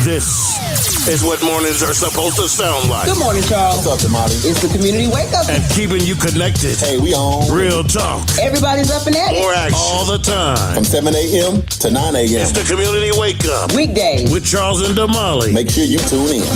This is what mornings are supposed to sound like. Good morning, Charles. What's up, Damali? It's the community wake up. And keeping you connected. Hey, we on. Real talk. Everybody's up and at it. More action. All the time. From 7 a.m. to 9 a.m. It's the community wake up. Weekdays. With Charles and Damali. Make sure you tune in.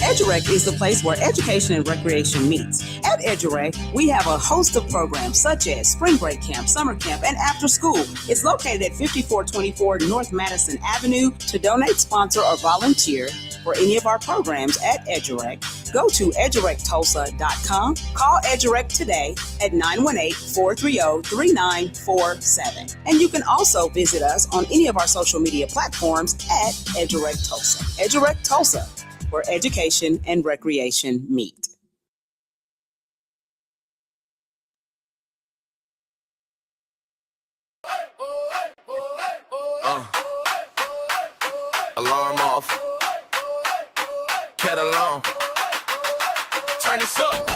EduRec is the place where education and recreation meets. At EduRec, we have a host of programs such as Spring Break Camp, Summer Camp, and After School. It's located at 5424 North Madison Avenue. To donate, sponsor, or volunteer for any of our programs at EduRec, go to edurectulsa.com. Call EduRec today at 918-430-3947. And you can also visit us on any of our social media platforms at EduRec Tulsa. EduRec Tulsa, where education and recreation meet. Alarm off. Kettle on. Turn this up.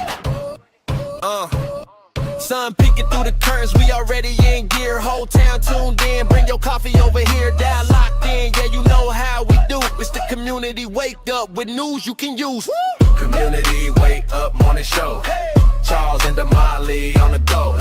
Sun peeking through the curtains, we already in gear. Whole town tuned in, bring your coffee over here. Dial locked in, yeah, you know how we do. It's the community wake up with news you can use. Community wake up morning show. Charles and Damali on the go.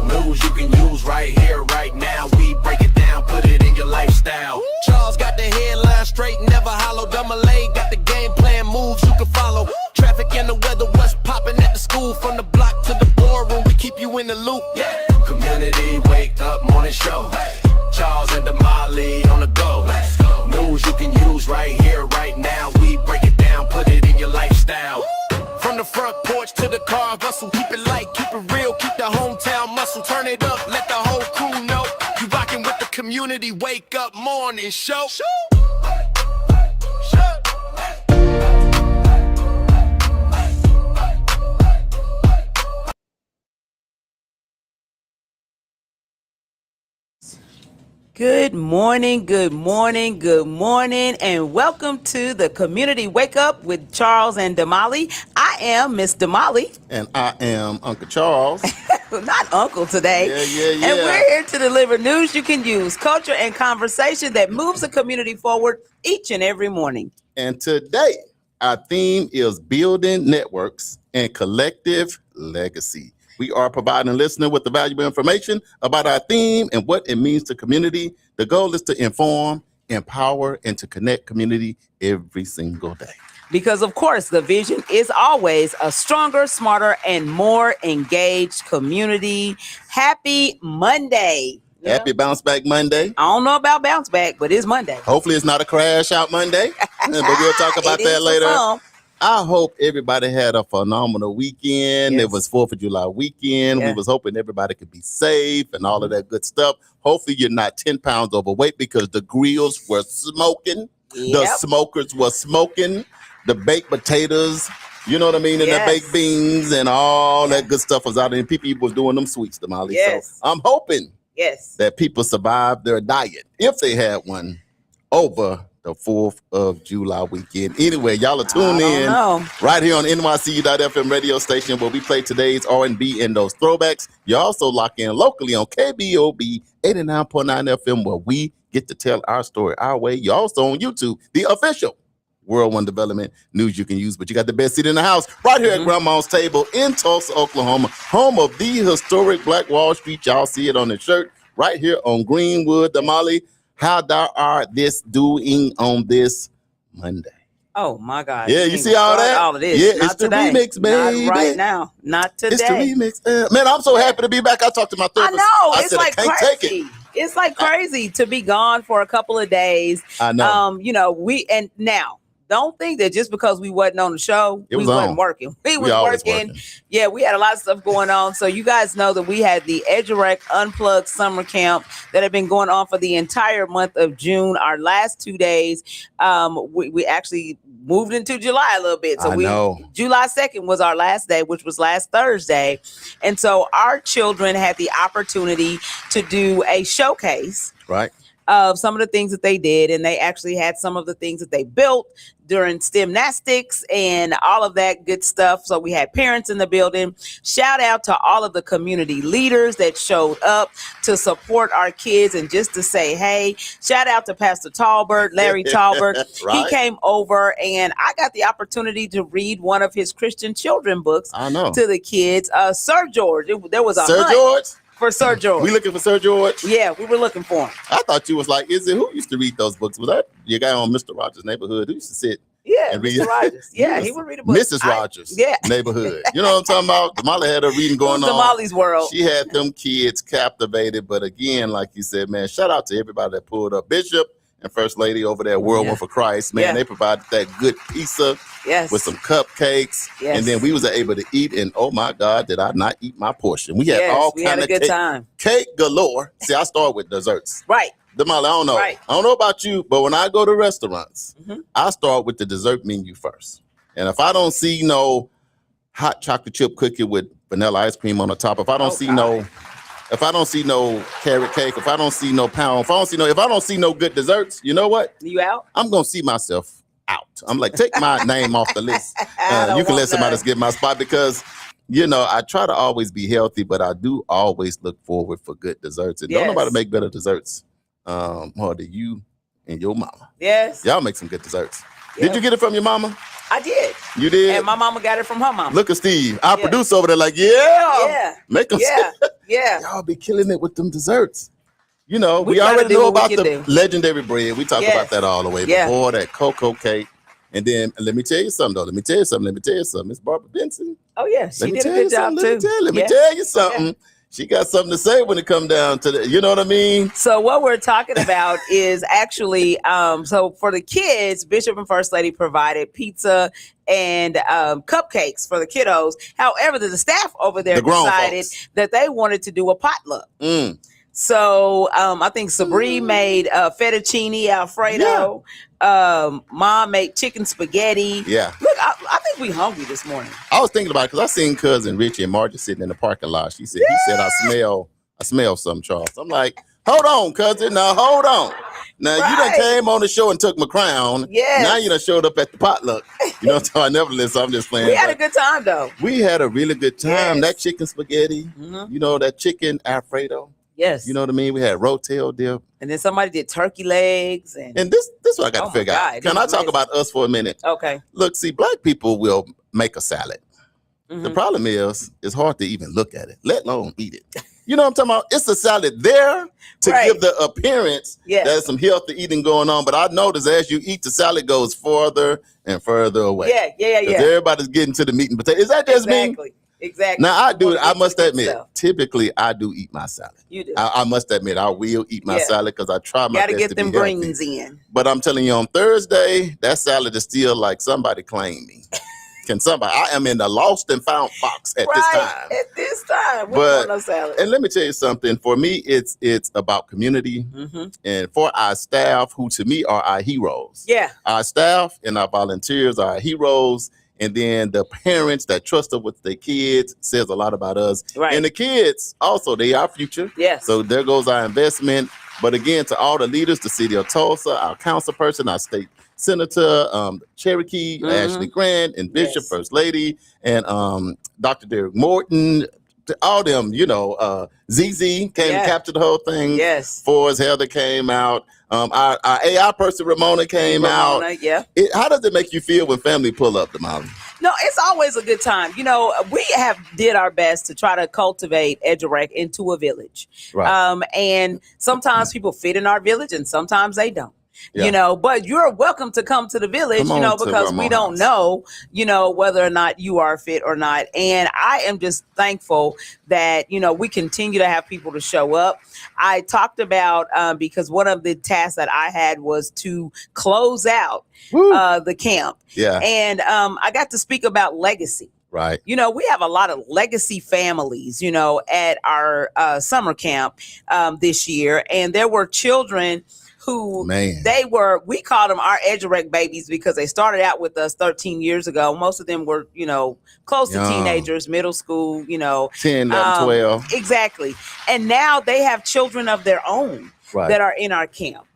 News you can use right here, right now. We break it down, put it in your lifestyle. Charles got the headline straight, never hollow. Damali got the game plan, moves you can follow. Traffic and the weather, what's popping at the school. From the block to the boardroom, we keep you in the loop. Yeah. Community wake up morning show. Charles and Damali on the go. News you can use right here, right now. We break it down, put it in your lifestyle. From the front porch to the car hustle, keep it light, keep it real, keep the hometown muscle. Turn it up, let the whole crew know you rockin' with the community wake up morning show. Good morning, good morning, good morning, and welcome to the Community Wake Up with Charles and Damali. I am Miss Damali. And I am Uncle Charles. Not Uncle today. Yeah. And we're here to deliver news you can use, culture and conversation that moves the community forward each and every morning. And today, our theme is building networks and collective legacy. We are providing listeners with the valuable information about our theme and what it means to community. The goal is to inform, empower, and to connect community every single day. Because, of course, the vision is always a stronger, smarter, and more engaged community. Happy Monday. Happy Bounce Back Monday. I don't know about bounce back, but it's Monday. Hopefully it's not a crash out Monday, but we'll talk about that later. I hope everybody had a phenomenal weekend. Yes. It was 4th of July weekend. Yeah. We was hoping everybody could be safe and all of that good stuff. Hopefully you're not 10 pounds overweight because the grills were smoking. Yep. The smokers were smoking. The baked potatoes, you know what I mean? And the baked beans and all that good stuff was out there. And people was doing them sweets, Damali. Yes. So I'm hoping that people survived their diet, if they had one, over the 4th of July weekend. Anyway, y'all are tuned in right here on NYCU.FM radio station where we play today's R&B and those throwbacks. You also lock in locally on KBOB 89.9 FM where we get to tell our story our way. You're also on YouTube, the official World One Development news you can use, but you got the best seat in the house right here at Grandma's Table in Tulsa, Oklahoma, home of the historic Black Wall Street. Y'all see it on the shirt right here on Greenwood. Damali, how thou art this doing on this Monday? Oh my God! Yeah, you see all that? All of this. Yeah, Not it's today. the remix, baby. Not right now. Not today. It's the remix. Man, I'm so happy to be back. I talked to my therapist. I know. I It's said, like I can't crazy. take it. It's like crazy to be gone for a couple of days. I know. Now. Don't think that just because we wasn't on the show, we wasn't working. We was working. Yeah, we had a lot of stuff going on. So you guys know that we had the EduRec Unplugged Summer Camp that had been going on for the entire month of June. Our last 2 days, we actually moved into July a little bit. So July 2nd was our last day, which was last Thursday. And so our children had the opportunity to do a showcase. Right. of some of the things that they did, and they actually had some of the things that they built during STEMnastics and all of that good stuff. So we had parents in the building. Shout out to all of the community leaders that showed up to support our kids and just to say, hey, shout out to Pastor Talbert, Larry Talbert. Right. He came over and I got the opportunity to read one of his Christian children books to the kids. Sir George, there was a Sir George? For Sir George. We looking for Sir George? Yeah, we were looking for him. I thought you was like, who used to read those books? Was that your guy on Mr. Rogers' Neighborhood who used to sit? Yeah, Mr. Rogers. Yeah, he would read a book. Mrs. Rogers' Neighborhood. You know what I'm talking about? Damali had her reading going on. Damali's world. She had them kids captivated. But again, like you said, man, shout out to everybody that pulled up. Bishop and First Lady over there at Whirlwind for Christ. Man, they provided that good pizza with some cupcakes. Yes. And then we was able to eat. And oh my God, did I not eat my portion? We had all kind of good time. Cake galore. See, I start with desserts. Right. Damali, I don't know. Right. I don't know about you, but when I go to restaurants, I start with the dessert menu first. And if I don't see no hot chocolate chip cookie with vanilla ice cream on the top, if I don't see no carrot cake, if I don't see no pound, if I don't see no good desserts, you know what? You out? I'm gonna see myself out. I'm like, take my name off the list. You can let somebody else get my spot because I try to always be healthy, but I do always look forward for good desserts. And don't nobody make better desserts more than you and your mama. Yes. Y'all make some good desserts. Yep. Did you get it from your mama? I did. You did? And my mama got it from her mama. Look at Steve. Our producer over there like, make them. Y'all be killing it with them desserts. We already know about the legendary bread. We talk about that all the way before, that cocoa cake. And then let me tell you something, though. Miss Barbara Benson. Oh, yeah. She did a good job, too. Let me tell you something. Yeah. She got something to say when it comes down to the, you know what I mean? So what we're talking about is actually, so for the kids, Bishop and First Lady provided pizza and cupcakes for the kiddos. However, the staff over there decided that they wanted to do a potluck. So I think Sabri made fettuccine Alfredo. Mom made chicken spaghetti. Yeah. Look, I think we hungry this morning. I was thinking about it because I seen cousin Richie and Margie sitting in the parking lot. He said, I smell something, Charles. I'm like, hold on, cousin. Now, hold on. Now, you done came on the show and took my crown. Yes. Now you done showed up at the potluck. So I never listen. I'm just playing. We had a good time, though. We had a really good time. Yes. That chicken spaghetti, that chicken Alfredo. Yes. You know what I mean? We had rotel dip. And then somebody did turkey legs. And this is what I got to figure out. Can I talk about us for a minute? Okay. Look, see, Black people will make a salad. The problem is, it's hard to even look at it, let alone eat it. You know what I'm talking about? It's a salad there to give the appearance that there's some healthy eating going on. But I notice as you eat, the salad goes further and further away. Yeah. Everybody's getting to the meat and potatoes. Is that just me? Exactly. Now I do. I must admit, typically I do eat my salad. You do. I must admit, I will eat my salad because I try my best to be healthy. Gotta get them greens in. But I'm telling you, on Thursday, that salad is still like somebody claim me. Can somebody? I am in the lost and found box at this time. At this time, we want no salad. And let me tell you something. For me, it's about community, and for our staff, who to me are our heroes. Yeah, our staff and our volunteers are our heroes. And then the parents that trust us with their kids says a lot about us. Right. And the kids, also, they are our future. Yes. So there goes our investment. But again, to all the leaders, the city of Tulsa, our council person, our state senator, Cherokee, Ashley Grant, and Bishop, First Lady, and Dr. Derek Morton, all them, ZZ came and captured the whole thing. Yes. For us, Heather came out. Our AI person, Ramona, came out. Yeah. How does it make you feel when family pull up, Damali? No, it's always a good time. We have did our best to try to cultivate Edgerec into a village. Right. And sometimes people fit in our village and sometimes they don't. Yeah. But you're welcome to come to the village, because we don't know, whether or not you are fit or not. And I am just thankful that, we continue to have people to show up. I talked about, because one of the tasks that I had was to close out the camp. Yeah. And I got to speak about legacy. Right. We have a lot of legacy families, at our summer camp this year. And there were children who we called them our Edgerec babies because they started out with us 13 years ago. Most of them were, close to teenagers, middle school, 10, 11, 12. Exactly. And now they have children of their own. that are in our camp.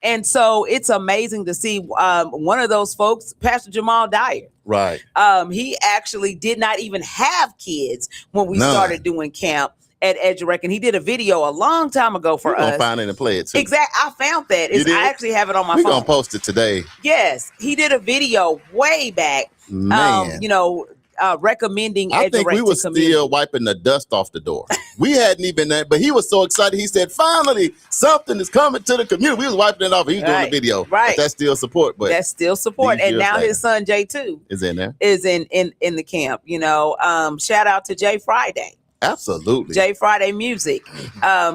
And so it's amazing to see one of those folks, Pastor Jamal Dyer. Right. He actually did not even have kids when we started doing camp at Edgerec, and he did a video a long time ago for us. Gonna find it and play it too. Exactly. I found that. I actually have it on my phone. We're gonna post it today. Yes. He did a video way back. Man. Recommending I think we were still wiping the dust off the door. We hadn't even that, but he was so excited. He said, finally, something is coming to the community. We was wiping it off. He was doing the video. Right. But that's still support. But that's still support. And now his son, Jay, too, is in there. Is in the camp. Shout out to Jay Friday. Absolutely. Jay Friday Music.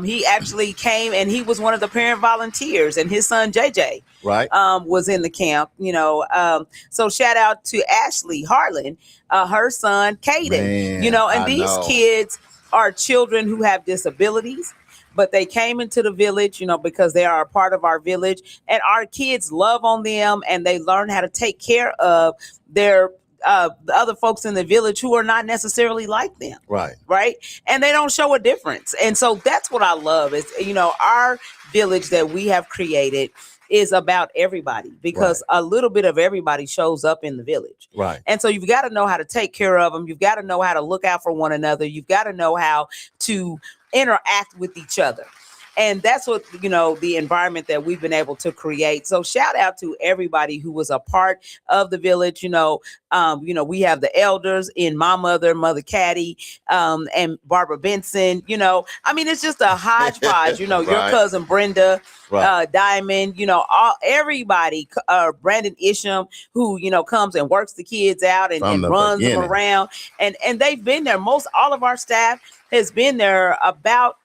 He actually came and he was one of the parent volunteers, and his son JJ was in the camp, so shout out to Ashley Harlan, her son Caden, and these kids are children who have disabilities, but they came into the village, because they are a part of our village, and our kids love on them and they learn how to take care of their the other folks in the village who are not necessarily like them. Right. And they don't show a difference. And so that's what I love is, our village that we have created is about everybody, because a little bit of everybody shows up in the village. Right. And so you've got to know how to take care of them. You've got to know how to look out for one another. You've got to know how to interact with each other. And that's what, the environment that we've been able to create. So shout out to everybody who was a part of the village. We have the elders in my Mother Caddy, and Barbara Benson, it's just a hodgepodge, your cousin Brenda, Diamond, everybody, Brandon Isham, who, comes and works the kids out and runs them around. And they've been there. All of our staff has been there about,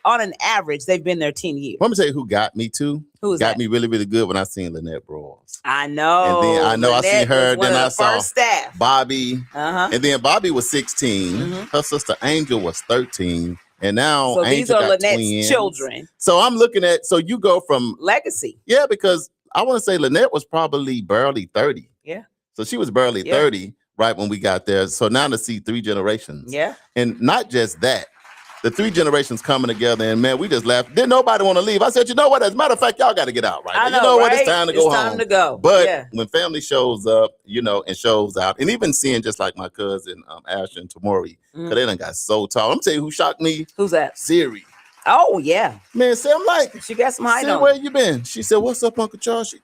on an average, they've been there 10 years. Let me tell you who got me too. Who's got me really, really good when I seen Lynette Broyles. I know. And then I seen her. Then I saw staff. Bobby. And then Bobby was 16. Her sister Angel was 13. And now so Angel these are got Lynette's twins. children. So I'm looking at, so you go from legacy. Yeah, because I want to say Lynette was probably barely 30. Yeah. So she was barely 30 right when we got there. So now to see 3 generations. Yeah. And not just that. The 3 generations coming together, and man, we just laughed. Didn't nobody want to leave. I said, you know what? As a matter of fact, y'all got to get out, right? I know, you know what? Right? It's time to go home. It's time to go. But when family shows up, and shows out, and even seeing just like my cousin Asher and Tamori, because they done got so tall. I'm telling you who shocked me. Who's that? Siri. Oh yeah, man. So I'm like, she got some height on. Where you been? She said, "What's up, Uncle Charles?" You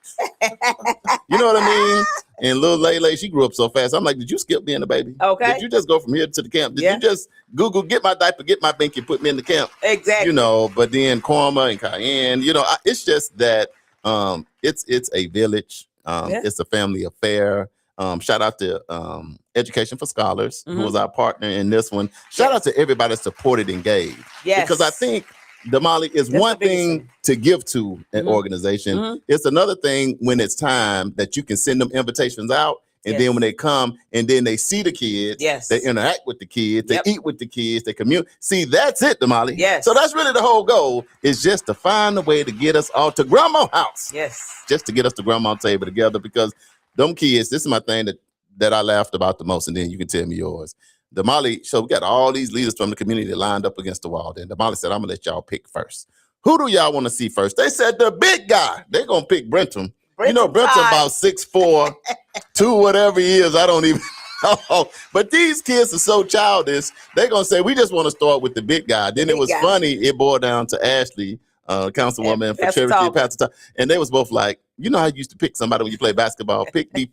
know what I mean? And little Lele, she grew up so fast. I'm like, did you skip being a baby? Okay. Did you just go from here to the camp? Did you just Google get my diaper, get my binky, put me in the camp? Exactly. But then Korma and Cayenne, it's just that it's a village. It's a family affair. Shout out to Education for Scholars, who was our partner in this one. Shout out to everybody that supported and gave. Yes. Because I think Damali is one thing to give to an organization. It's another thing when it's time that you can send them invitations out. And then when they come and then they see the kids, they interact with the kids, they eat with the kids, they commute. See, that's it, Damali. Yes. So that's really the whole goal, is just to find a way to get us all to Grandma's house. Yes. Just to get us to Grandma's table together, because them kids, this is my thing that I laughed about the most, and then you can tell me yours. Damali, so we got all these leaders from the community lined up against the wall. Then Damali said, I'm going to let y'all pick first. Who do y'all want to see first? They said the big guy. They're going to pick Brenton. Brenton about 6'4", 2 whatever he is. I don't even know. But these kids are so childish. They're going to say, we just want to start with the big guy. Then it was funny. It boiled down to Ashley, councilwoman for Cherokee, Pastor, and they was both like, you know how you used to pick somebody when you play basketball, pick me,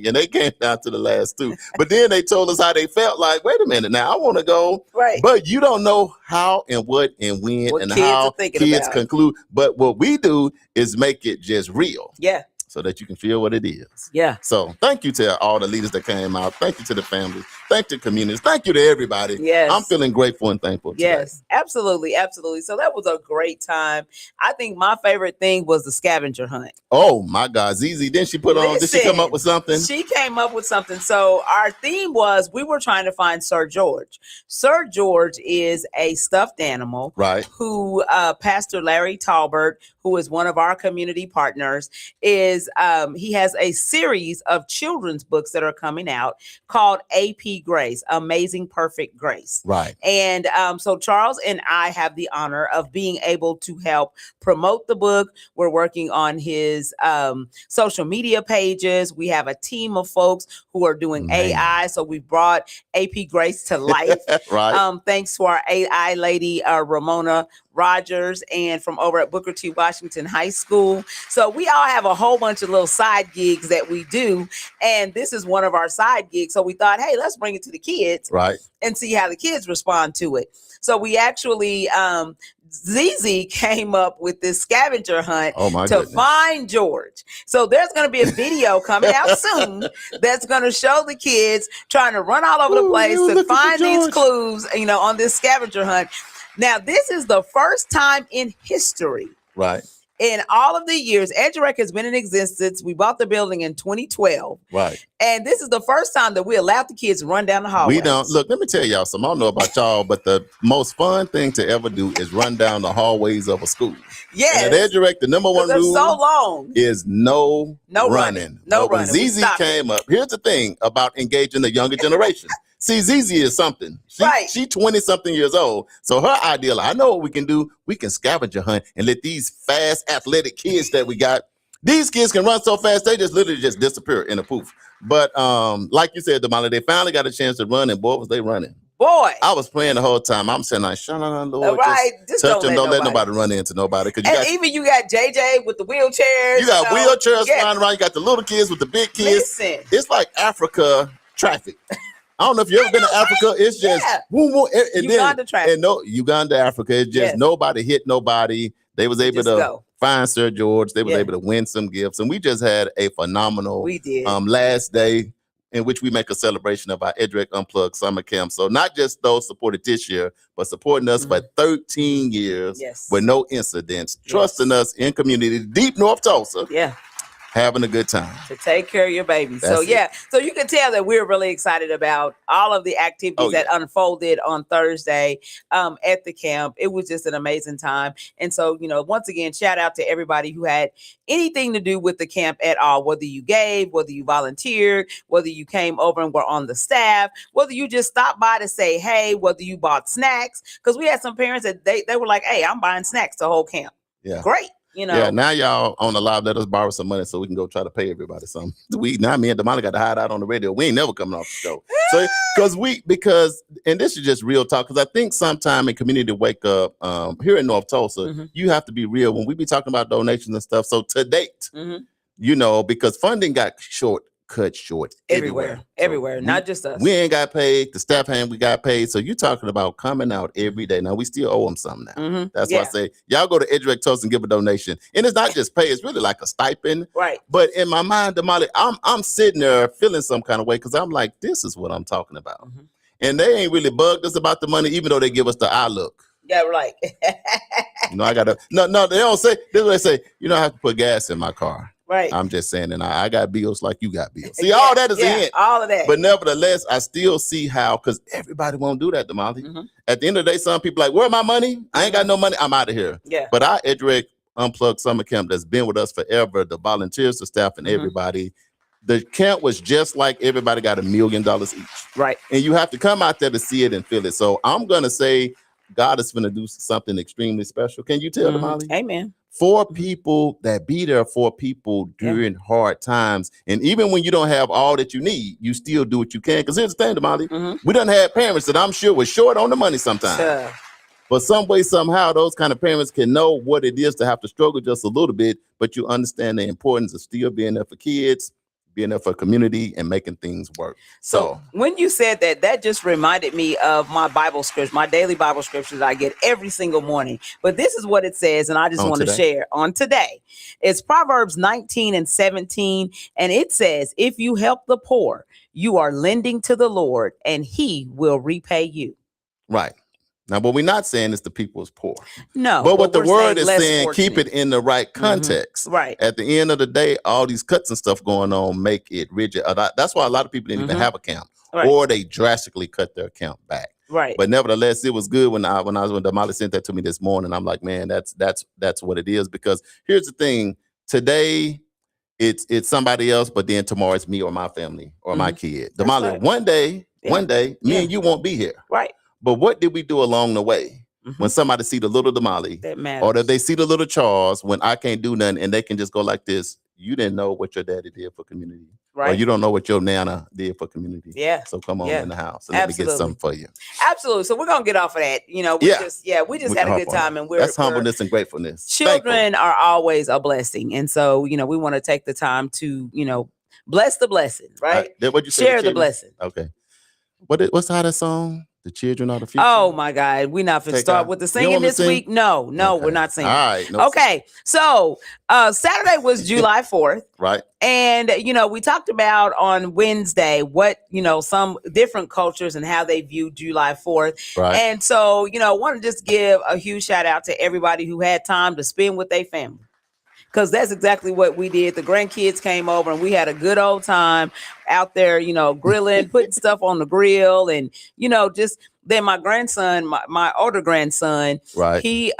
and they came down to the last 2. But then they told us how they felt. Like, wait a minute, now I want to go, right? But you don't know how and what and when what and kids how kids about. Conclude. But what we do is make it just real. Yeah. So that you can feel what it is. Yeah. So thank you to all the leaders that came out. Thank you to the families. Thank you to communities. Thank you to everybody. Yes. I'm feeling grateful and thankful today. Yes, absolutely. Absolutely. So that was a great time. I think my favorite thing was the scavenger hunt. Oh my God. Zizi, didn't she put on, did she come up with something? She came up with something. So our theme was, we were trying to find Sir George. Sir George is a stuffed animal. Right. Who Pastor Larry Talbert, who is one of our community partners, is he has a series of children's books that are coming out called AP Grace, Amazing Perfect Grace. Right. And so Charles and I have the honor of being able to help promote the book. We're working on his social media pages. We have a team of folks who are doing AI. So we brought AP Grace to life. Right. Thanks to our AI lady, Ramona Rogers, and from over at Booker T. Washington High School. So we all have a whole bunch of little side gigs that we do. And this is one of our side gigs. So we thought, hey, let's bring it to the kids. Right. And see how the kids respond to it. So we actually, ZZ came up with this scavenger hunt to find George. So there's going to be a video coming out soon that's going to show the kids trying to run all over the place to find these clues, on this scavenger hunt. Now, this is the first time in history. Right. In all of the years, EduRec has been in existence. We bought the building in 2012. Right. And this is the first time that we allowed the kids to run down the hallway. We don't. Look, let me tell y'all something. I don't know about y'all, but the most fun thing to ever do is run down the hallways of a school. Yes. And at EduRec, the number one rule so long. is no running. No running. When ZZ came up, here's the thing about engaging the younger generation. See, ZZ is something. She 20-something years old. So her ideal, I know what we can do. We can scavenger hunt and let these fast, athletic kids that we got, these kids can run so fast, they just literally just disappear in a poof. But like you said, Damali, they finally got a chance to run, and boy, was they running. Boy. I was playing the whole time. I'm saying, like, shut up, Lord. Just touch them. Don't let nobody run into nobody. Even you got JJ with the wheelchairs. You got wheelchairs flying around. You got the little kids with the big kids. Listen. It's like Africa traffic. I don't know if you've ever been to Africa. It's just boom, boom, and Uganda traffic. And Uganda, Africa. It's just nobody hit nobody. They was able to find Sir George. They was able to win some gifts, and we just had a phenomenal last day in which we make a celebration of our EduRec Unplugged Summer Camp. So not just those supported this year, but supporting us for 13 years with no incidents, trusting us in community, deep North Tulsa. Yeah. Having a good time. To take care of your baby. So you can tell that we're really excited about all of the activities that unfolded on Thursday at the camp. It was just an amazing time. And so, once again, shout out to everybody who had anything to do with the camp at all, whether you gave, whether you volunteered, whether you came over and were on the staff, whether you just stopped by to say, hey, whether you bought snacks. Because we had some parents that they were like, hey, I'm buying snacks the whole camp. Yeah. Great. Yeah, now y'all on the live, let us borrow some money so we can go try to pay everybody something. Now me and Damali got to hide out on the radio. We ain't never coming off the show. So because and this is just real talk, because I think sometime in Community Wake Up here in North Tulsa, you have to be real when we be talking about donations and stuff. So to date, because funding got cut short everywhere, not just us. We ain't got paid. The staff we got paid. So you're talking about coming out every day. Now we still owe them something now. That's why I say y'all go to EduRec Tulsa and give a donation. And it's not just pay; it's really like a stipend. Right. But in my mind, Damali, I'm sitting there feeling some kind of way because I'm like, this is what I'm talking about. And they ain't really bugged us about the money, even though they give us the eye look. Yeah, right. I gotta no. They don't say. This is what they say. I have to put gas in my car. Right. I'm just saying, and I got bills like you got bills. See, all that is in. All of that. But nevertheless, I still see how, because everybody won't do that, Damali. At the end of the day, some people like, where my money? I ain't got no money. I'm out of here. Yeah. But our EduRec Unplugged Summer Camp that's been with us forever, the volunteers, the staff, and everybody, the camp was just like everybody got $1 million each. Right. And you have to come out there to see it and feel it. So I'm going to say God is going to do something extremely special. Can you tell, Damali? Amen. For people that be there for people during hard times. And even when you don't have all that you need, you still do what you can. Because here's the thing, Damali, we done had parents that I'm sure were short on the money sometimes. But some way, somehow, those kind of parents can know what it is to have to struggle just a little bit, but you understand the importance of still being there for kids, being there for community, and making things work. So when you said that, that just reminded me of my Bible scripture, my daily Bible scripture that I get every single morning. But this is what it says, and I just want to share on today. It's Proverbs 19:17, and it says, if you help the poor, you are lending to the Lord, and he will repay you. Right. Now, what we're not saying is the people is poor. No. But what the word is saying, keep it in the right context. Right. At the end of the day, all these cuts and stuff going on make it rigid. That's why a lot of people didn't even have a camp, or they drastically cut their account back. Right. But nevertheless, it was good when Damali sent that to me this morning. I'm like, man, that's what it is. Because here's the thing: today it's somebody else, but then tomorrow it's me or my family or my kid. Damali, one day One day, me and you won't be here. Right. But what did we do along the way? When somebody see the little Damali, that matters. Or if they see the little Charles, when I can't do nothing, and they can just go like this, you didn't know what your daddy did for community. Right. Or you don't know what your nana did for community. Yeah. So come on in the house and let me get something for you. Absolutely. So we're gonna get off of that. We just had a good time, and that's humbleness and gratefulness. Children are always a blessing, and so we want to take the time to bless the blessing, right? What you share the blessing. Okay. What's how that song? The children are the future. Oh my God, we're not going to start with the singing this week. No, we're not singing. All right. Okay. So Saturday was July 4th. Right. And, we talked about on Wednesday what, some different cultures and how they view July 4th. Right. And so, I want to just give a huge shout out to everybody who had time to spend with their family. Because that's exactly what we did. The grandkids came over and we had a good old time out there, grilling, putting stuff on the grill. And, just then my grandson, my older grandson, right. He,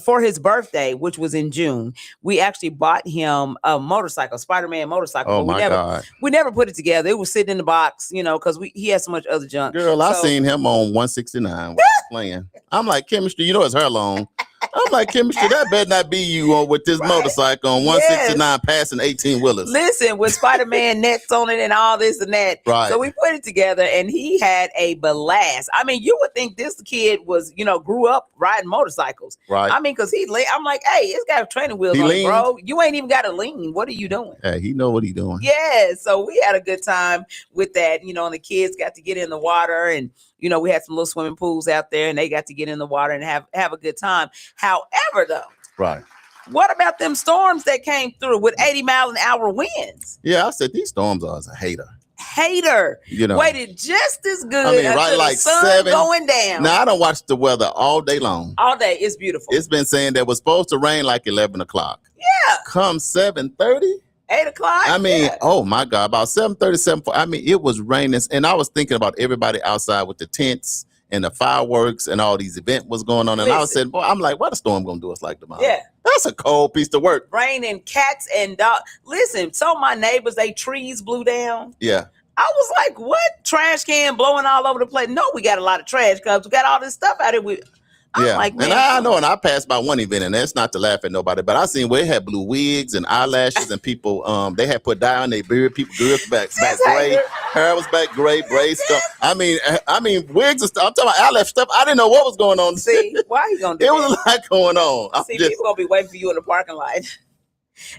for his birthday, which was in June, we actually bought him a motorcycle, Spider-Man motorcycle. Oh, God. We never put it together. It was sitting in the box, because he had so much other junk. Girl, I seen him on 169 playing. I'm like, chemistry, it's her long. I'm like, chemistry, that better not be you on with this motorcycle on 169 passing 18 wheelers. Listen, with Spider-Man nets on it and all this and that. Right. So we put it together and he had a blast. I mean, you would think this kid was, grew up riding motorcycles. Right. I mean, because I'm like, hey, it's got training wheels on it, bro. You ain't even got to lean. What are you doing? Hey, he know what he doing. Yeah. So we had a good time with that, and the kids got to get in the water and, we had some little swimming pools out there and they got to get in the water and have a good time. However, though, right. What about them storms that came through with 80-mile-an-hour winds? Yeah, I said these storms are as a hater. Waited just as good. I mean, right, like the sun 7 going down. Now I don't watch the weather all day long. All day, it's beautiful. It's been saying that it was supposed to rain like 11 o'clock. Yeah. Come 7:30. 8 o'clock. I mean, oh my God, about 7:30, 7:40. I mean, it was raining, and I was thinking about everybody outside with the tents and the fireworks and all these events was going on, and I was saying, boy, I'm like, what a storm gonna do us like tomorrow? Yeah, that's a cold piece to work. Rain and cats and dogs. Listen, so my neighbors, they trees blew down. Yeah. I was like, what? Trash can blowing all over the place. No, we got a lot of trash because we got all this stuff out here. I'm like, man, and I know, and I passed by one event, and that's not to laugh at nobody, but I seen where it had blue wigs and eyelashes, and people, they had put dye on their beard. People grew back gray, hair was back gray, braid stuff. I mean, wigs and stuff. I'm talking about eyelash stuff. I didn't know what was going on. See, why are you gonna do it that? Was a lot going on. People gonna be waiting for you in the parking lot.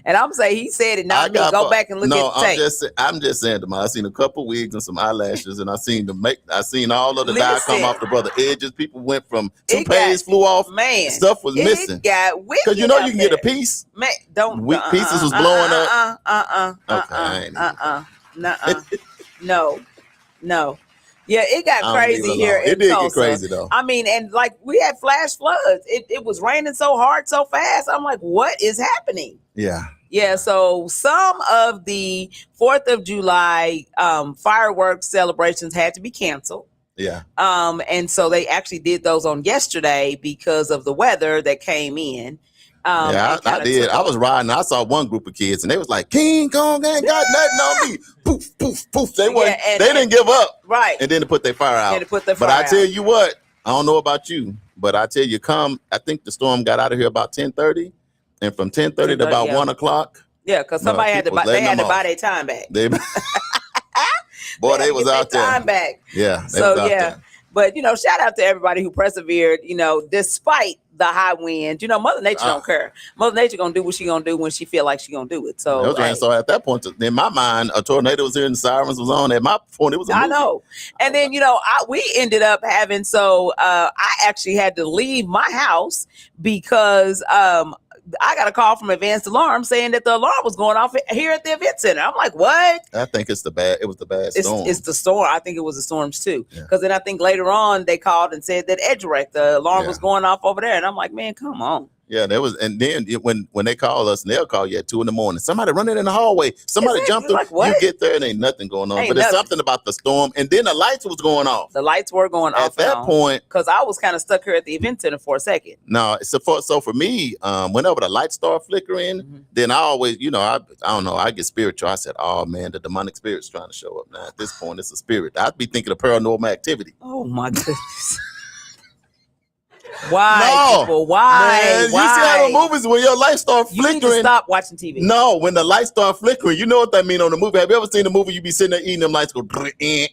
And I'm saying he said it. Now go back and look at the tape. I'm just saying to I seen a couple wigs and some eyelashes, and I seen all of the dye come off the brother edges. People went from toupees flew off. Man, stuff was missing. Because you can get a piece. Man, pieces was blowing up. No. Yeah, it got crazy here. It did get crazy though. I mean, and like we had flash floods. It was raining so hard, so fast. I'm like, what is happening? Yeah. Yeah. So some of the 4th of July fireworks celebrations had to be canceled. Yeah. And so they actually did those on yesterday because of the weather that came in. I did. I was riding. I saw one group of kids, and they was like, "King Kong ain't got nothing on me." Poof, poof, poof. They didn't give up. Right. And then to put their fire out. But I tell you what, I don't know about you, but I tell you, I think the storm got out of here about 10:30, and from 10:30 to about 1 o'clock. Yeah, because somebody had to buy their time back. Boy, they was out there. Time back. Yeah. So yeah. But shout out to everybody who persevered, despite the high wind. Mother Nature don't care. Mother Nature gonna do what she gonna do when she feel like she gonna do it. So so at that point, in my mind, a tornado was here and the sirens was on. At my point, it was a movie. I know. And then we ended up having I actually had to leave my house because I got a call from Advanced Alarm saying that the alarm was going off here at the event center. I'm like, what? I think it was the bad storm. It's the storm. I think it was the storms too. Because then I think later on they called and said that Edgerec, the alarm was going off over there. And I'm like, man, come on. Yeah, there was, and then when they call us, and they'll call you at 2 a.m. Somebody running in the hallway. Somebody jumped them. Like, you get there and ain't nothing going on. But it's something about the storm, and then the lights was going off. The lights were going off at that point because I was kind of stuck here at the event center for a second. No, so for me, whenever the lights start flickering, then I always, I don't know, I get spiritual. I said, oh man, the demonic spirit's trying to show up now. At this point, it's a spirit. I'd be thinking of paranormal activity. Oh my goodness. Why, people? Why? Man, why? You see how the movies when your lights start flickering? You need to stop watching TV. No, when the lights start flickering, you know what that mean on the movie. Have you ever seen the movie? You be sitting there eating them lights go. And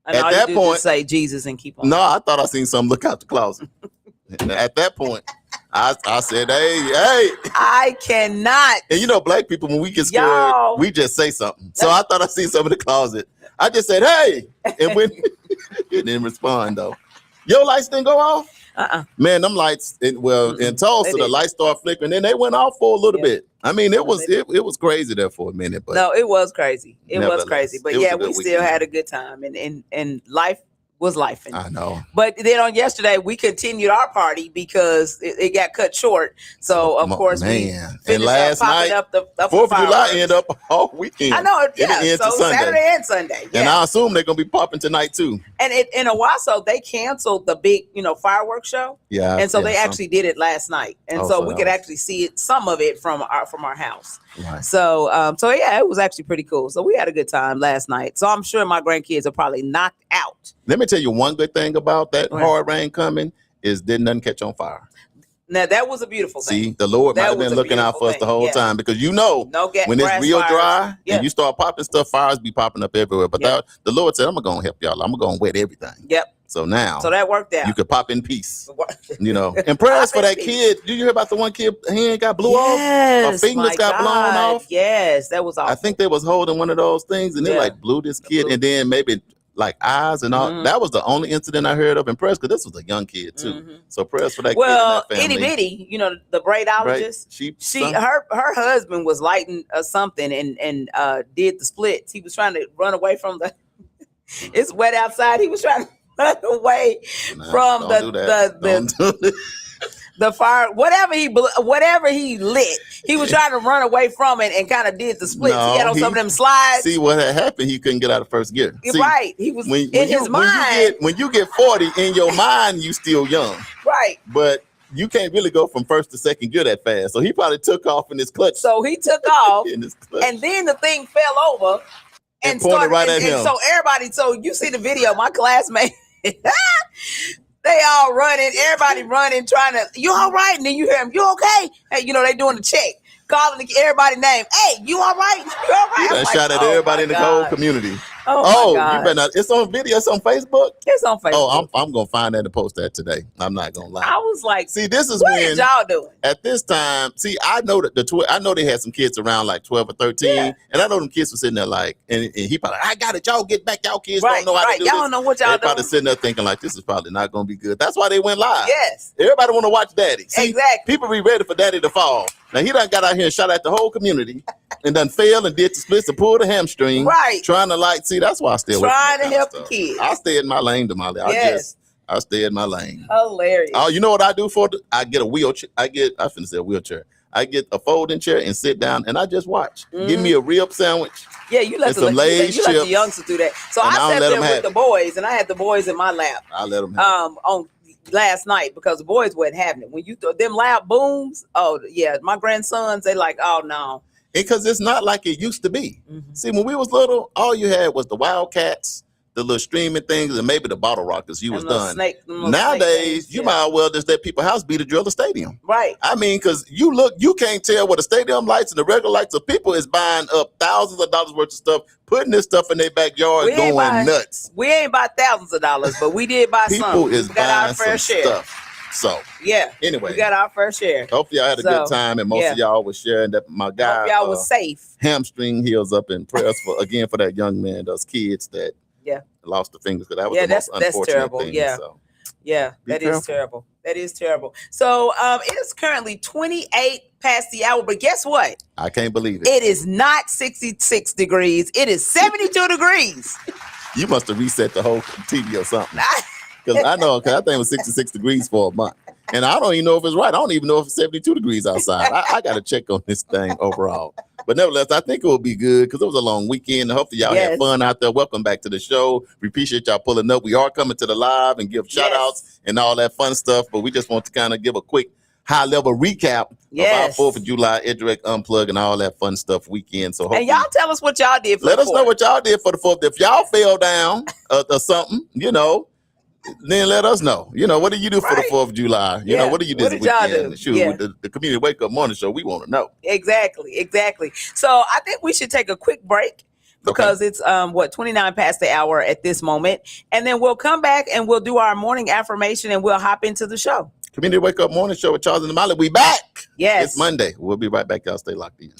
at that point, say Jesus and keep on. No, I thought I seen something look out the closet. At that point, I said, hey. I cannot. And black people, when we get scared, we just say something. So I thought I seen something in the closet. I just said, hey. And when it didn't respond though. Your lights didn't go off? Man, them lights, in Tulsa, the lights started flickering, and they went off for a little bit. I mean, it was crazy there for a minute. But no, it was crazy. It was crazy. But yeah, we still had a good time, and life was life. I know. But then on yesterday, we continued our party because it got cut short. So of course, we and last night, up the 4th of July ended up all weekend. I know. Yeah. So Saturday and Sunday. Yeah. And I assume they're gonna be popping tonight too. And in Owasso, they canceled the big, fireworks show. Yeah. And so they actually did it last night, and so we could actually see some of it from our house. Right. So yeah, it was actually pretty cool. So we had a good time last night. So I'm sure my grandkids are probably knocked out. Let me tell you one good thing about that hard rain coming is didn't nothing catch on fire. Now that was a beautiful thing. See, the Lord might have been looking out for us the whole time because when it's real dry and you start popping stuff, fires be popping up everywhere. But the Lord said, I'm gonna help y'all. I'm gonna wet everything. Yep. So now, that worked out. You could pop in peace, And prayers for that kid. Did you hear about the one kid? Hand got blew off. Her fingers got blown off. Yes, that was awful. I think they was holding one of those things, and they blew this kid, and then maybe eyes and all. That was the only incident I heard of in prayers because this was a young kid too. So prayers for that kid and that family. Itty bitty, the braidologist. Her husband was lighting something and did the splits. He was trying to run away from the. It's wet outside. He was trying to run away from the fire, whatever he lit, he was trying to run away from it and kind of did the splits. He had on some of them slides. See what had happened? He couldn't get out of first gear. Right, he was in his mind. When you get 40 in your mind, you still young. Right, but you can't really go from first to second gear that fast. So he probably took off in his clutch. So he took off, and then the thing fell over and pointed right at him. And so you see the video, my classmate. They all running, everybody running, trying to, you all right? And then you hear them, you okay? Hey, they doing the check, calling everybody's name. Hey, you all right? You all right? That shot at everybody in the whole community. Oh you better not. It's on video. It's on Facebook. It's on Facebook. Oh, I'm gonna find that and post that today. I'm not gonna lie. I was like, see, this is what when did y'all doing at this time? See, I know that I know they had some kids around like 12 or 13, and I know them kids were sitting there like, and he probably, I got it. Y'all get back. Y'all kids don't know how to do y'all this. Don't know what y'all doing. Probably sitting there thinking like, this is probably not gonna be good. That's why they went live. Yes. Everybody want to watch Daddy. See, exactly. People be ready for Daddy to fall. Now he done got out here and shot at the whole community, and done failed and did the splits and pulled the hamstring. Right. Trying to see. That's why I stay away. Trying to help the kids. I stay in my lane, Damali. I stay in my lane. Hilarious. Oh, you know what I do I get a wheelchair. I finna say a wheelchair. I get a folding chair and sit down and I just watch. Give me a rib sandwich. Yeah, you let the youngsters do that. So I sat there with the boys, and I had the boys in my lap. I let them on last night because the boys wasn't having it. When you throw them loud booms, oh yeah, my grandsons, they like, oh no. Because it's not like it used to be. See, when we was little, all you had was the Wildcats, the little streaming things, and maybe the bottle rockets. You was done. Nowadays, you might as well just let people's house be to drill the stadium. Right. I mean, because you can't tell what the stadium lights and the regular lights of people is buying up thousands of dollars worth of stuff, putting this stuff in their backyard, going nuts. We ain't buy thousands of dollars, but we did buy some. People is buying our fair share. Stuff. So anyway, we got our fair share. Hopefully y'all had a good time, and most of y'all was sharing that. My guy, hope y'all was safe. Hamstring heals up, and prayers for that young man, those kids that lost the fingers. Because that was the most unfortunate terrible. thing. Yeah, so. That is terrible. That is terrible. So it is currently 28 past the hour, but guess what? I can't believe it. It is not 66 degrees. It is 72 degrees. You must have reset the whole TV or something. Because I think it was 66 degrees for a month. And I don't even know if it's right. I don't even know if it's 72 degrees outside. I got to check on this thing overall. But nevertheless, I think it will be good because it was a long weekend. Hopefully y'all had fun out there. Welcome back to the show. We appreciate y'all pulling up. We are coming to the live and give shout outs and all that fun stuff. But we just want to kind of give a quick high-level recap of our 4th of July EduRec Unplug and all that fun stuff weekend. So and y'all tell us what y'all did for Let the us know what y'all did for the 4th. If y'all fell down or something, then let us know. What do you do for the 4th of July? You know, what do you do this weekend? Shoot, with the Community Wake Up Morning Show, we want to know. Exactly. So I think we should take a quick break because it's 29 past the hour at this moment. And then we'll come back and we'll do our morning affirmation and we'll hop into the show. Community Wake Up Morning Show with Charles and Damali. We back. Yes. It's Monday. We'll be right back. Y'all stay locked in.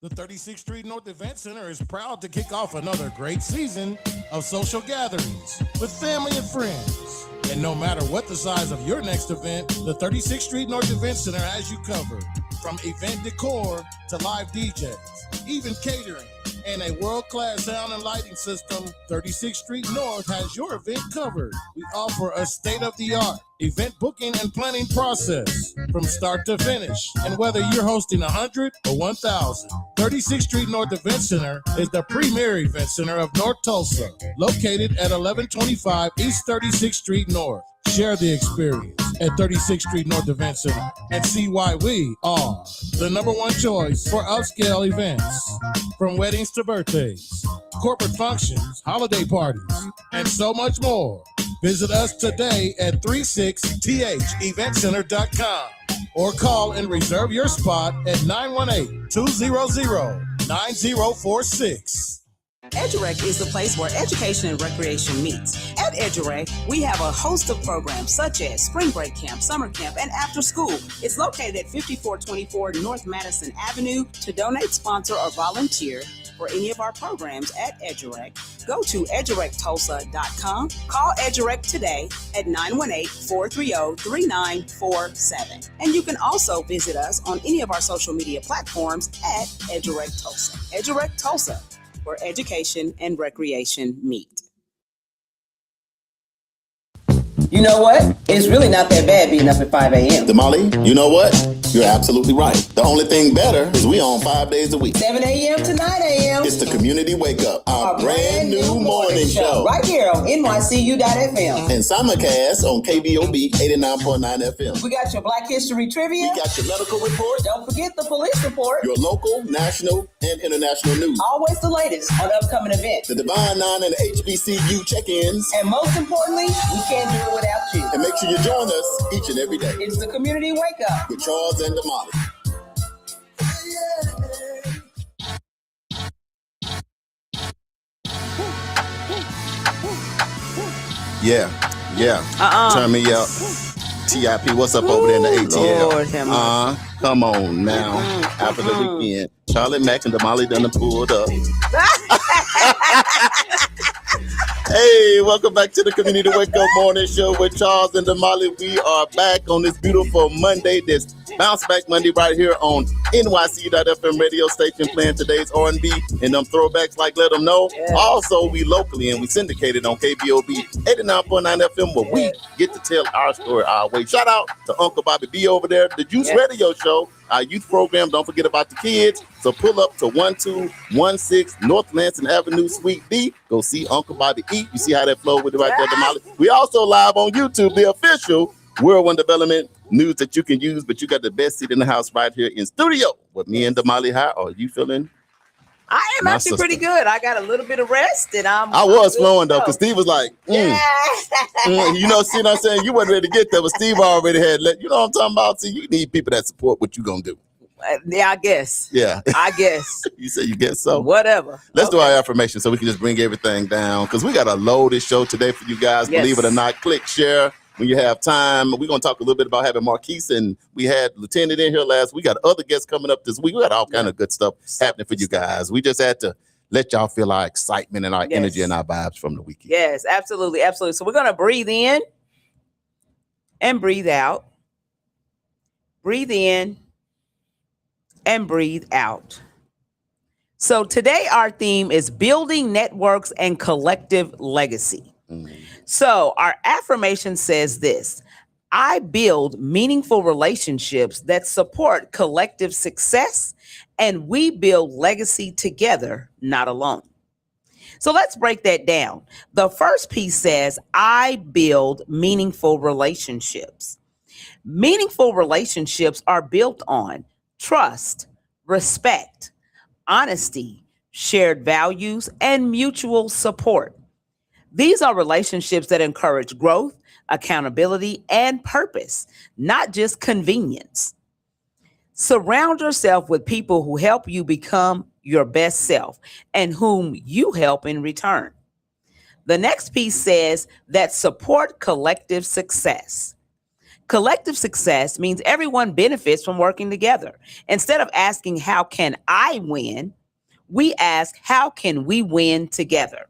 The 36th Street North Event Center is proud to kick off another great season of social gatherings with family and friends. And no matter what the size of your next event, the 36th Street North Event Center has you covered. From event decor to live DJs, even catering, and a world-class sound and lighting system, 36th Street North has your event covered. We offer a state-of-the-art event booking and planning process from start to finish. And whether you're hosting 100 or 1,000, 36th Street North Event Center is the premier event center of North Tulsa, located at 1125 East 36th Street North. Share the experience at 36th Street North Event Center and see why we are the #1 choice for upscale events. From weddings to birthdays, corporate functions, holiday parties, and so much more. Visit us today at 36theventcenter.com or call and reserve your spot at 918-200-9046. EduRec is the place where education and recreation meets. At EduRec, we have a host of programs such as Spring Break Camp, Summer Camp, and After School. It's located at 5424 North Madison Avenue. To donate, sponsor, or volunteer for any of our programs at EduRec, go to edurectulsa.com. Call EduRec today at 918-430-3947. And you can also visit us on any of our social media platforms at EduRec Tulsa. EduRec Tulsa, where education and recreation meet. You know what? It's really not that bad being up at 5 a.m. Damali, you know what? You're absolutely right. The only thing better is we on 5 days a week. 7 a.m. to 9 a.m. It's the Community Wake Up, our brand new morning show. Right here on NYCU.FM. And simulcast on KBOB 89.9 FM. We got your Black History Trivia. We got your medical report. Don't forget the police report. Your local, national, and international news. Always the latest on upcoming events. The Divine Nine and HBCU check-ins. And most importantly, we can't do it without you. And make sure you join us each and every day. It's the Community Wake Up with Charles and Damali. Yeah. Turn me up. TIP, what's up over there in the ATL? Come on now. After the weekend, Charlie Mack and Damali done pulled up. Hey, welcome back to the Community Wake Up Morning Show with Charles and Damali. We are back on this beautiful Monday, this Bounce Back Monday right here on NYCU.FM radio station, playing today's R&B and them throwbacks like Let Them Know. Yes. Also, we locally and we syndicated on KBOB 89.9 FM where we get to tell our story our way. Shout out to Uncle Bobby B over there, the Juice Radio Show, our youth program. Don't forget about the kids. So pull up to 1216 North Lansing Avenue, Suite D. Go see Uncle Bobby eat. You see how that flow with it right there, Damali. We also live on YouTube, the official Whirlwind Development news that you can use, but you got the best seat in the house right here in studio with me and Damali. How are you feeling? I am actually pretty good. I got a little bit of rest, and I was flowing though, because Steve was like, you know, see what I'm saying? You wasn't ready to get there, but Steve already had you know what I'm talking about? See, you need people that support what you gonna do. Yeah, I guess. Yeah. I guess. You say you guess so? Whatever. Let's do our affirmation so we can just bring everything down, because we got a loaded show today for you guys. Yes. Believe it or not, click, share. When you have time, we're going to talk a little bit about having Marquise, and we had Lieutenant in here last week. We got other guests coming up this week. We got all kind of good stuff happening for you guys. We just had to let y'all feel our excitement and our energy and our vibes from the weekend. Yes, absolutely, absolutely. So we're going to breathe in and breathe out. Breathe in and breathe out. So today our theme is building networks and collective legacy. So our affirmation says this: I build meaningful relationships that support collective success, and we build legacy together, not alone. So let's break that down. The first piece says, I build meaningful relationships. Meaningful relationships are built on trust, respect, honesty, shared values, and mutual support. These are relationships that encourage growth, accountability, and purpose, not just convenience. Surround yourself with people who help you become your best self and whom you help in return. The next piece says that support collective success. Collective success means everyone benefits from working together. Instead of asking, how can I win? We ask, how can we win together?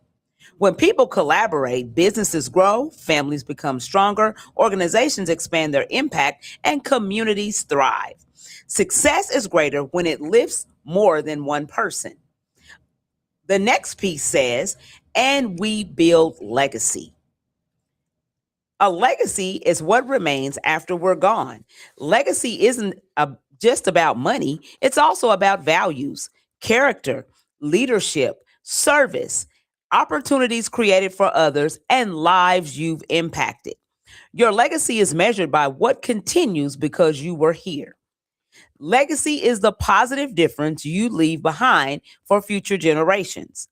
When people collaborate, businesses grow, families become stronger, organizations expand their impact, and communities thrive. Success is greater when it lifts more than one person. The next piece says, and we build legacy. A legacy is what remains after we're gone. Legacy isn't just about money, it's also about values, character, leadership, service, opportunities created for others, and lives you've impacted. Your legacy is measured by what continues because you were here. Legacy is the positive difference you leave behind for future generations.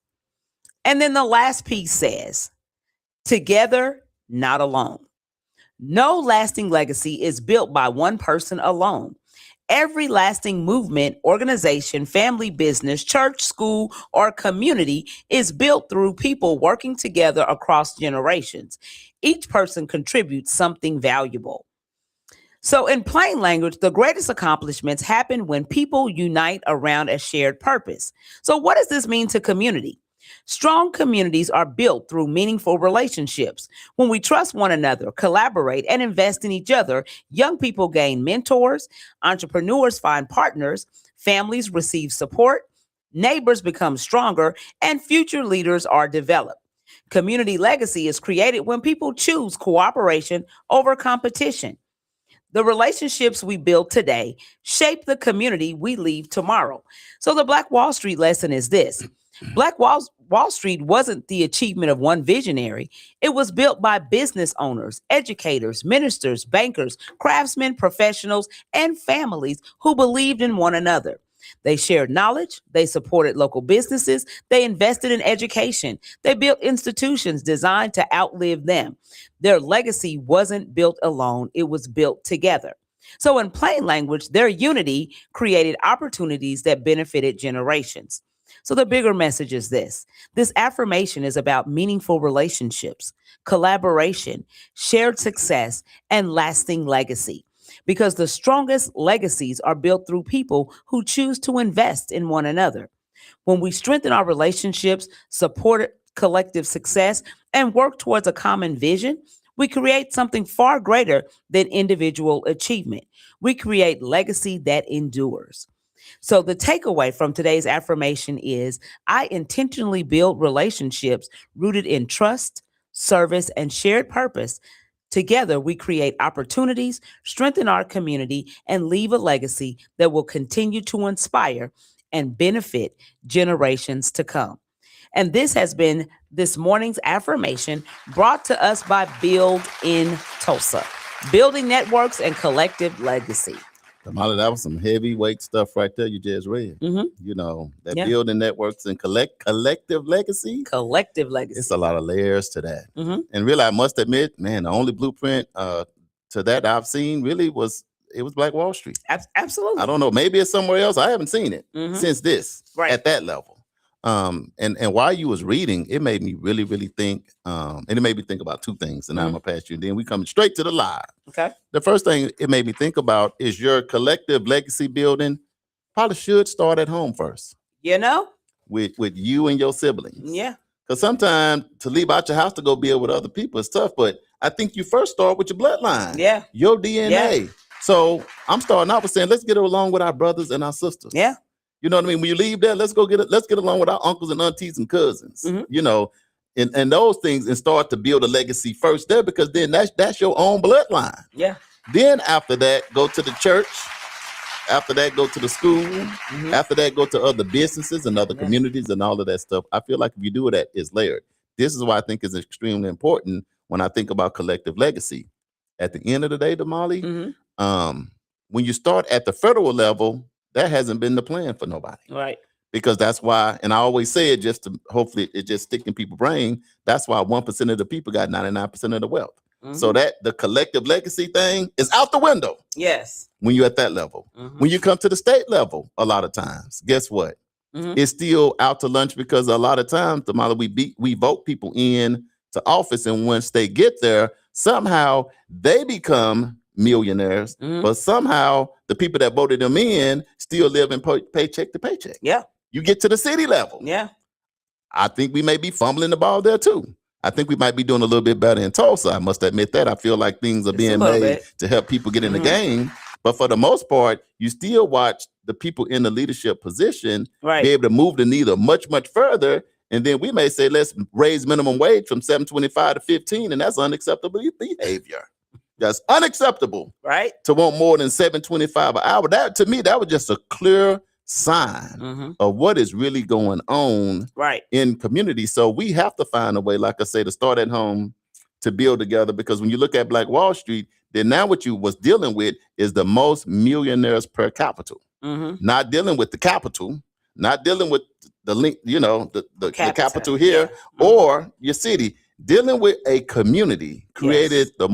And then the last piece says, together, not alone. No lasting legacy is built by one person alone. Every lasting movement, organization, family, business, church, school, or community is built through people working together across generations. Each person contributes something valuable. So in plain language, the greatest accomplishments happen when people unite around a shared purpose. So what does this mean to community? Strong communities are built through meaningful relationships. When we trust one another, collaborate, and invest in each other, young people gain mentors, entrepreneurs find partners, families receive support, neighbors become stronger, and future leaders are developed. Community legacy is created when people choose cooperation over competition. The relationships we build today shape the community we leave tomorrow. So the Black Wall Street lesson is this. Black Wall Street wasn't the achievement of one visionary. It was built by business owners, educators, ministers, bankers, craftsmen, professionals, and families who believed in one another. They shared knowledge, they supported local businesses, they invested in education, they built institutions designed to outlive them. Their legacy wasn't built alone, it was built together. So in plain language, their unity created opportunities that benefited generations. So the bigger message is this. This affirmation is about meaningful relationships, collaboration, shared success, and lasting legacy. Because the strongest legacies are built through people who choose to invest in one another. When we strengthen our relationships, support collective success, and work towards a common vision, we create something far greater than individual achievement. We create legacy that endures. So the takeaway from today's affirmation is, I intentionally build relationships rooted in trust, service, and shared purpose. Together, we create opportunities, strengthen our community, and leave a legacy that will continue to inspire and benefit generations to come. And this has been this morning's affirmation brought to us by Build in Tulsa, building networks and collective legacy. Damali, that was some heavyweight stuff right there you just read. Mm-hmm. You know, that building networks and collective legacy. Collective legacy. It's a lot of layers to that. Mm-hmm. And really, I must admit, man, the only blueprint to that I've seen really was Black Wall Street. Absolutely. I don't know. Maybe it's somewhere else. I haven't seen it since this at that level. And while you was reading, it made me really, really think, and it made me think about two things, and I'm gonna pass you, and then we come straight to the live. Okay. The first thing it made me think about is your collective legacy building probably should start at home first. You know? With you and your siblings. Yeah. Because sometimes to leave out your house to go build with other people is tough, but I think you first start with your bloodline. Yeah. Your DNA. Yeah. So I'm starting out with saying, let's get along with our brothers and our sisters. Yeah. You know what I mean? When you leave there, let's get along with our uncles and aunties and cousins. You know, and those things and start to build a legacy first there, because then that's your own bloodline. Yeah. Then after that, go to the church. After that, go to the school. Mm-hmm. After that, go to other businesses and other communities and all of that stuff. I feel like if you do that, it's layered. This is why I think is extremely important when I think about collective legacy. At the end of the day, Damali, when you start at the federal level, that hasn't been the plan for nobody. Right. Because that's why, and I always say it just to hopefully it just stick in people's brain. That's why 1% of the people got 99% of the wealth. Mm-hmm. So that the collective legacy thing is out the window. Yes. When you're at that level. Mm-hmm. When you come to the state level, a lot of times, guess what? Mm-hmm. It's still out to lunch, because a lot of times, we vote people in to office, and once they get there, somehow they become millionaires, but somehow the people that voted them in still live in paycheck to paycheck. Yeah. You get to the city level. Yeah. I think we may be fumbling the ball there too. I think we might be doing a little bit better in Tulsa. I must admit that. I feel like things are being made to help people get in the game. But for the most part, you still watch the people in the leadership position be able to move the needle much, much further. And then we may say, let's raise minimum wage from $7.25 to $15, and that's unacceptable behavior. That's unacceptable. Right. To want more than $7.25 an hour. That, to me, that was just a clear sign of what is really going on in community. So we have to find a way, like I say, to start at home, to build together. Because when you look at Black Wall Street, then now what you was dealing with is the most millionaires per capita. Not dealing with the capital, not dealing with the link, the capital here or your city. Dealing with a community created the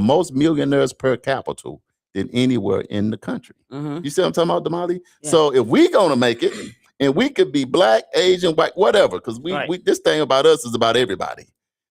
most millionaires per capita than anywhere in the country. You see what I'm talking about, Damali? Yeah. So if we gonna make it, and we could be Black, Asian, white, whatever, because we this thing about us is about everybody,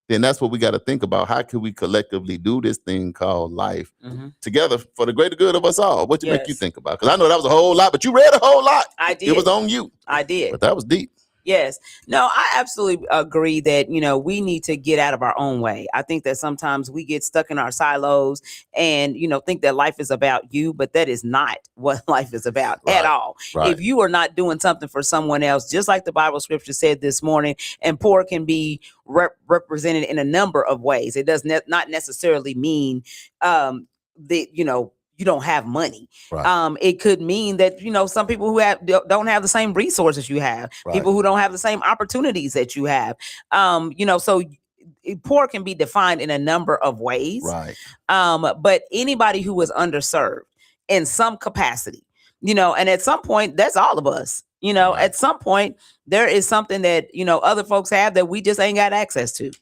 then that's what we got to think about. How can we collectively do this thing called life together for the greater good of us all? What make you think about? Because I know that was a whole lot, but you read a whole lot. I did. It was on you. I did. But that was deep. Yes. No, I absolutely agree that, we need to get out of our own way. I think that sometimes we get stuck in our silos and, think that life is about you, but that is not what life is about at all. Right. If you are not doing something for someone else, just like the Bible scripture said this morning, and poor can be represented in a number of ways. It does not necessarily mean that, you don't have money. Right. It could mean that, some people who don't have the same resources you have, people who don't have the same opportunities that you have, so poor can be defined in a number of ways. Right. But anybody who is underserved in some capacity, and at some point, that's all of us, at some point, there is something that, other folks have that we just ain't got access to.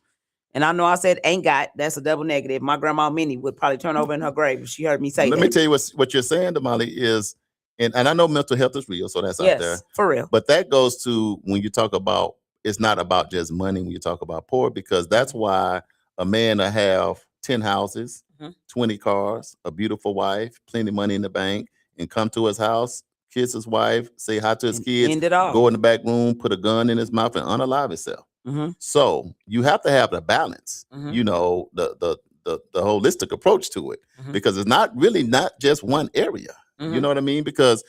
And I know I said ain't got, that's a double negative. My grandma Minnie would probably turn over in her grave if she heard me say that. Let me tell you what you're saying, Damali, is, and I know mental health is real, so that's out there. For real. But that goes to when you talk about, it's not about just money when you talk about poor, because that's why a man will have 10 houses, 20 cars, a beautiful wife, plenty of money in the bank, and come to his house, kiss his wife, say hi to his kids, go in the back room, put a gun in his mouth, and unalive himself. So you have to have the balance, the holistic approach to it, because it's not just one area. You know what I mean? Because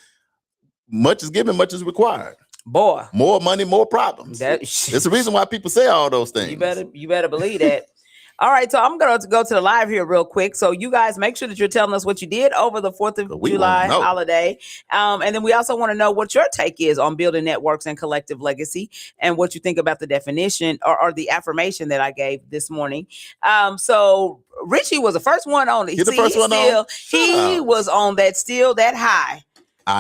much is given, much is required. Boy, more money, more problems. It's the reason why people say all those things. You better believe that. All right, so I'm going to go to the live here real quick. So you guys make sure that you're telling us what you did over the 4th of July holiday. And then we also want to know what your take is on building networks and collective legacy, and what you think about the definition or the affirmation that I gave this morning. So Richie was the first one on it. He was on that high.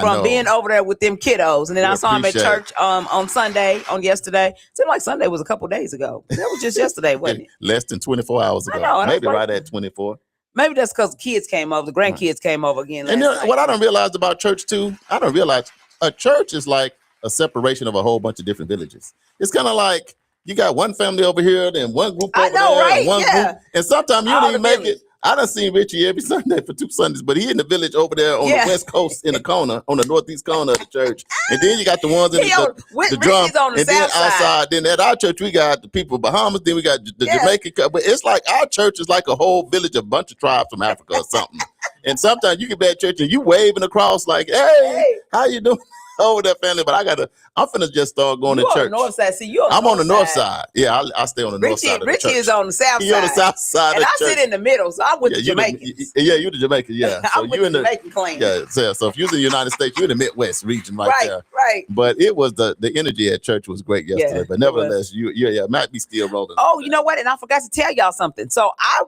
From being over there with them kiddos. And then I saw him at church on Sunday, yesterday. Seemed like Sunday was a couple days ago. That was just yesterday, wasn't it? Less than 24 hours ago. I know, maybe right at 24. Maybe that's because kids came over, the grandkids came over again. And what I don't realize about church too, I don't realize a church is like a separation of a whole bunch of different villages. It's kind of like you got one family over here, then one group over there, and one group. And sometimes you don't even make it. I done seen Richie every Sunday for 2 Sundays, but he in the village over there on the west coast in the corner, on the northeast corner of the church. And then you got the ones in the drum. And then outside, then at our church, we got the people of Bahamas, then we got the Jamaican. But it's like our church is like a whole village, a bunch of tribes from Africa or something. And sometimes you get back to church and you waving across like, hey, how you doing? over that family, but I'm finna just start going to church. On the north side. See, I'm on the north side. Yeah, I stay on the north side of the church. Richie is on the south side. He on the south side. And I sit in the middle, so I'm with the Jamaicans. You're the Jamaican. Yeah, so I'm with the Jamaican clan. Yeah, so if you're in the United States, you're in the Midwest region right there. Right. But it was the energy at church was great yesterday. But nevertheless, you might be still rolling. Oh, you know what? And I forgot to tell y'all something. So I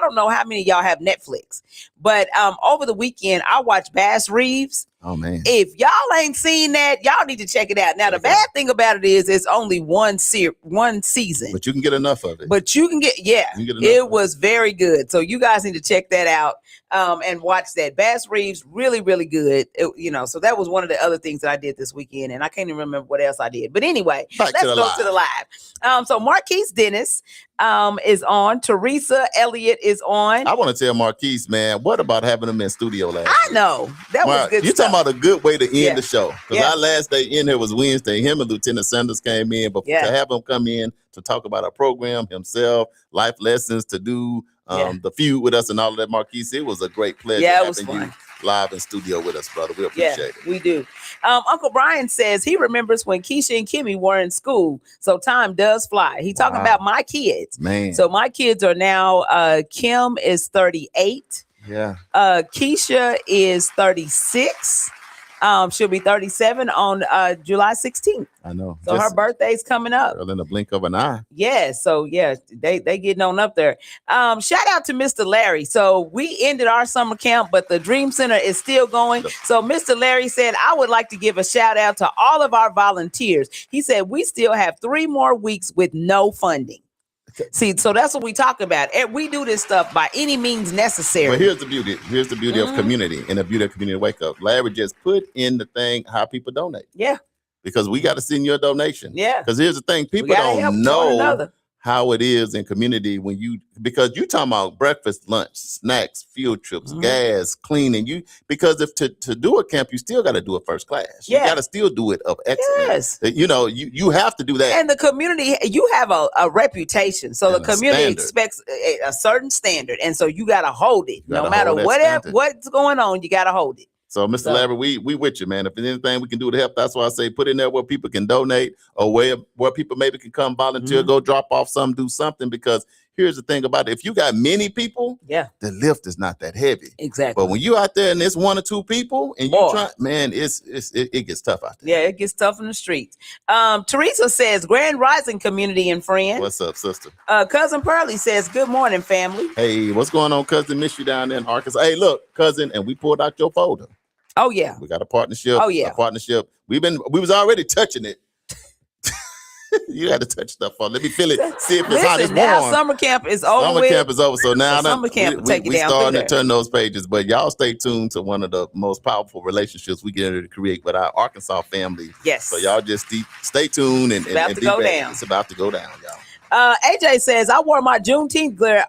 don't know how many of y'all have Netflix, but over the weekend I watched Bass Reeves. Oh man! If y'all ain't seen that, y'all need to check it out. Now the bad thing about it is it's only one season, but you can get enough of it. But you can get it was very good. So you guys need to check that out and watch that. Bass Reeves, really, really good. So that was one of the other things that I did this weekend, and I can't even remember what else I did. But anyway, let's go to the live. So Marquise Dennis is on. Teresa Elliott is on. I want to tell Marquise, man, what about having him in studio last week? I know. That was good. You're talking about a good way to end the show. Because our last day in here was Wednesday. Him and Lieutenant Sanders came in, but to have him come in to talk about our program, himself, life lessons to do, the feud with us and all of that, Marquise, it was a great pleasure having you live in studio with us, brother. We appreciate it. We do. Uncle Brian says he remembers when Keisha and Kimmy were in school, so time does fly. He talking about my kids. Man. So my kids are now, Kim is 38. Yeah. Keisha is 36. She'll be 37 on July 16th. I know. So her birthday's coming up. In the blink of an eye. Yeah. So they getting on up there. Shout out to Mr. Larry. So we ended our summer camp, but the Dream Center is still going. So Mr. Larry said, I would like to give a shout out to all of our volunteers. He said, we still have 3 more weeks with no funding. See, so that's what we talk about. And we do this stuff by any means necessary. But here's the beauty. Here's the beauty of community and the beauty of community wake up. Larry just put in the thing how people donate. Yeah. Because we got to send your donation. Yeah. Because here's the thing. People don't know how it is in community because you talking about breakfast, lunch, snacks, field trips, gas, cleaning. Because if to do a camp, you still got to do it first class. You got to still do it of excellence. Yes. You have to do that. And the community, you have a reputation. So the community expects a certain standard. And so you got to hold it. No matter what's going on, you got to hold it. So, Mr. Larry, we with you, man. If there's anything we can do to help, that's why I say put in there where people can donate or where people maybe can come volunteer, go drop off something, do something. Because here's the thing about it. If you got many people, the lift is not that heavy. Exactly. But when you out there and it's 1 or 2 people and you try, man, it gets tough out there. Yeah, it gets tough in the streets. Teresa says, Grand Rising community and friends. What's up, sister? Cousin Pearlie says, good morning, family. Hey, what's going on, cousin? Miss you down there in Arkansas. Hey, look, cousin, and we pulled out your folder. Oh yeah, we got a partnership. Oh yeah, a partnership. We was already touching it. You had to touch stuff on. Let me feel it. See if it's hot. It's now warm. Summer camp is over. Summer camp is over. So now summer camp we starting to turn those pages. But y'all stay tuned to one of the most powerful relationships we get to create with our Arkansas family. Yes. So y'all just stay tuned and be ready. It's about to go down, y'all. AJ says I wore my Juneteenth gear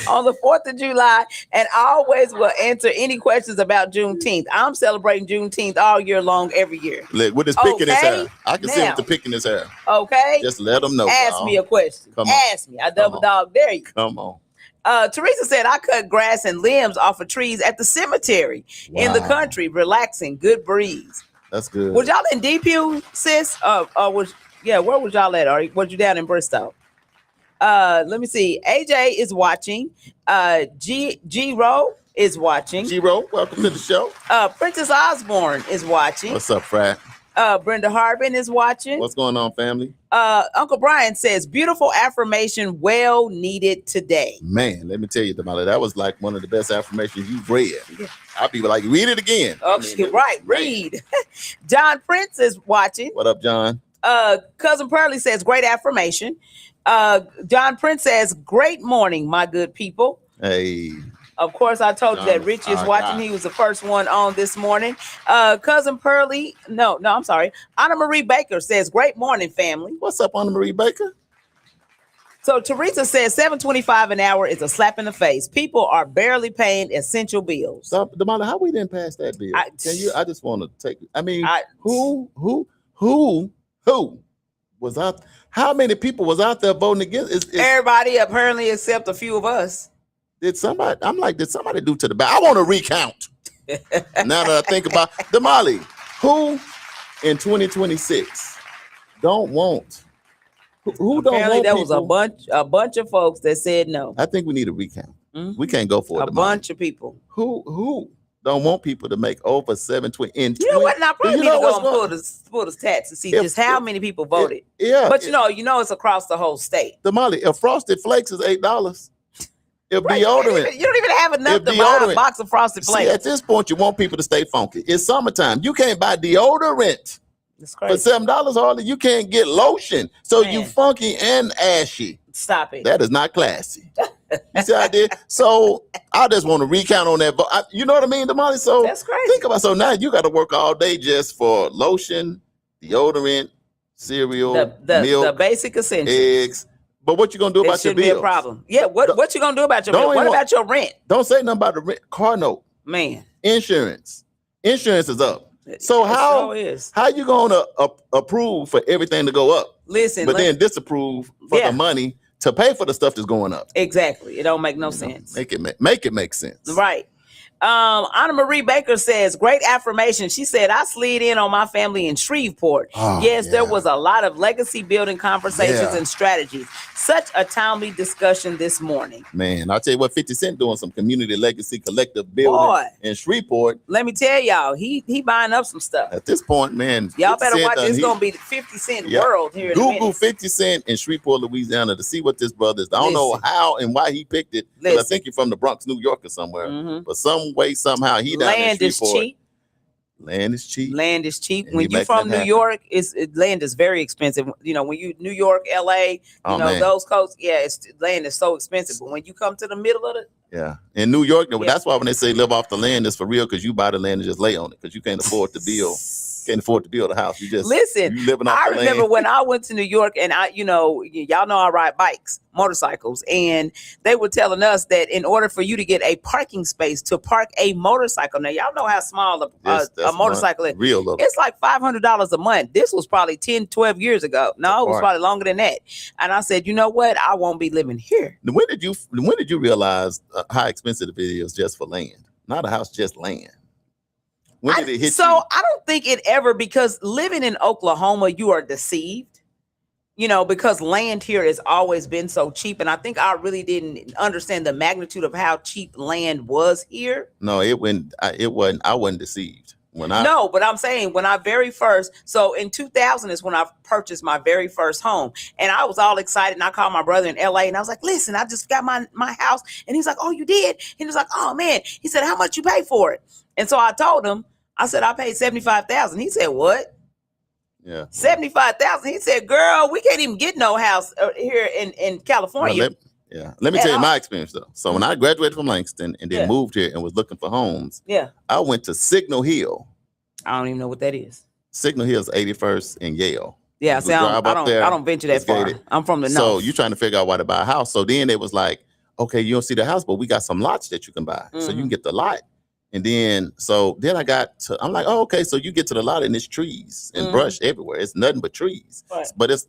on the 4th of July, and I always will answer any questions about Juneteenth. I'm celebrating Juneteenth all year long, every year. Look, with this pick in his hair. I can see with the pick in his hair. Okay. Just let them know. Ask me a question. Ask me. I double dog dare you. Come on. Teresa said, I cut grass and limbs off of trees at the cemetery in the country, relaxing, good breeze. That's good. Was y'all in DPU, sis? Where was y'all at? Or was you down in Bristol? Let me see. AJ is watching. G-Ro is watching. G-Ro, welcome to the show. Princess Osborne is watching. What's up, Frat? Brenda Harbin is watching. What's going on, family? Uncle Brian says, beautiful affirmation, well needed today. Man, let me tell you, Damali, that was like one of the best affirmations you've read. Yeah. I'll be like, read it again. Okay, read. John Prince is watching. What up, John? Cousin Pearlie says, great affirmation. John Prince says, great morning, my good people. Hey. Of course, I told you that Richie is watching. He was the first one on this morning. Cousin Pearlie, I'm sorry. Anna Marie Baker says, great morning, family. What's up, Anna Marie Baker? So Teresa says $7.25 an hour is a slap in the face. People are barely paying essential bills. So, Damali, how we didn't pass that bill? I just want to take. I mean, who was out? How many people was out there voting against? Everybody apparently, except a few of us. Did somebody do to the back? I want to recount. Now that I think about Damali, Who in 2026 don't want? Who don't Apparently want? There people? was a bunch of folks that said no. I think we need a recount. Mm-hmm. We can't go for it. A bunch of people. Who don't want people to make over 720? You know what? And I probably need to go and pull the stats to see just how many people voted. But you know, it's across the whole state. Damali, if Frosted Flakes is $8, if deodorant, you don't even have enough to buy a box of Frosted Flakes. See, at this point, you want people to stay funky. It's summertime. You can't buy deodorant for $7 hardly. You can't get lotion. So you funky and ashy. Stop it. That is not classy. You see how I did? So I just want to recount on that. You know what I mean, Damali? So that's crazy. Think about so now you got to work all day just for lotion, deodorant, cereal, milk, the basic essentials, eggs. But what you gonna do about your bills? Be a problem. Yeah. What you gonna do about your bill? What about your rent? Don't say nothing about the rent. Car note. Man. Insurance is up. So how you gonna approve for everything to go up? Listen, but then disapprove for the money to pay for the stuff that's going up. Exactly. It don't make no sense. Make it make sense. Right. Anna Marie Baker says, great affirmation. She said, I slid in on my family in Shreveport. There was a lot of legacy building conversations and strategies. Such a timely discussion this morning. Man, I'll tell you what, 50 Cent doing some community legacy collective building in Shreveport. Let me tell y'all, he buying up some stuff. At this point, man. Y'all better watch. It's going to be the 50 Cent world here. Google 50 Cent in Shreveport, Louisiana to see what this brother is. I don't know how and why he picked it. Because I think you're from the Bronx, New York or somewhere. Mm-hmm. But some way, somehow he down in Shreveport. Land is cheap. Land is cheap. When you're from New York, land is very expensive. You know, when you New York, LA, those coasts, land is so expensive. But when you come to the middle of it, in New York, that's why when they say live off the land, it's for real because you buy the land and just lay on it because you can't afford to build. Can't afford to build a house. You just listen. I remember when I went to New York, and y'all know I ride bikes, motorcycles, and they were telling us that in order for you to get a parking space to park a motorcycle, now y'all know how small a motorcycle is. Real little. It's like $500 a month. This was probably 10, 12 years ago. No, it was probably longer than that. And I said, you know what? I won't be living here. When did you realize how expensive it is just for land? Not a house, just land. When did it hit you? I don't think it ever, because living in Oklahoma, you are deceived, because land here has always been so cheap. And I think I really didn't understand the magnitude of how cheap land was here. No, it wasn't. I wasn't deceived. No, but I'm saying when I so in 2000 is when I purchased my very first home, and I was all excited, and I called my brother in LA, and I was like, listen, I just got my house. And he's like, oh, you did? And he was like, oh man, he said, how much you pay for it? And so I told him, I said, I paid $75,000. He said, what? Yeah. $75,000. He said, girl, we can't even get no house here in California. Let me tell you my experience though. So when I graduated from Langston and then moved here and was looking for homes, I went to Signal Hill. I don't even know what that is. Signal Hill is 81st and Yale. Yeah, see, I don't venture that far. I'm from the north. So you're trying to figure out why to buy a house. So then it was like, okay, you don't see the house, but we got some lots that you can buy. Mm-hmm. So you can get the lot. And then I'm like, oh, okay. So you get to the lot and it's trees and brush everywhere. It's nothing but trees. Right. But it's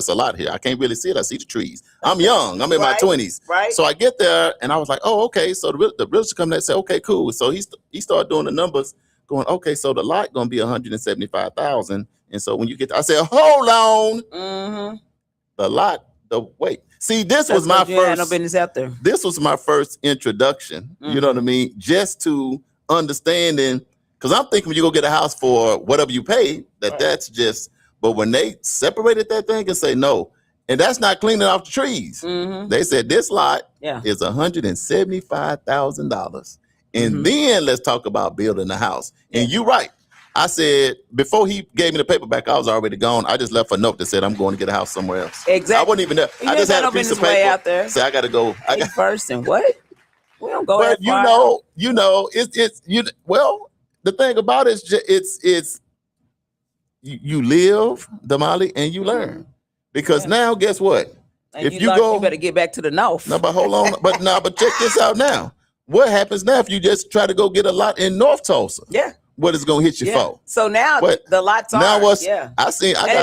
a lot here. I can't really see it. I see the trees. I'm young. I'm in my 20s. Right. So I get there and I was like, oh, okay. So the realtor come there and say, okay, cool. So he started doing the numbers going, okay, so the lot going to be $175,000. And so when you get there, I said, hold on. Mm-hmm. The lot, wait. See, this was my first. No business out there. This was my first introduction. Mm-hmm. You know what I mean? Just to understanding, because I'm thinking when you go get a house for whatever you pay, that's just. But when they separated that thing and say no, and that's not cleaning off the trees. Mm-hmm. They said this lot is $175,000, and then let's talk about building a house. And you're right. I said, before he gave me the paper back, I was already gone. I just left a note that said, I'm going to get a house somewhere else. Exactly. I wasn't even there. I just had a piece of paper. Out there. Say, I got to go. First and what? We don't go but that far. Well, the thing about it is you live, Damali, and you learn. Because now, guess what? And if you go, you better get back to the north. No, but hold on. but check this out now. What happens now if you just try to go get a lot in North Tulsa? Yeah. What is going to hit you for? So now the lots are. Now I got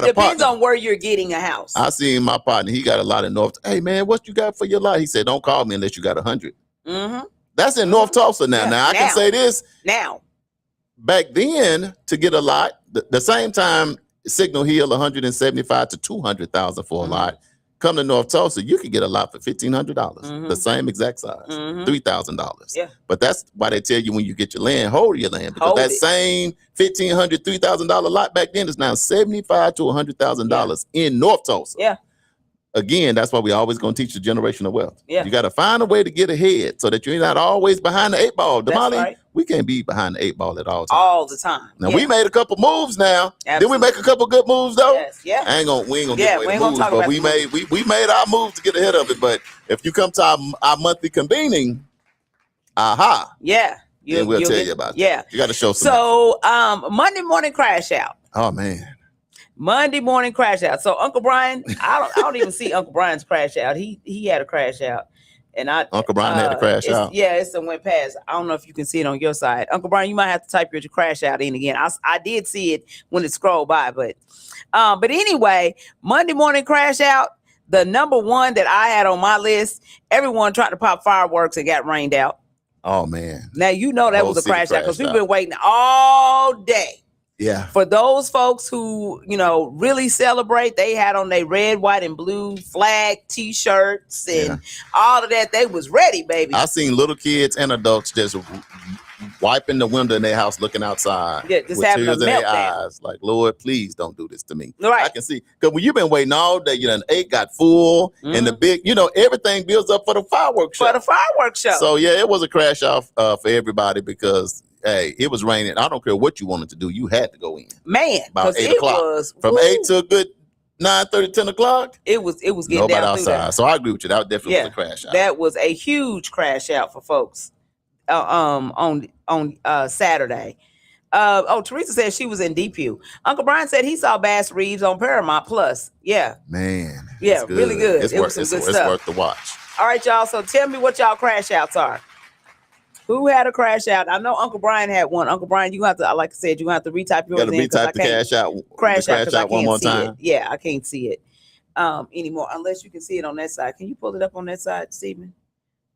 it depends on where you're getting a house. I seen my partner. He got a lot in North. Hey man, what you got for your lot? He said, don't call me unless you got 100. Mm-hmm. That's in North Tulsa now. Now I can say this. Now. back then, to get a lot, the same time Signal Hill 175 to 200,000 for a lot. Come to North Tulsa, you could get a lot for $1,500. The same exact size, $3,000. Yeah. But that's why they tell you when you get your land, hold your land, because that same $1,500, $3,000 lot back then is now $75,000 to $100,000 in North Tulsa. Yeah. Again, that's why we always going to teach the generational wealth. Yeah. You got to find a way to get ahead so that you're not always behind the 8 ball. Damali, we can't be behind the 8 ball at all times. All the time. Now, we made a couple moves now. Did we make a couple good moves, though? Yes. Yeah. We ain't going to get away the moves, but we made our moves to get ahead of it. But if you come to our monthly convening, yeah. Then we'll tell you about that. You got to show some. So, Monday morning crash out. Oh, man. Monday morning crash out. So Uncle Brian, I don't even see Uncle Brian's crash out. He had a crash out, and Uncle Brian had a crash out. Yeah, it's went past. I don't know if you can see it on your side. Uncle Brian, you might have to type your crash out in again. I did see it when it scrolled by, but anyway, Monday morning crash out. The number one that I had on my list, everyone tried to pop fireworks and got rained out. Oh man! Now you know that was a crash out because we've been waiting all day. Yeah. For those folks who, really celebrate, they had on their red, white, and blue flag T-shirts and all of that. They was ready, baby. I seen little kids and adults just wiping the window in their house, looking outside. Yeah, just having a meltdown. Their eyes, like, Lord, please don't do this to me. Right. I can see. Because when you've been waiting all day, the 8 got full and the big, everything builds up for the fireworks show. So, yeah, it was a crash off for everybody because hey, it was raining. I don't care what you wanted to do. You had to go in. Man, about 8 o'clock. From 8 to a good 9:30, 10 o'clock. It was getting nobody down outside. So I agree with you. That definitely was a crash out. That was a huge crash out for folks on Saturday. Teresa said she was in DPU. Uncle Brian said he saw Bass Reeves on Paramount Plus. Yeah. Man. Yeah, really good. It's worth the watch. All right, y'all. So tell me what y'all crash outs are. Who had a crash out? I know Uncle Brian had one. Uncle Brian, you have to, like I said, you have to retype yours. You got to retype the crash out one more time. Yeah, I can't see it anymore unless you can see it on that side. Can you pull it up on that side, Stephen?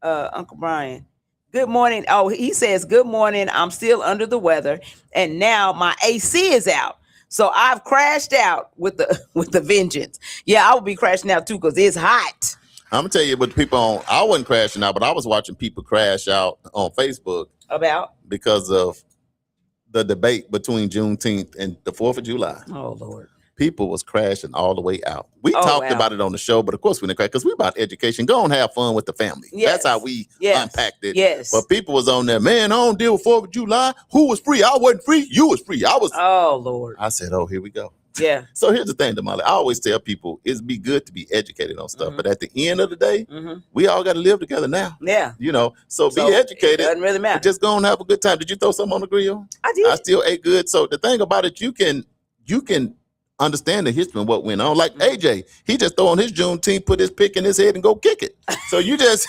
Uncle Brian. Good morning. Oh, he says, good morning. I'm still under the weather, and now my AC is out. So I've crashed out with the vengeance. Yeah, I will be crashing out too because it's hot. I'm gonna tell you what people on. I wasn't crashing out, but I was watching people crash out on Facebook because of the debate between Juneteenth and the 4th of July. Oh Lord. People was crashing all the way out. We talked about it on the show, but of course we didn't crash because we're about education. Go and have fun with the family. Yes. That's how we unpacked it. Yes. But people was on there, man, I don't deal with 4th of July. Who was free? I wasn't free. You was free. I was. Oh Lord. I said, oh, here we go. Yeah. So here's the thing, Damali. I always tell people it's be good to be educated on stuff, but at the end of the day, we all got to live together now. Yeah. So be educated. It doesn't really matter. Just go and have a good time. Did you throw something on the grill? I did. I still ate good. So the thing about it, you can understand the history and what went on. Like AJ, he just throw on his Juneteenth, put his pick in his head and go kick it. So you just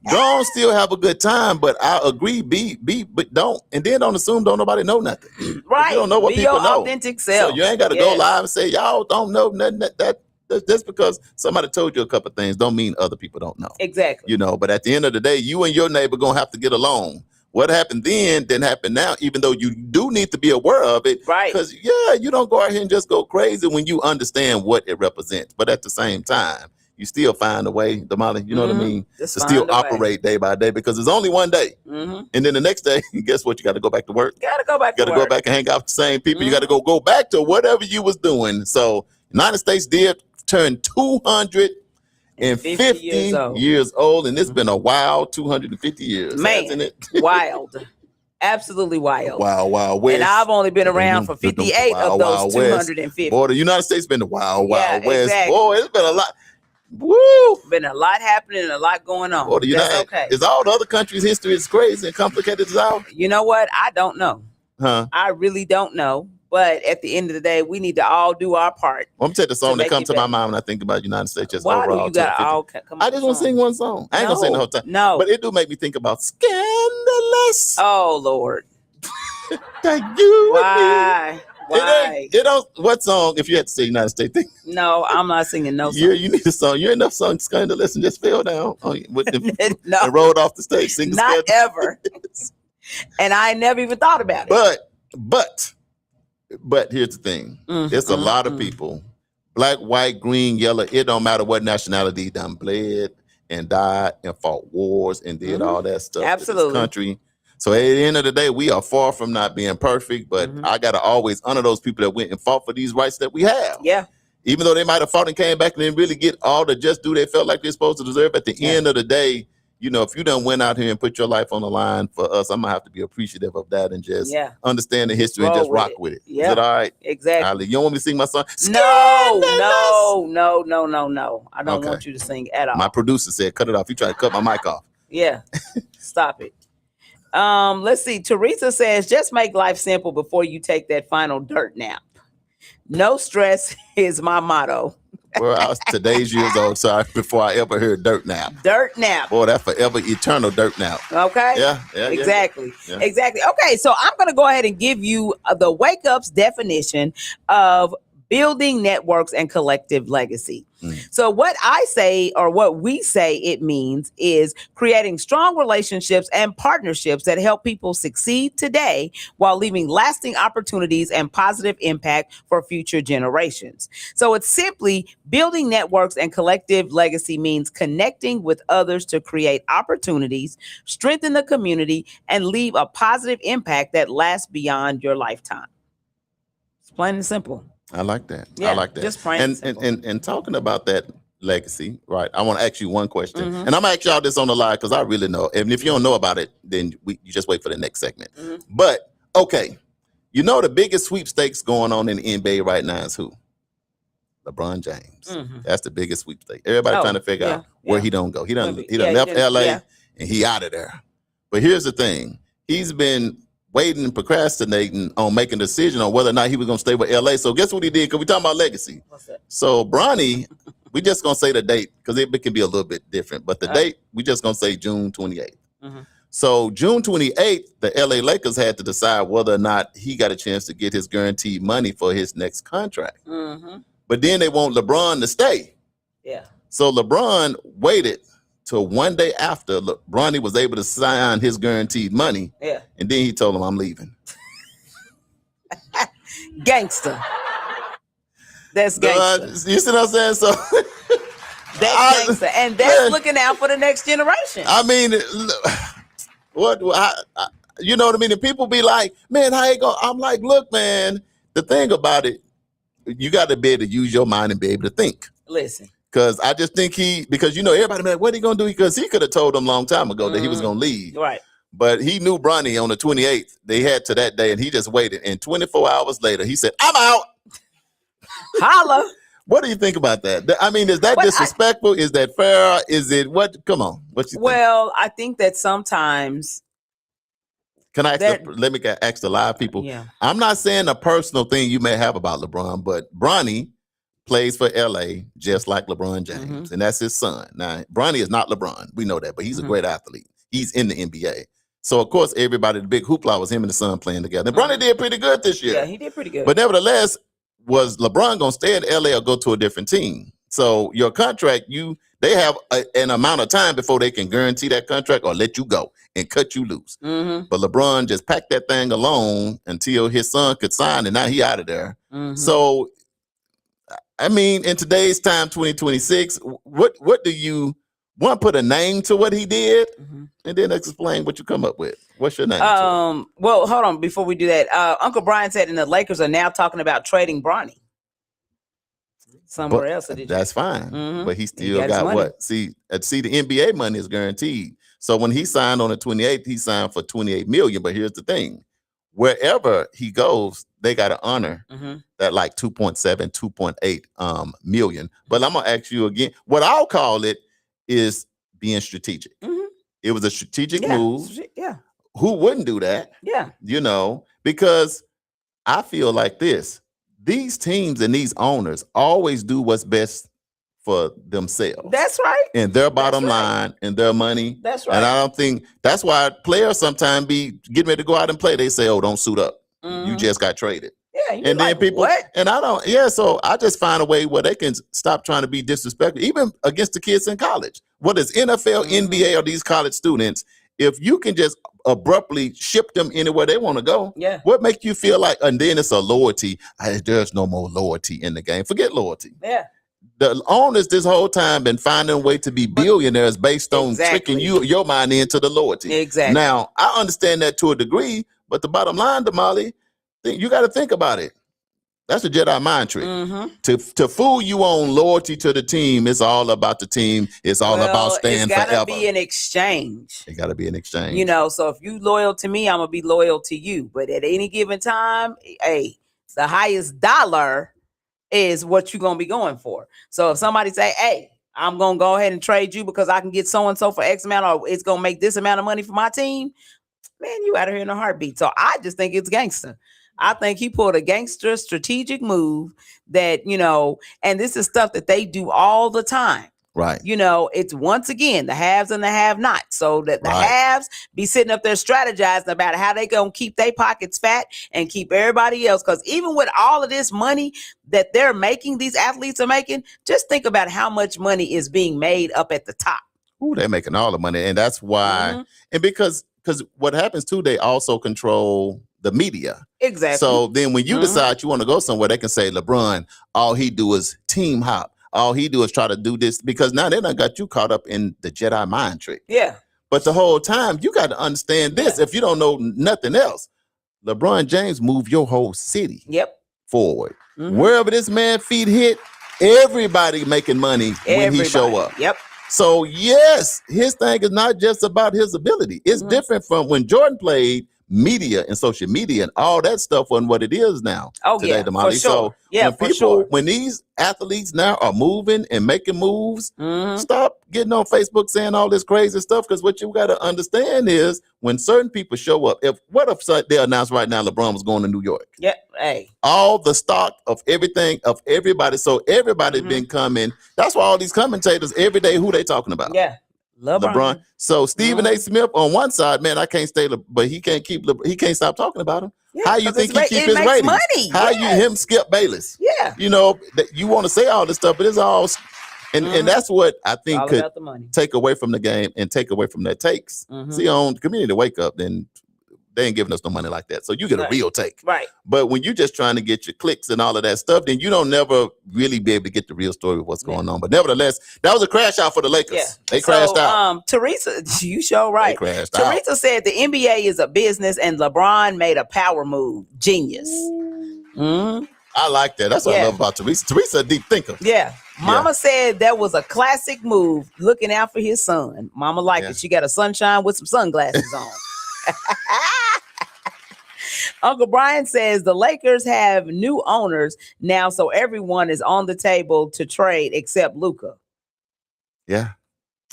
go on, still have a good time. But I agree, but don't. And then don't assume don't nobody know nothing. Right. You don't know what be people your know. Authentic self. So you ain't got to go live and say, y'all don't know nothing. Just because somebody told you a couple of ththings don't mean other people don't know. Exactly. But at the end of the day, you and your neighbor going to have to get along. What happened then didn't happen now, even though you do need to be aware of it. Right. Because, you don't go out here and just go crazy when you understand what it represents. But at the same time, you still find a way, Damali, you know what I mean? To still operate day by day because it's only one day. And then the next day, guess what? You got to go back to work. You got to go back to work. You got to go back and hang out with the same people. You got to go back to whatever you was doing. So United States did turn 250 years old, and it's been a wild 250 years. Man, hasn't it? Wild. Absolutely wild. Wild West. And I've only been around for 58 of those 250. Boy, the United States been the wild West. Exactly. Boy, it's been a lot. Woo! Been a lot happening and a lot going on. Boy, is all the other countries' history as crazy and complicated as ours? You know what? I don't know. Huh? I really don't know. But at the end of the day, we need to all do our part. Well, I'm gonna tell you the song that comes to my mind when I think about United States. Just Why overall, do you got all come I just want to sing one song. I ain't gonna sing the whole time. No, but it do make me think about scandalous. Oh Lord, thank you. Why? Why? It don't. What song? If you had to say United States thing. No, I'm not singing no song. You need a song. You're enough song scandalous and just fell down with the, no. and rolled off the stage. Sing not ever. And I never even thought about it. But here's the thing. It's a lot of people, black, white, green, yellow, it don't matter what nationality, done bled and died and fought wars and did all that stuff Absolutely. to this country. So at the end of the day, we are far from not being perfect, but I got to always honor those people that went and fought for these rights that we have. Yeah. Even though they might have fought and came back and didn't really get all the just due they felt like they're supposed to deserve, at the end of the day, you know, if you done went out here and put your life on the line for us, I'm going to have to be appreciative of that and just understand the history and just rock with it. Yeah. Is that all right? Exactly. Ali, you don't want me to sing my song? No. I don't want you to sing at all. My producer said, cut it off. You try to cut my mic off. Yeah. Stop it. Let's see. Teresa says, just make life simple before you take that final dirt nap. No stress is my motto. Well, I was today's years old, so before I ever heard dirt nap. Dirt nap. Boy, that forever eternal dirt nap. Okay. Yeah. Exactly. Exactly. Okay, so I'm going to go ahead and give you the Wake Up's definition of building networks and collective legacy. So what I say, or what we say it means, is creating strong relationships and partnerships that help people succeed today while leaving lasting opportunities and positive impact for future generations. So it's simply building networks and collective legacy means connecting with others to create opportunities, strengthen the community, and leave a positive impact that lasts beyond your lifetime. It's plain and simple. I like that. Yeah, I like that. just plain and simple. And talking about that legacy, right? I want to ask you one question, and I'm gonna ask y'all this on the live because I really know. And if you don't know about it, then you just wait for the next segment. But okay, you know the biggest sweepstakes going on in the NBA right now is who? LeBron James. That's the biggest sweepstake. Everybody trying to figure out where he don't go. He done left LA and he out of there. But here's the thing: he's been waiting and procrastinating on making a decision on whether or not he was going to stay with LA. So guess what he did? Because we talking about legacy. What's that? So Bronny, we just going to say the date because it can be a little bit different. But the date, we just going to say June 28th. So June 28th, the LA Lakers had to decide whether or not he got a chance to get his guaranteed money for his next contract. But then they want LeBron to stay. Yeah. So LeBron waited till one day after Bronny was able to sign his guaranteed money. Yeah. And then he told him, I'm leaving. Gangster. That's gangster. You see what I'm saying? So that's gangster. And that's looking out for the next generation. I mean, you know what I mean? And people be like, man, how you going? I'm like, look, man, the thing about it, you got to be able to use your mind and be able to think. Listen. Because I just think because you know, everybody be like, what are he going to do? Because he could have told them a long time ago that he was going to leave. Right. But he knew Bronny on the 28th. They had to that day, and he just waited. And 24 hours later, he said, I'm out. Holla. What do you think about that? I mean, is that disrespectful? Is that fair? Is it what? Come on. What you think? Well, I think that sometimes. Can I let me ask the live people? Yeah. I'm not saying a personal thing you may have about LeBron, but Bronny plays for LA just like LeBron James, and that's his son. Now, Bronny is not LeBron. We know that, but he's a great athlete. He's in the NBA. So, of course, everybody, the big hoopla was him and the son playing together. And Bronny did pretty good this year. Yeah, he did pretty good. But nevertheless, was LeBron going to stay in LA or go to a different team? So your contract, they have an amount of time before they can guarantee that contract or let you go and cut you loose. But LeBron just packed that thing alone until his son could sign, and now he out of there. So, I mean, in today's time, 2026, what do you want? Put a name to what he did, and then explain what you come up with. What's your name? Well, hold on. Before we do that, Uncle Brian said, and the Lakers are now talking about trading Bronny somewhere else. That's fine, but he still got what? See, the NBA money is guaranteed. So when he signed on the 28th, he signed for $28 million. But here's the thing: wherever he goes, they got to honor that like 2.7, 2.8 million. But I'm gonna ask you again. What I'll call it is being strategic. It was a strategic move. Yeah. Who wouldn't do that? Yeah. You know, because I feel like this. These teams and these owners always do what's best for themselves. That's right. And their bottom line and their money. That's right. And I don't think that's why players sometimes be getting ready to go out and play. They say, oh, don't suit up. You just got traded. Yeah. And then people, what? And I don't, so I just find a way where they can stop trying to be disrespectful, even against the kids in college. What is NFL, NBA, or these college students, if you can just abruptly ship them anywhere they want to go, what makes you feel like, and then it's a loyalty. There's no more loyalty in the game. Forget loyalty. Yeah. The owners this whole time been finding a way to be billionaires based on tricking your mind into the loyalty. Exactly. Now, I understand that to a degree, but the bottom line, Damali, you got to think about it. That's a Jedi mind trick. To fool you on loyalty to the team, it's all about the team. It's all about staying forever. It's got to be an exchange. It got to be an exchange. You know, so if you loyal to me, I'm going to be loyal to you. But at any given time, hey, the highest dollar is what you're going to be going for. So if somebody say, hey, I'm going to go ahead and trade you because I can get so-and-so for X amount, or it's going to make this amount of money for my team, man, you out of here in a heartbeat. So I just think it's gangster. I think he pulled a gangster strategic move that, you know, and this is stuff that they do all the time. Right. You know, it's once again the haves and the have-nots. So that the haves be sitting up there strategizing about how they gonna keep their pockets fat and keep everybody else. Because even with all of this money that they're making, these athletes are making, just think about how much money is being made up at the top. Ooh, they're making all the money, and that's why. And because what happens too, they also control the media. Exactly. So then when you decide you want to go somewhere, they can say LeBron, all he do is team hop. All he do is try to do this, because now they done got you caught up in the Jedi mind trick. Yeah. But the whole time you got to understand this. If you don't know nothing else, LeBron James moved your whole city forward. Wherever this man feet hit, everybody making money when he show up. Yep. So yes, his thing is not just about his ability. It's different from when Jordan played. Media and social media and all that stuff wasn't what it is now. Today, Damali. For sure. So when these athletes now are moving and making moves, stop getting on Facebook saying all this crazy stuff, because what you got to understand is when certain people show up, if they announced right now LeBron was going to New York. Yeah. Hey. All the stock of everything of everybody. So everybody's been coming. That's why all these commentators every day, who they talking about? Yeah. LeBron. So Stephen A. Smith on one side, man, I can't stay, but he can't stop talking about him. Yeah, how you think he keep his ratings? Money. How you him Skip Bayless? Yeah. You know, you want to say all this stuff, but it's all, and that's what I think could take away from the game and take away from their takes. See, on Community Wake Up, then they ain't giving us no money like that. So you get a real take. Right. But when you're just trying to get your clicks and all of that stuff, then you don't never really be able to get the real story of what's going on. But nevertheless, that was a crash out for the Lakers. Yeah. They crashed out. Teresa, you sure right. They crashed Teresa out. said the NBA is a business and LeBron made a power move. Genius. I like that. That's what I love about Teresa. Teresa a deep thinker. Yeah. Mama said that was a classic move, looking out for his son. Mama liked it. She got a sunshine with some sunglasses on. Uncle Brian says the Lakers have new owners now, so everyone is on the table to trade except Luka. Yeah.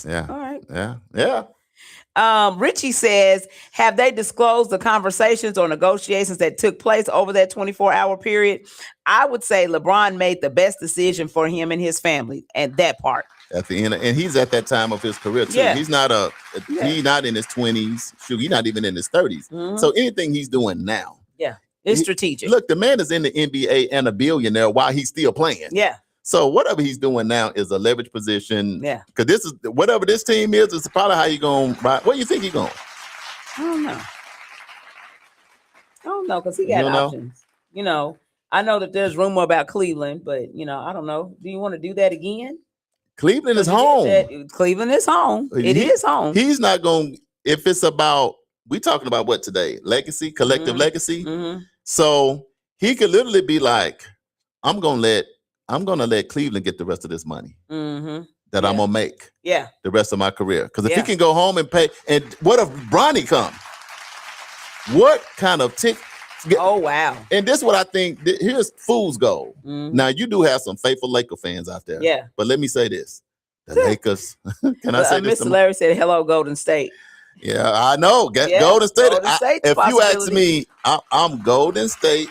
Yeah. All right. Yeah. Yeah. Richie says, have they disclosed the conversations or negotiations that took place over that 24-hour period? I would say LeBron made the best decision for him and his family, and that part. At the end, and he's at that time of his career too. Yeah. He's not he's not in his 20s. Shoot, he's not even in his 30s. So anything he's doing now, it's strategic. Look, the man is in the NBA and a billionaire while he's still playing. Yeah. So whatever he's doing now is a leverage position. Yeah. Because this is whatever this team is probably how you going. Where do you think he's going? I don't know because he got options. You know, I know that there's rumor about Cleveland, but you know, I don't know. Do you want to do that again? Cleveland is home. Cleveland is home. It is home. He's not going. If it's about, we talking about what today? Legacy, collective legacy. So he could literally be like, I'm gonna let Cleveland get the rest of this money that I'm gonna make. Yeah. The rest of my career. Because if he can go home and pay, and what if Bronny come? What kind of tick? Oh wow! And this is what I think. Here's fool's gold. Now you do have some faithful Laker fans out there. Yeah. But let me say this: the Lakers. Can I say this? Mr. Larry said, "Hello, Golden State." Yeah, I know. Golden State. If you ask me, I'm Golden State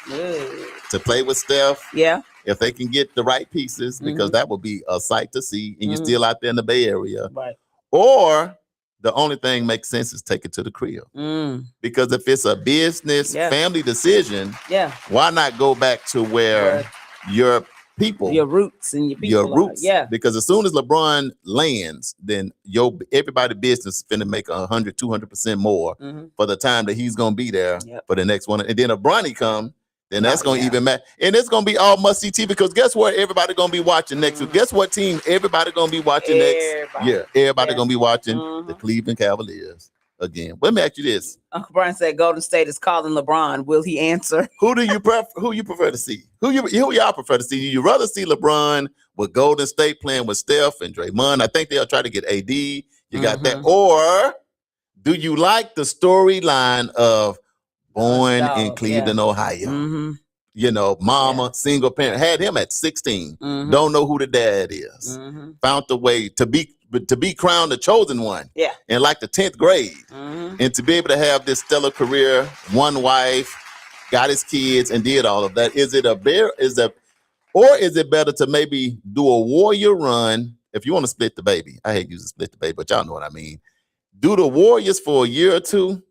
to play with Steph. Yeah. If they can get the right pieces, because that would be a sight to see, and you're still out there in the Bay Area. Right. Or the only thing makes sense is take it to the crib. Because if it's a business family decision, why not go back to where your people, your roots and your roots. Yeah. Because as soon as LeBron lands, then everybody business is finna make 100-200% more for the time that he's gonna be there for the next one. And then if Bronny come, then that's gonna even matter. And it's gonna be all must see TV because guess what? Everybody gonna be watching next week. Guess what team everybody gonna be watching next year? Everybody gonna be watching the Cleveland Cavaliers again. Let me ask you this. Uncle Brian said Golden State is calling LeBron. Will he answer? Who you prefer to see? Who y'all prefer to see? You rather see LeBron with Golden State playing with Steph and Draymond? I think they'll try to get AD. You got that. Or do you like the storyline of born in Cleveland, Ohio? You know, mama, single parent, had him at 16. Don't know who the dad is. Found the way to be crowned the chosen one. In like the 10th grade. And to be able to have this stellar career, one wife, got his kids, and did all of that. Is it better to maybe do a warrior run? If you want to split the baby, I hate using split the baby, but y'all know what I mean. Do the Warriors for a year or two.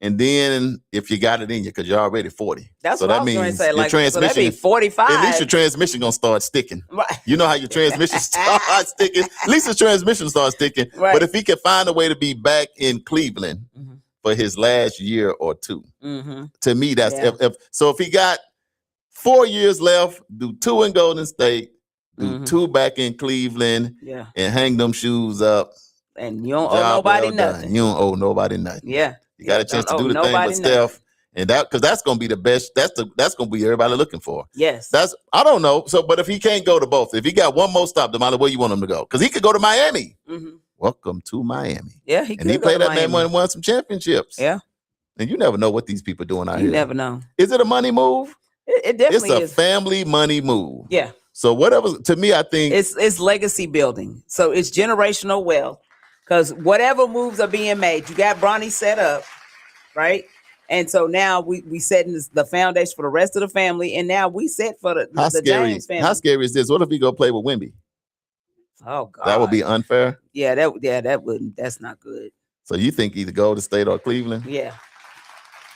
And then if you got it in you, because you're already 40. That's so what that I was going to means say. your Like, transmission, so that'd be 45. At least your transmission going to start sticking. Right. You know how your transmission starts sticking? At least the transmission starts sticking. Right. But if he can find a way to be back in Cleveland for his last year or two, to me, that's if he got 4 years left, do 2 in Golden State, do 2 back in Cleveland, and hang them shoes up. And you don't owe nobody nothing. You don't owe nobody nothing. Yeah. You got a chance to do the thing with Steph. And because that's gonna be the best. That's gonna be everybody looking for. Yes. I don't know. So, but if he can't go to both, if he got one more stop, Damali, where you want him to go? Because he could go to Miami. Welcome to Miami. Yeah, he could. And he played that man and won some championships. Yeah. And you never know what these people doing out here. You never know. Is it a money move? It definitely is. It's a family money move. Yeah. So whatever. To me, I think it's legacy building. So it's generational wealth. Because whatever moves are being made, you got Bronny set up, right? And so now we setting the foundation for the rest of the family, and now we set for the James family. How scary is this? What if we go play with Wemby? Oh God, that would be unfair. Yeah, that wouldn't. That's not good. So you think either Golden State or Cleveland? Yeah,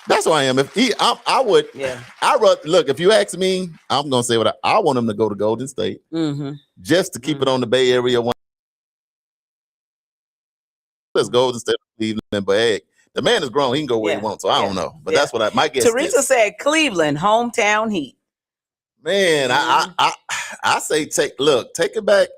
that's who I am. I would. Yeah, look. If you ask me, I'm gonna say what I want him to go to Golden State, just to keep it on the Bay Area one. Let's Golden State, Cleveland, but hey, the man is grown. He can go where he wants. So I don't know, but that's what my guess. Teresa said Cleveland, hometown heat. Man, I say take it back.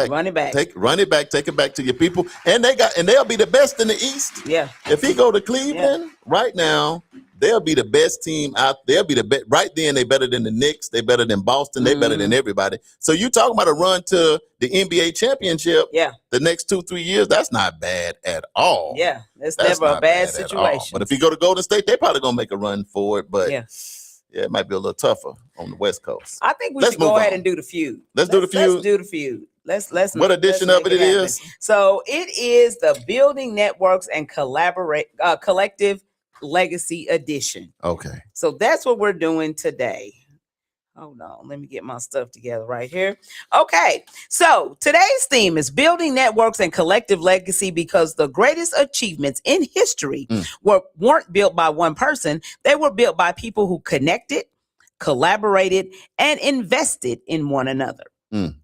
Run it back. Run it back. Take it back to your people, and they'll be the best in the East. Yeah. If he go to Cleveland right now, they'll be the best team out. They'll be the best right then. They better than the Knicks. They better than Boston. They better than everybody. So you talking about a run to the NBA championship? Yeah. The next 2-3 years, that's not bad at all. Yeah, that's never a bad situation. But if you go to Golden State, they probably gonna make a run for it. But yeah, it might be a little tougher on the West Coast. I think we should go ahead and do the feud. Let's do the feud. Let's what edition of it is? So it is the Building Networks and Collective Legacy Edition. Okay. So that's what we're doing today. Hold on, let me get my stuff together right here. Okay, so today's theme is building networks and collective legacy because the greatest achievements in history weren't built by one person. They were built by people who connected, collaborated, and invested in one another.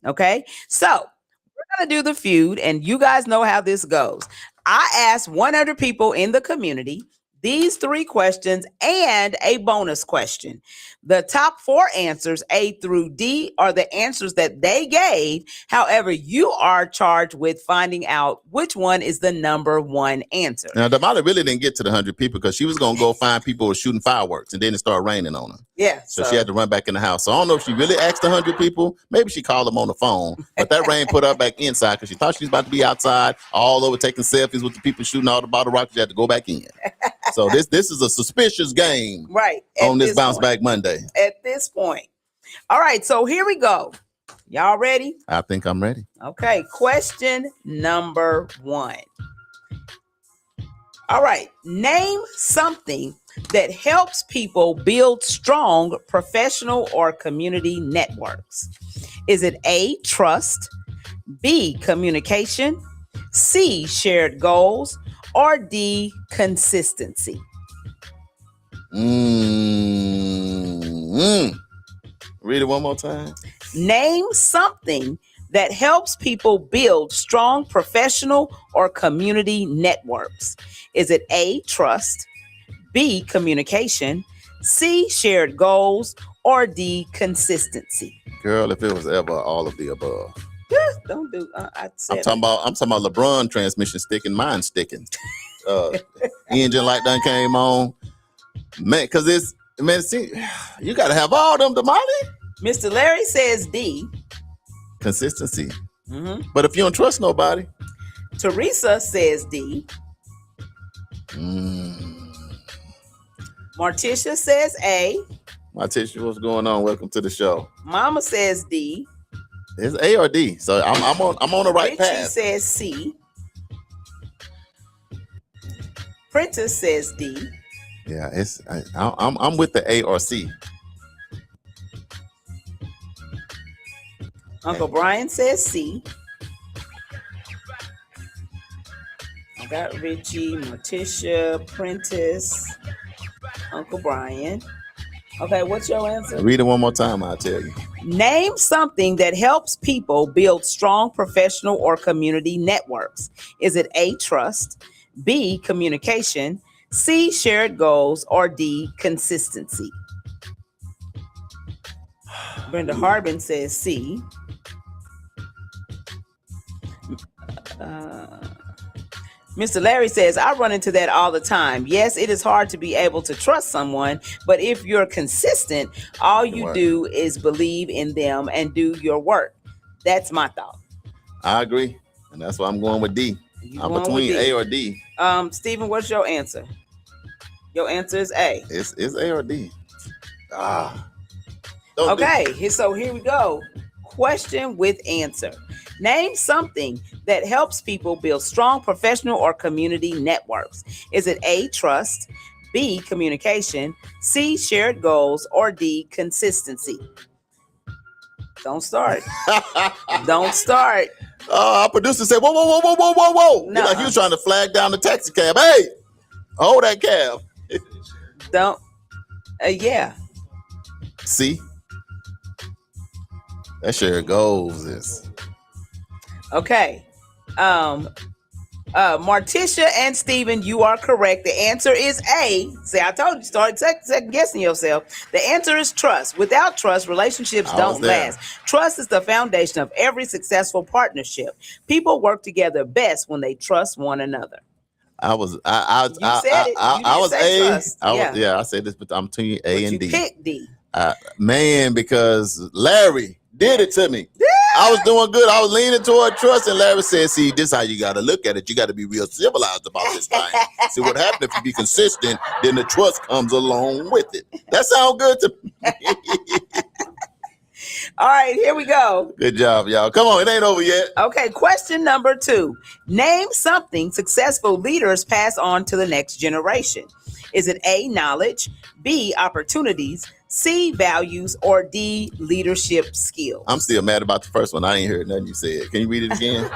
Okay, so we're going to do the feud, and you guys know how this goes. I asked 100 people in the community these 3 questions and a bonus question. The top 4 answers, A through D, are the answers that they gave. However, you are charged with finding out which one is the number 1 answer. Now, Damali really didn't get to the 100 people because she was going to go find people who were shooting fireworks, and then it started raining on her. Yeah. So she had to run back in the house. So I don't know if she really asked 100 people. Maybe she called them on the phone. But that rain put her back inside because she thought she was about to be outside all over taking selfies with the people shooting all the bottle rockets. She had to go back in. So this is a suspicious game, right? On this Bounce Back Monday. At this point, all right. So here we go. Y'all ready? I think I'm ready. Okay. Question number 1. All right. Name something that helps people build strong professional or community networks. Is it A, trust, B, communication, C, shared goals, or D, consistency? Read it one more time. Name something that helps people build strong professional or community networks. Is it A, trust, B, communication, C, shared goals, or D, consistency? Girl, if it was ever all of the above. Don't do. I'm talking about LeBron transmission sticking, mine sticking. Engine light done came on, man. Cause see, you gotta have all them, Damali. Mr. Larry says D. Consistency. Mm-hmm. But if you don't trust nobody. Teresa says D. Martisha says A. Martisha, what's going on? Welcome to the show. Mama says D. It's A or D, so I'm on the right path. Richie says C. Prentice says D. Yeah, I'm with the A or C. Uncle Brian says C. I got Richie, Morticia, Prentice, Uncle Brian. Okay, what's your answer? Read it one more time, I'll tell you. Name something that helps people build strong professional or community networks. Is it A, trust, B, communication, C, shared goals, or D, consistency? Brenda Harbin says C. Mr. Larry says, I run into that all the time. Yes, it is hard to be able to trust someone, but if you're consistent, all you do is believe in them and do your work. That's my thought. I agree. And that's why I'm going with D. I'm between A or D. Stephen, what's your answer? Your answer is A. It's A or D. Okay, so here we go. Question with answer. Name something that helps people build strong professional or community networks. Is it A, trust, B, communication, C, shared goals, or D, consistency? Don't start. Don't start. Our producer said, whoa. No. Like he was trying to flag down the taxi cab. Hey, hold that cab. Don't. Yeah. See? That shared goals is. Okay. Martisha and Steven, you are correct. The answer is A. See, I told you, start second guessing yourself. The answer is trust. Without trust, relationships don't last. Trust is the foundation of every successful partnership. People work together best when they trust one another. I was A. I said this, but I'm between A and D. You picked D. Man, because Larry did it to me. I was doing good. I was leaning toward trust, and Larry said, see, this is how you got to look at it. You got to be real civilized about this thing. See, what happened if you be consistent, then the trust comes along with it. That sounds good to me. All right, here we go. Good job, y'all. Come on, it ain't over yet. Okay, question number 2. Name something successful leaders pass on to the next generation. Is it A, knowledge, B, opportunities, C, values, or D, leadership skills? I'm still mad about the first one. I ain't heard nothing you said. Can you read it again?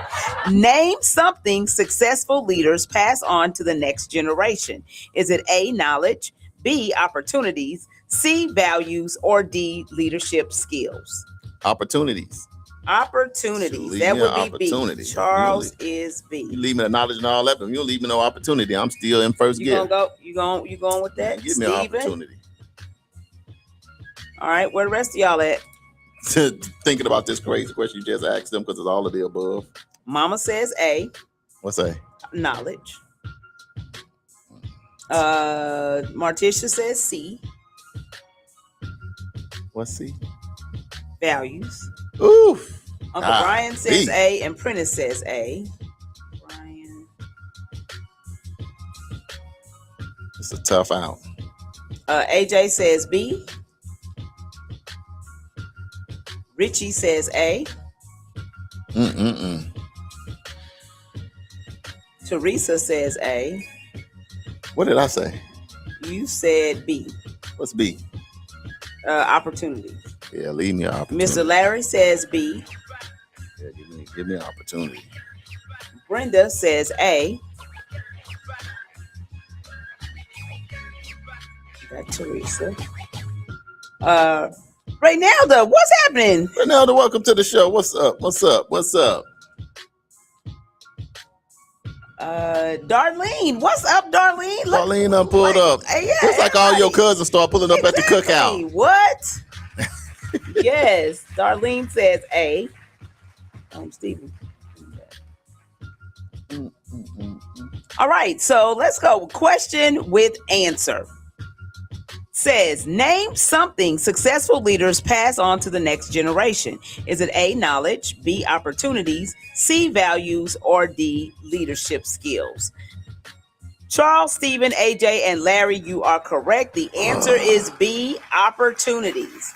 Name something successful leaders pass on to the next generation. Is it A, knowledge, B, opportunities, C, values, or D, leadership skills? Opportunities. Opportunities. That would be B. Charles is B. You leave me the knowledge and all that, but you don't leave me no opportunity. I'm still in first gear. You going with that? Give me an opportunity. All right, where the rest of y'all at? Thinking about this crazy question you just asked them because it's all of the above. Mama says A. What's A? Knowledge. Martisha says C. What's C? Values. Ooh. Uncle Brian says B. A, and Prentice says A. Brian. It's a tough out. AJ says B. Richie says A. Teresa says A. What did I say? You said B. What's B? Opportunity. Yeah, leave me an opportunity. Mr. Larry says B. Yeah, give me an opportunity. Brenda says A. Got Teresa. Reynalda, what's happening? Reynalda, welcome to the show. What's up? What's up? What's up? Darlene, what's up, Darlene? Darlene done pulled up. Yeah, it's like all your cousins start pulling up at the cookout. What? Yes, Darlene says A. Stephen. All right, so let's go. Question with answer. Says, name something successful leaders pass on to the next generation. Is it A, knowledge, B, opportunities, C, values, or D, leadership skills? Charles, Stephen, AJ, and Larry, you are correct. The answer is B, opportunities.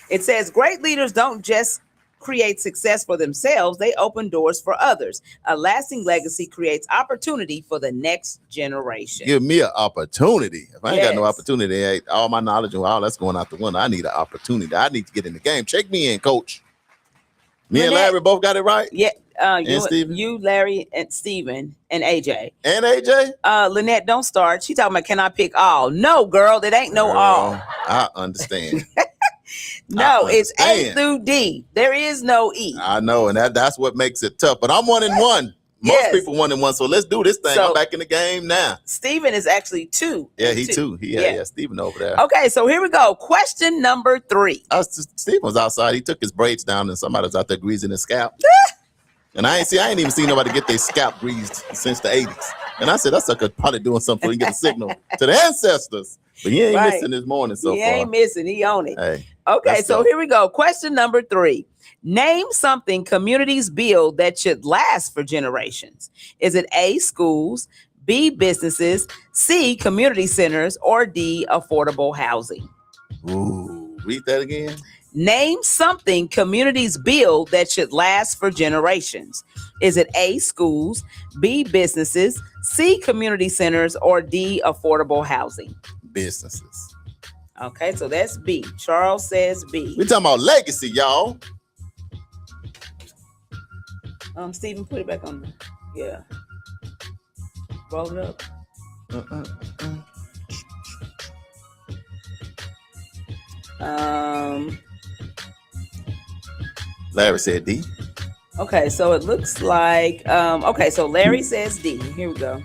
It says, great leaders don't just create success for themselves, they open doors for others. A lasting legacy creates opportunity for the next generation. Give me an opportunity. If I ain't got no opportunity, all my knowledge and all that's going out the window. I need an opportunity. I need to get in the game. Check me in, coach. Me and Larry both got it right? Yeah. Stephen? You, Larry, and Stephen, and AJ. And AJ? Lynette, don't start. She talking about, can I pick all? No, girl, it ain't no all. I understand. No, it's A through D. There is no E. I know, and that's what makes it tough. But I'm 1-1. Most people 1-1, so let's do this thing. I'm back in the game now. Stephen is actually 2. Yeah, he 2. Yeah, Stephen over there. Okay, so here we go. Question number 3. Stephen was outside. He took his braids down, and somebody was out there greasing his scalp. And I ain't even seen nobody get their scalp greased since the 80s. And I said, that sucker probably doing something so he can get a signal to the ancestors. But he ain't missing this morning so far. He ain't missing. He on it. Hey, okay, so here we go. Question number 3. Name something communities build that should last for generations. Is it A, schools, B, businesses, C, community centers, or D, affordable housing? Ooh, read that again. Name something communities build that should last for generations. Is it A, schools, B, businesses, C, community centers, or D, affordable housing? Businesses. Okay, so that's B. Charles says B. We talking about legacy, y'all. Stephen, put it back on. Yeah. Roll it up. Larry said D. Okay, so it looks like okay, so Larry says D. Here we go.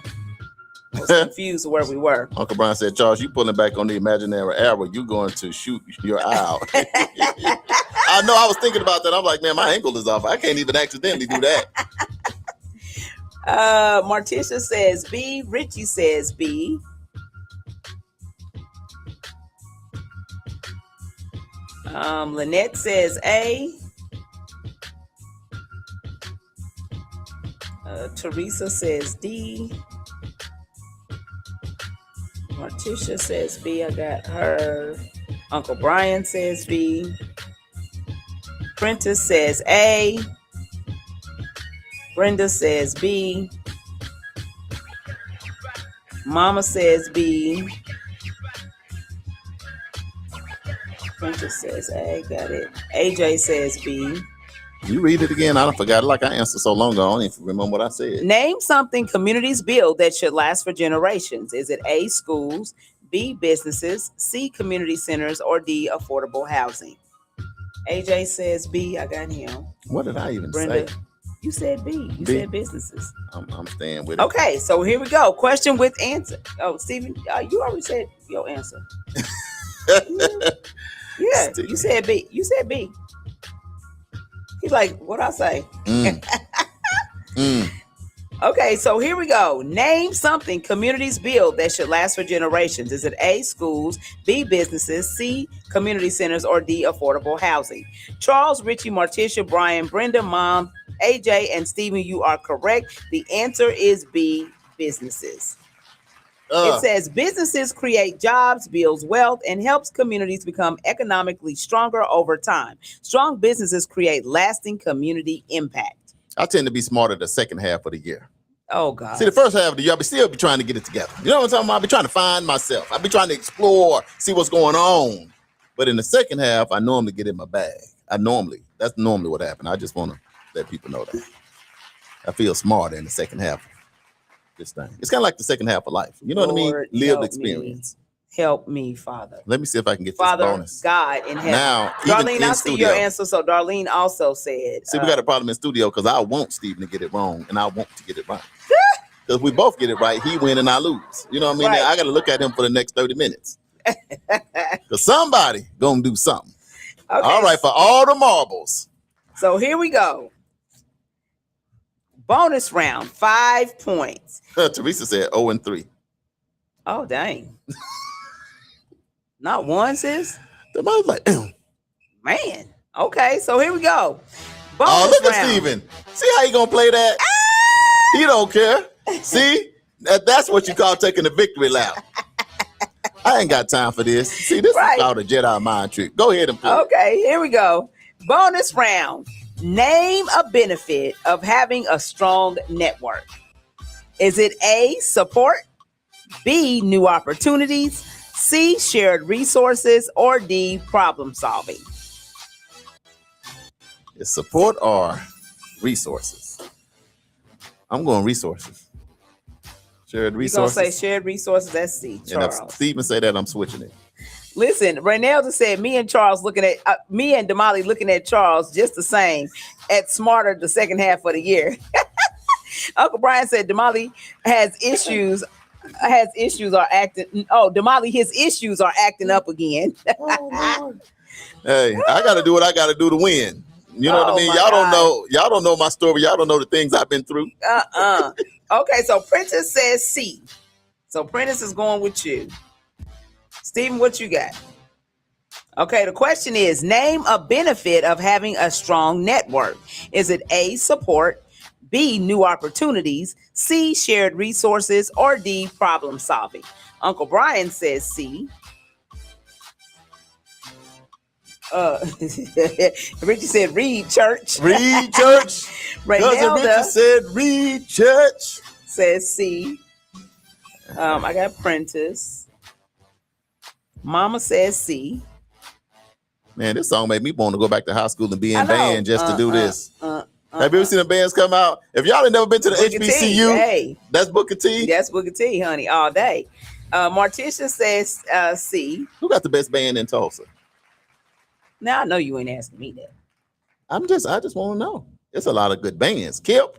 I was confused where we were. Uncle Brian said, Charles, you pulling back on the imaginary arrow, you going to shoot your eye out. I know, I was thinking about that. I'm like, man, my ankle is off. I can't even accidentally do that. Martisha says B. Richie says B. Lynette says A. Teresa says D. Martisha says B. I got her. Uncle Brian says B. Prentice says A. Brenda says B. Mama says B. Prentice says A. Got it. AJ says B. You read it again. I don't forgot. Like I answered so long ago, I don't even remember what I said. Name something communities build that should last for generations. Is it A, schools, B, businesses, C, community centers, or D, affordable housing? AJ says B. I got him. What did I even Brenda, say? You said B. You said businesses. I'm staying with it. Okay, so here we go. Question with answer. Oh, Stephen, you already said your answer. Yeah, you said B. You said B. He's like, what'd I say? Okay, so here we go. Name something communities build that should last for generations. Is it A, schools, B, businesses, C, community centers, or D, affordable housing? Charles, Richie, Martisha, Brian, Brenda, Mom, AJ, and Stephen, you are correct. The answer is B, businesses. It says businesses create jobs, builds wealth, and helps communities become economically stronger over time. Strong businesses create lasting community impact. I tend to be smarter the second half of the year. Oh, God. See, the first half of the year, I still be trying to get it together. You know what I'm talking about? I be trying to find myself. I be trying to explore, see what's going on. But in the second half, I normally get in my bag. That's normally what happened. I just want to let people know that. I feel smarter in the second half of this thing. It's kind of like the second half of life. You know what I mean? Lived experience. Help me, Father. Let me see if I can get Father, this bonus. God in heaven. Now, Darlene, I see studio, your answer. So Darlene also said. See, we got a problem in studio because I want Stephen to get it wrong and I want to get it right. Because we both get it right, he win and I lose. You know what I mean? Right. I got to look at him for the next 30 minutes. Because somebody going to do something. Okay. All right, for all the marbles. So here we go. Bonus round, 5 points. Teresa said 0-3. Oh, dang. Not one, sis? The mother's like, man. Okay, so here we go. Bonus look round. At Steven. See how he going to play that? He don't care. See? That's what you call taking the victory lap. I ain't got time for this. See, this is called a Jedi mind trick. Go ahead and play. Okay, here we go. Bonus round. Name a benefit of having a strong network. Is it A, support, B, new opportunities, C, shared resources, or D, problem solving? Is support or resources? I'm going resources. Shared resources. You're going to say shared resources, that's C, Charles. And if Stephen say that, I'm switching it. Listen, Raynelda said me and Damali looking at Charles just the same at Smarter the second half of the year. Uncle Brian said Damali has issues are acting. Oh, Damali, his issues are acting up again. Hey, I got to do what I got to do to win. You know what I mean? Y'all don't know my story. Y'all don't know the things I've been through. Okay, so Prentice says C. So Prentice is going with you. Stephen, what you got? Okay, the question is, name a benefit of having a strong network. Is it A, support, B, new opportunities, C, shared resources, or D, problem solving? Uncle Brian says C. Richie said read, church. Read, church. Raynelda said read, church. Says C. I got Prentice. Mama says C. Man, this song made me want to go back to high school and be in band just to do this. Have you ever seen the bands come out? If y'all ain't never been to the Booker HBCU, hey. That's Booker T. That's Booker T, honey, all day. Morticia says C. Who got the best band in Tulsa? Now I know you ain't asking me that. I just want to know. It's a lot of good bands. Kip?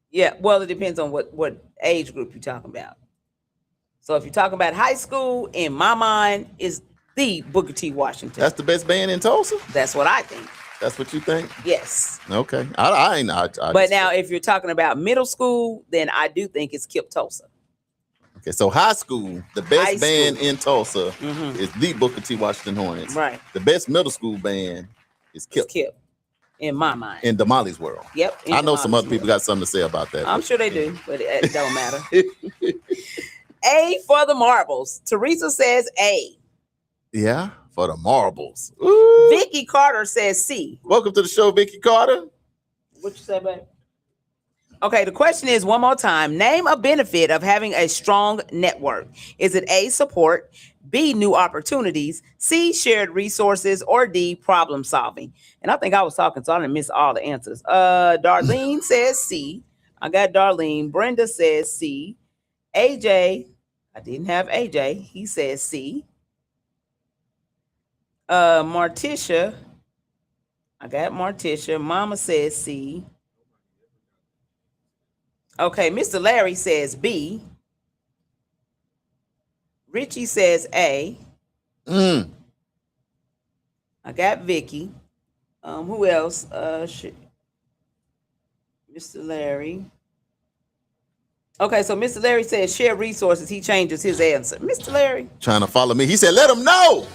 Yeah, well, it depends on what age group you're talking about. So if you're talking about high school, in my mind, is the Booker T. Washington. That's the best band in Tulsa? That's what I think. That's what you think? Yes. Okay. I but now, if you're talking about middle school, then I do think it's Kip Tulsa. Okay, so high school, the best band in Tulsa is the Booker T. Washington Hornets. Right. The best middle school band is Kip. It's Kip, in my mind. In Damali's world. Yep. I know some other people got something to say about that. I'm sure they do, but it don't matter. A for the marbles. Teresa says A. Yeah, for the marbles. Ooh. Vicky Carter says C. Welcome to the show, Vicky Carter. What you say, babe? Okay, the question is one more time. Name a benefit of having a strong network. Is it A, support, B, new opportunities, C, shared resources, or D, problem solving? And I think I was talking, so I didn't miss all the answers. Darlene says C. I got Darlene. Brenda says C. AJ, I didn't have AJ. He says C. Marticia, I got Marticia. Mama says C. Okay, Mr. Larry says B. Richie says A. I got Vicky. Who else? Mr. Larry. Okay, so Mr. Larry says share resources. He changes his answer. Mr. Larry. Trying to follow me. He said, let him know.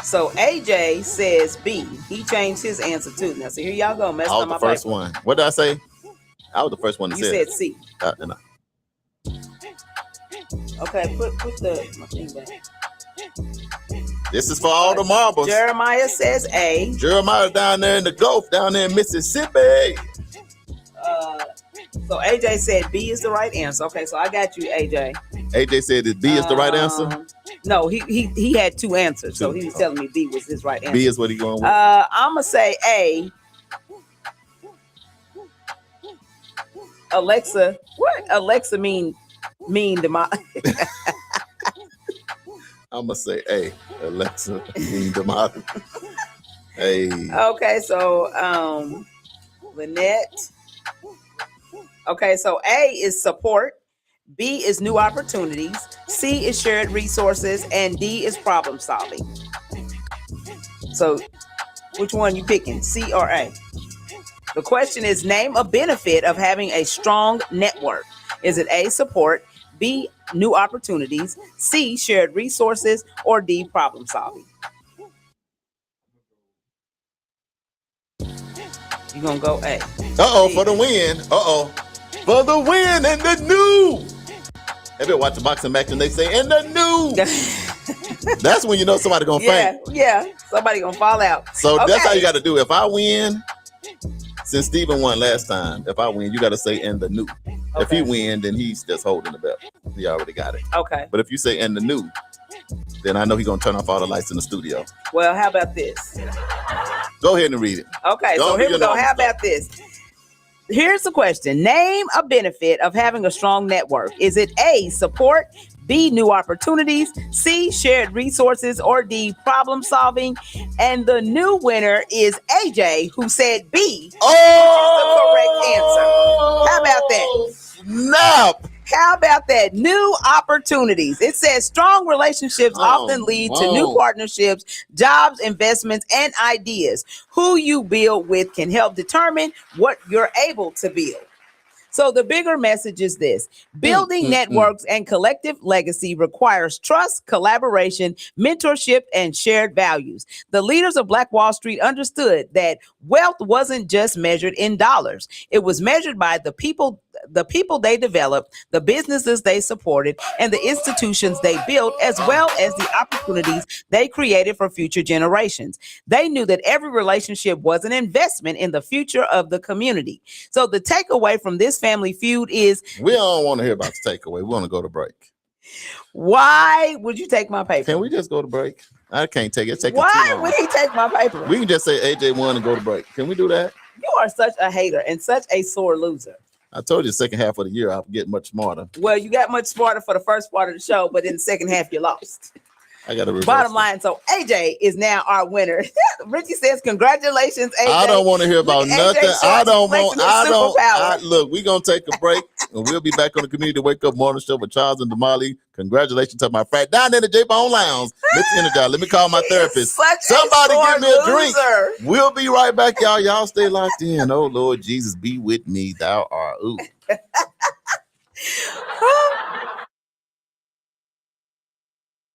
So AJ says B. He changed his answer too. Now, so here y'all go. I was the first one. What did I say? I was the first one to say. You said C. No. Okay, put my thing back. This is for all the marbles. Jeremiah says A. Jeremiah down there in the Gulf, down there in Mississippi. So AJ said B is the right answer. Okay, so I got you, AJ. AJ said that B is the right answer? No, he had two answers. So he was telling me B was his right answer. B is what he going with? I'm going to say A. Alexa, what Alexa mean to my I'm gonna say A. Alexa, Damali. Hey. Okay, so Lynette. Okay, so A is support, B is new opportunities, C is shared resources, and D is problem solving. So which one you picking, C or A? The question is, name a benefit of having a strong network. Is it A, support, B, new opportunities, C, shared resources, or D, problem solving? You're going to go A. Uh-oh, for the win. Uh-oh. For the win and the new. Have you watched the boxing match and they say, and the new. That's when you know somebody going to faint. Yeah. Somebody going to fall out. So That's how you got to do it. If I win, since Steven won last time, if I win, you got to say, and the new. Okay. If he win, then he's just holding the belt. He already got it. Okay. But if you say, and the new, then I know he's going to turn off all the lights in the studio. Well, how about this? Go ahead and read it. Okay, so here we go. How about this? Here's the question. Name a benefit of having a strong network. Is it A, support, B, new opportunities, C, shared resources, or D, problem solving? And the new winner is AJ, who said B. Oh! The correct answer. How about that? Snap! How about that? New opportunities. It says strong relationships often lead to new partnerships, jobs, investments, and ideas. Who you build with can help determine what you're able to build. So the bigger message is this: building networks and collective legacy requires trust, collaboration, mentorship, and shared values. The leaders of Black Wall Street understood that wealth wasn't just measured in dollars. It was measured by the people they developed, the businesses they supported, and the institutions they built, as well as the opportunities they created for future generations. They knew that every relationship was an investment in the future of the community. So the takeaway from this family feud is, we don't want to hear about the takeaway. We want to go to break. Why would you take my paper? Can we just go to break? I can't take it. Why would he take my paper? We can just say AJ won and go to break. Can we do that? You are such a hater and such a sore loser. I told you the second half of the year I'll get much smarter. Well, you got much smarter for the first part of the show, but in the second half you lost. I got to bottom line. So AJ is now our winner. Richie says, "Congratulations, AJ." I don't want to hear about nothing. Look, we're gonna take a break and we'll be back on the Community Wake Up Morning Show with Charles and Damali. Congratulations to my frat down in the J-Bone Lounge. Let me call my therapist. Somebody give me a drink. We'll be right back, y'all. Y'all stay locked in. Oh Lord Jesus, be with me. Thou art. Ooh.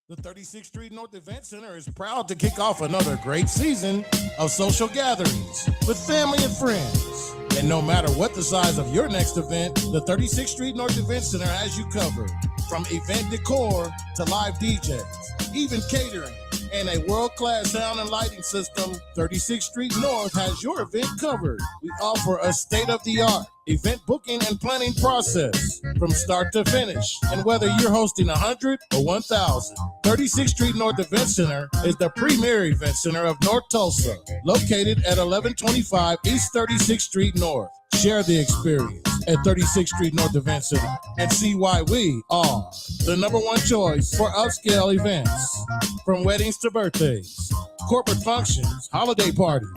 The 36th Street North Event Center is proud to kick off another great season of social gatherings with family and friends. And no matter what the size of your next event, the 36th Street North Event Center has you covered. From event decor to live DJs, even catering, and a world-class sound and lighting system, 36th Street North has your event covered. We offer a state-of-the-art event booking and planning process from start to finish. And whether you're hosting 100 or 1,000, 36th Street North Event Center is the premier event center of North Tulsa, located at 1125 East 36th Street North. Share the experience at 36th Street North Event Center and see why we are the #1 choice for upscale events. From weddings to birthdays, corporate functions, holiday parties,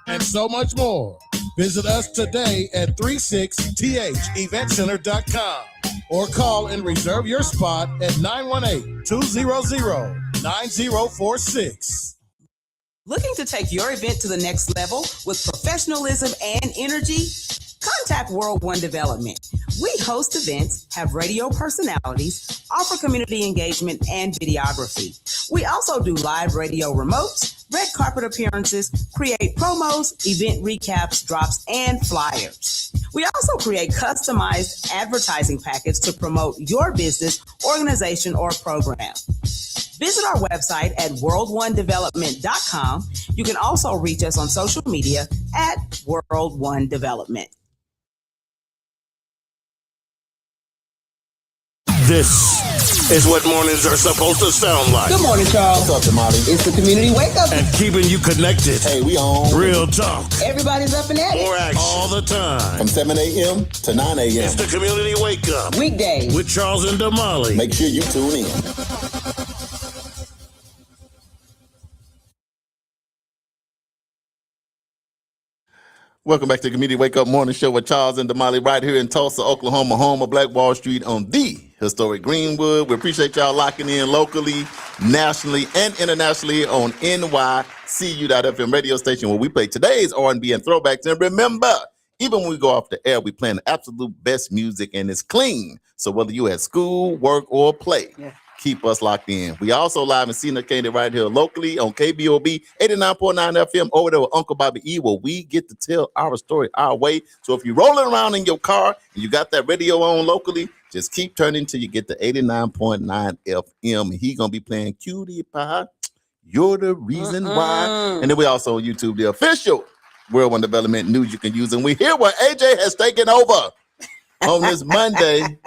and so much more. Visit us today at 36theventcenter.com or call and reserve your spot at 918-200-9046. Looking to take your event to the next level with professionalism and energy? Contact World One Development. We host events, have radio personalities, offer community engagement and videography. We also do live radio remotes, red carpet appearances, create promos, event recaps, drops, and flyers. We also create customized advertising packets to promote your business, organization, or program. Visit our website at world1development.com. You can also reach us on social media at World One Development. This is what mornings are supposed to sound like. Good morning, Charles. What's up, Damali? It's the Community Wake Up. And keeping you connected. Hey, we on. Real talk. Everybody's up and at it. More action. All the time. From 7 a.m. to 9 a.m. It's the Community Wake Up. Weekdays. With Charles and Damali. Make sure you tune in. Welcome back to the Community Wake Up Morning Show with Charles and Damali right here in Tulsa, Oklahoma, home of Black Wall Street on the historic Greenwood. We appreciate y'all locking in locally, nationally, and internationally on NYCU.FM radio station where we play today's R&B and throwbacks. And remember, even when we go off the air, we play the absolute best music and it's clean. So whether you at school, work, or play, keep us locked in. We also live and syndicated right here locally on KBOB 89.9 FM over there with Uncle Bobby E, where we get to tell our story our way. So if you're rolling around in your car and you got that radio on locally, just keep turning till you get to 89.9 FM. He gonna be playing Cutie Pie. You're the reason why. And then we also on YouTube, the official World One Development News you can use. And we hear what AJ has taken over on this Monday.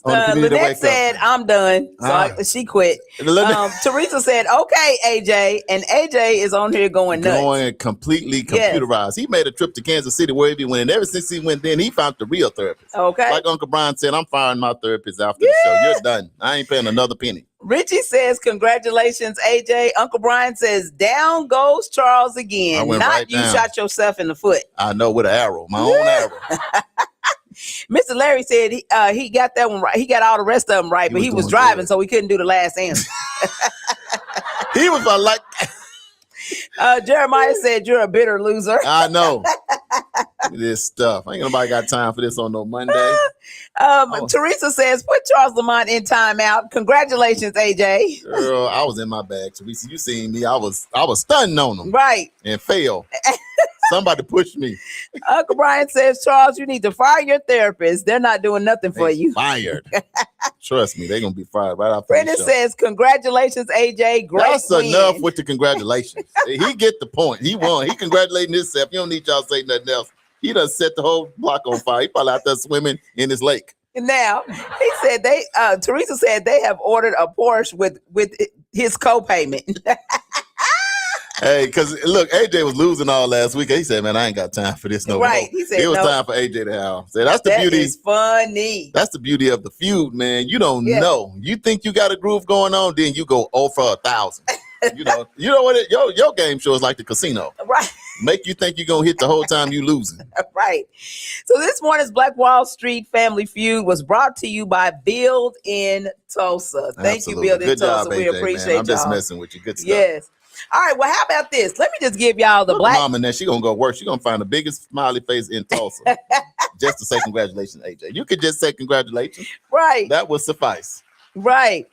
Lynette said, I'm done. So she quit. Teresa said, okay, AJ. And AJ is on here going nuts. Going completely computerized. He made a trip to Kansas City where he went. And ever since he went then, he found the real therapist. Okay. Like Uncle Brian said, I'm firing my therapist after the show. You're done. I ain't paying another penny. Richie says, congratulations, AJ. Uncle Brian says, down goes Charles again. Not right you down. Shot yourself in the foot. I know, with an arrow. My own arrow. Mr. Larry said he got that one right. He got all the rest of them right, but he was driving, so we couldn't do the last answer. He was like... Jeremiah said, you're a bitter loser. I know. This stuff. Ain't nobody got time for this on no Monday. Teresa says, put Charles Lamont in timeout. Congratulations, AJ. Girl, I was in my bag, Teresa. You seen me. I was stunting on them. Right. And failed. Somebody pushed me. Uncle Brian says, Charles, you need to fire your therapist. They're not doing nothing for you. Fired. Trust me, they're going to be fired right after Brenda says, congratulations, AJ. Great That's win. Enough with the congratulations. He get the point. He won. He congratulating himself. You don't need y'all to say nothing else. He done set the whole block on fire. He probably out there swimming in his lake. Now, he said Teresa said they have ordered a Porsche with his co-payment. Hey, because look, AJ was losing all last week. He said, man, I ain't got time for this no more. Right. He said, it was time for AJ to have. So that's the beauty. Is funny. That's the beauty of the feud, man. You don't know. You think you got a groove going on, then you go 0 for 1,000. You know what? Your game show is like the casino. Right. Make you think you're going to hit the whole time you losing. Right. So this morning's Black Wall Street Family Feud was brought to you by Build in Tulsa. Thank you, Build in Tulsa. We appreciate y'all. I'm just messing with you. Good stuff. Yes. All right, well, how about this? Let me just give y'all the black. Mom and then she gonna go work. She gonna find the biggest smiley face in Tulsa just to say congratulations, AJ. You could just say congratulations. Right. That would suffice. Right.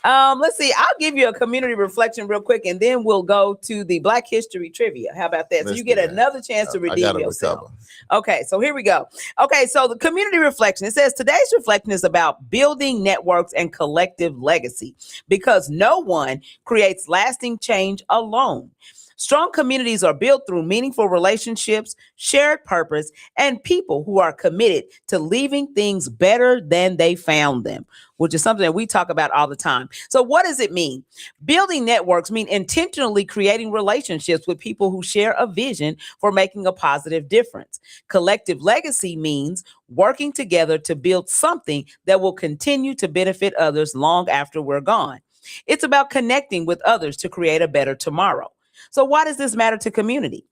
Let's see. I'll give you a community reflection real quick, and then we'll go to the Black History Trivia. How about that? So you get another chance to redeem yourself. Recover. Okay, so here we go. Okay, so the community reflection. It says today's reflection is about building networks and collective legacy because no one creates lasting change alone. Strong communities are built through meaningful relationships, shared purpose, and people who are committed to leaving things better than they found them, which is something that we talk about all the time. So what does it mean? Building networks mean intentionally creating relationships with people who share a vision for making a positive difference. Collective legacy means working together to build something that will continue to benefit others long after we're gone. It's about connecting with others to create a better tomorrow. So why does this matter to community?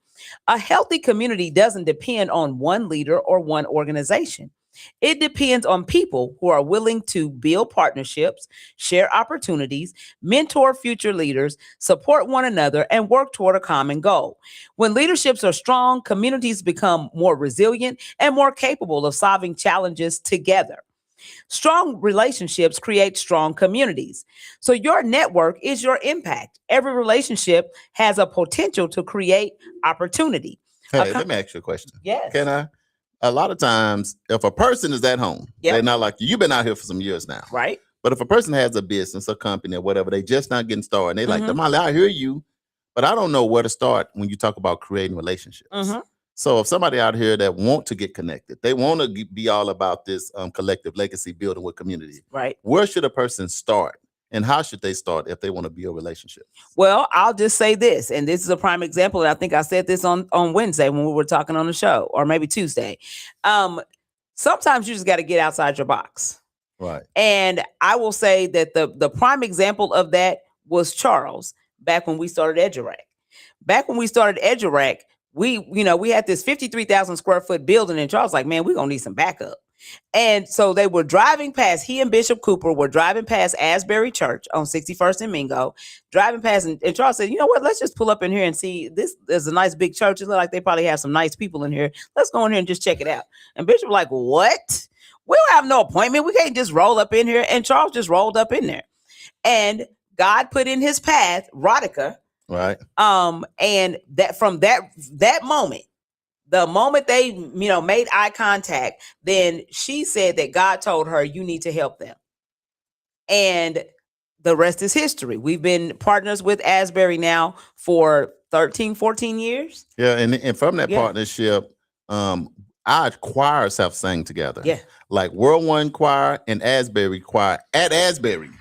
A healthy community doesn't depend on one leader or one organization. It depends on people who are willing to build partnerships, share opportunities, mentor future leaders, support one another, and work toward a common goal. When leaderships are strong, communities become more resilient and more capable of solving challenges together. Strong relationships create strong communities. So your network is your impact. Every relationship has a potential to create opportunity. Hey, let me ask you a question. Yes. Can I? A lot of times, if a person is at home, they're not like you. You've been out here for some years now. Right. But if a person has a business, a company, or whatever, they just not getting started. And they like, Damali, I hear you, but I don't know where to start when you talk about creating relationships. So if somebody out here that want to get connected, they want to be all about this collective legacy building with community. Right. Where should a person start? And how should they start if they want to build relationships? Well, I'll just say this, and this is a prime example. And I think I said this on Wednesday when we were talking on the show, or maybe Tuesday. Sometimes you just got to get outside your box. Right. And I will say that the prime example of that was Charles back when we started EduRec. Back when we started EduRec, we had this 53,000 square foot building, and Charles was like, man, we're going to need some backup. And so they were driving past, he and Bishop Cooper were driving past Asbury Church on 61st and Mingo, driving past, and Charles said, you know what, let's just pull up in here and see, this is a nice big church. It looks like they probably have some nice people in here. Let's go in here and just check it out. And Bishop was like, what? We don't have no appointment. We can't just roll up in here. And Charles just rolled up in there. And God put in his path Rodica. Right. And that from that moment, the moment they, made eye contact, then she said that God told her, you need to help them. And the rest is history. We've been partners with Asbury now for 13, 14 years. Yeah. And from that partnership, our choirs have sang together. Yeah. Like World One Choir and Asbury Choir at Asbury.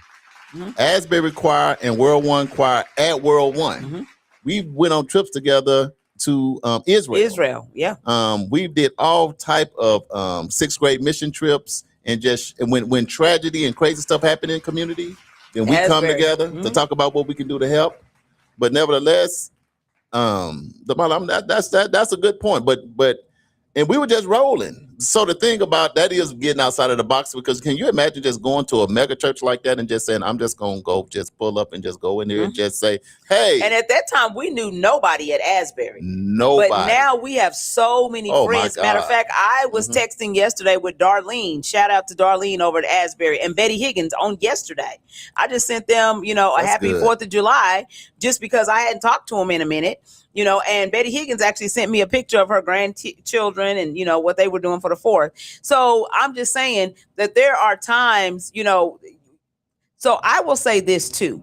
Asbury Choir and World One Choir at World One. We went on trips together to Israel. Yeah. We did all type of sixth grade mission trips, and when tragedy and crazy stuff happen in community, then we come together to talk about what we can do to help. But nevertheless, that's a good point. But and we were just rolling. So the thing about that is getting outside of the box, because can you imagine just going to a mega church like that and just saying, I'm just going to go just pull up and just go in there and just say, hey. And at that time, we knew nobody at Asbury. Nobody. But now we have so many friends. Matter of fact, I was texting yesterday with Darlene. Shout out to Darlene over at Asbury and Betty Higgins on yesterday. I just sent them, a happy 4th of July just because I hadn't talked to them in a minute. And Betty Higgins actually sent me a picture of her grandchildren and, what they were doing for the 4th. So I'm just saying that there are times, so I will say this too.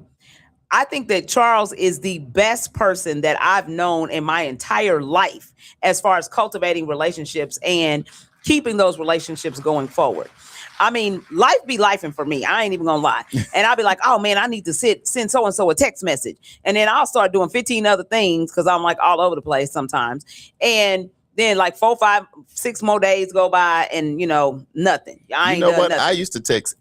I think that Charles is the best person that I've known in my entire life as far as cultivating relationships and keeping those relationships going forward. I mean, life be lifing for me. I ain't even gonna lie. And I'll be like, oh man, I need to send so-and-so a text message. And then I'll start doing 15 other things because I'm like all over the place sometimes. And then like 4, 5, 6 more days go by and, nothing. I ain't done nothing. I used to text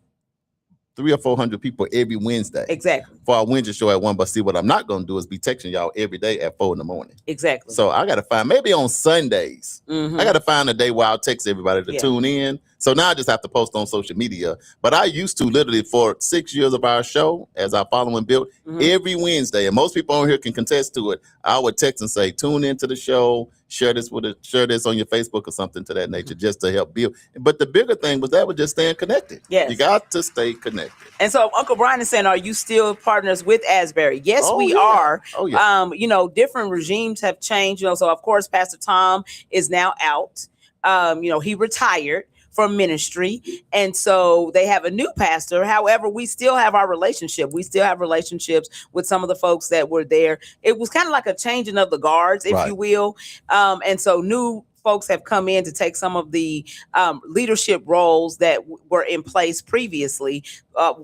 300 or 400 people every Wednesday. Exactly. For our Wednesday show at 1. But see, what I'm not going to do is be texting y'all every day at 4 a.m. Exactly. So I got to find, maybe on Sundays, I got to find a day where I'll text everybody to tune in. So now I just have to post on social media. But I used to literally for 6 years of our show, as our following built, every Wednesday, and most people on here can contest to it, I would text and say, tune into the show, share this on your Facebook or something to that nature, just to help build. But the bigger thing was that was just staying connected. Yes. You got to stay connected. And so Uncle Brian is saying, are you still partners with Asbury? Yes, we are. Oh, yeah. Different regimes have changed. So of course, Pastor Tom is now out. He retired from ministry. And so they have a new pastor. However, we still have our relationship. We still have relationships with some of the folks that were there. It was kind of like a changing of the guards, if you will. And so new folks have come in to take some of the leadership roles that were in place previously,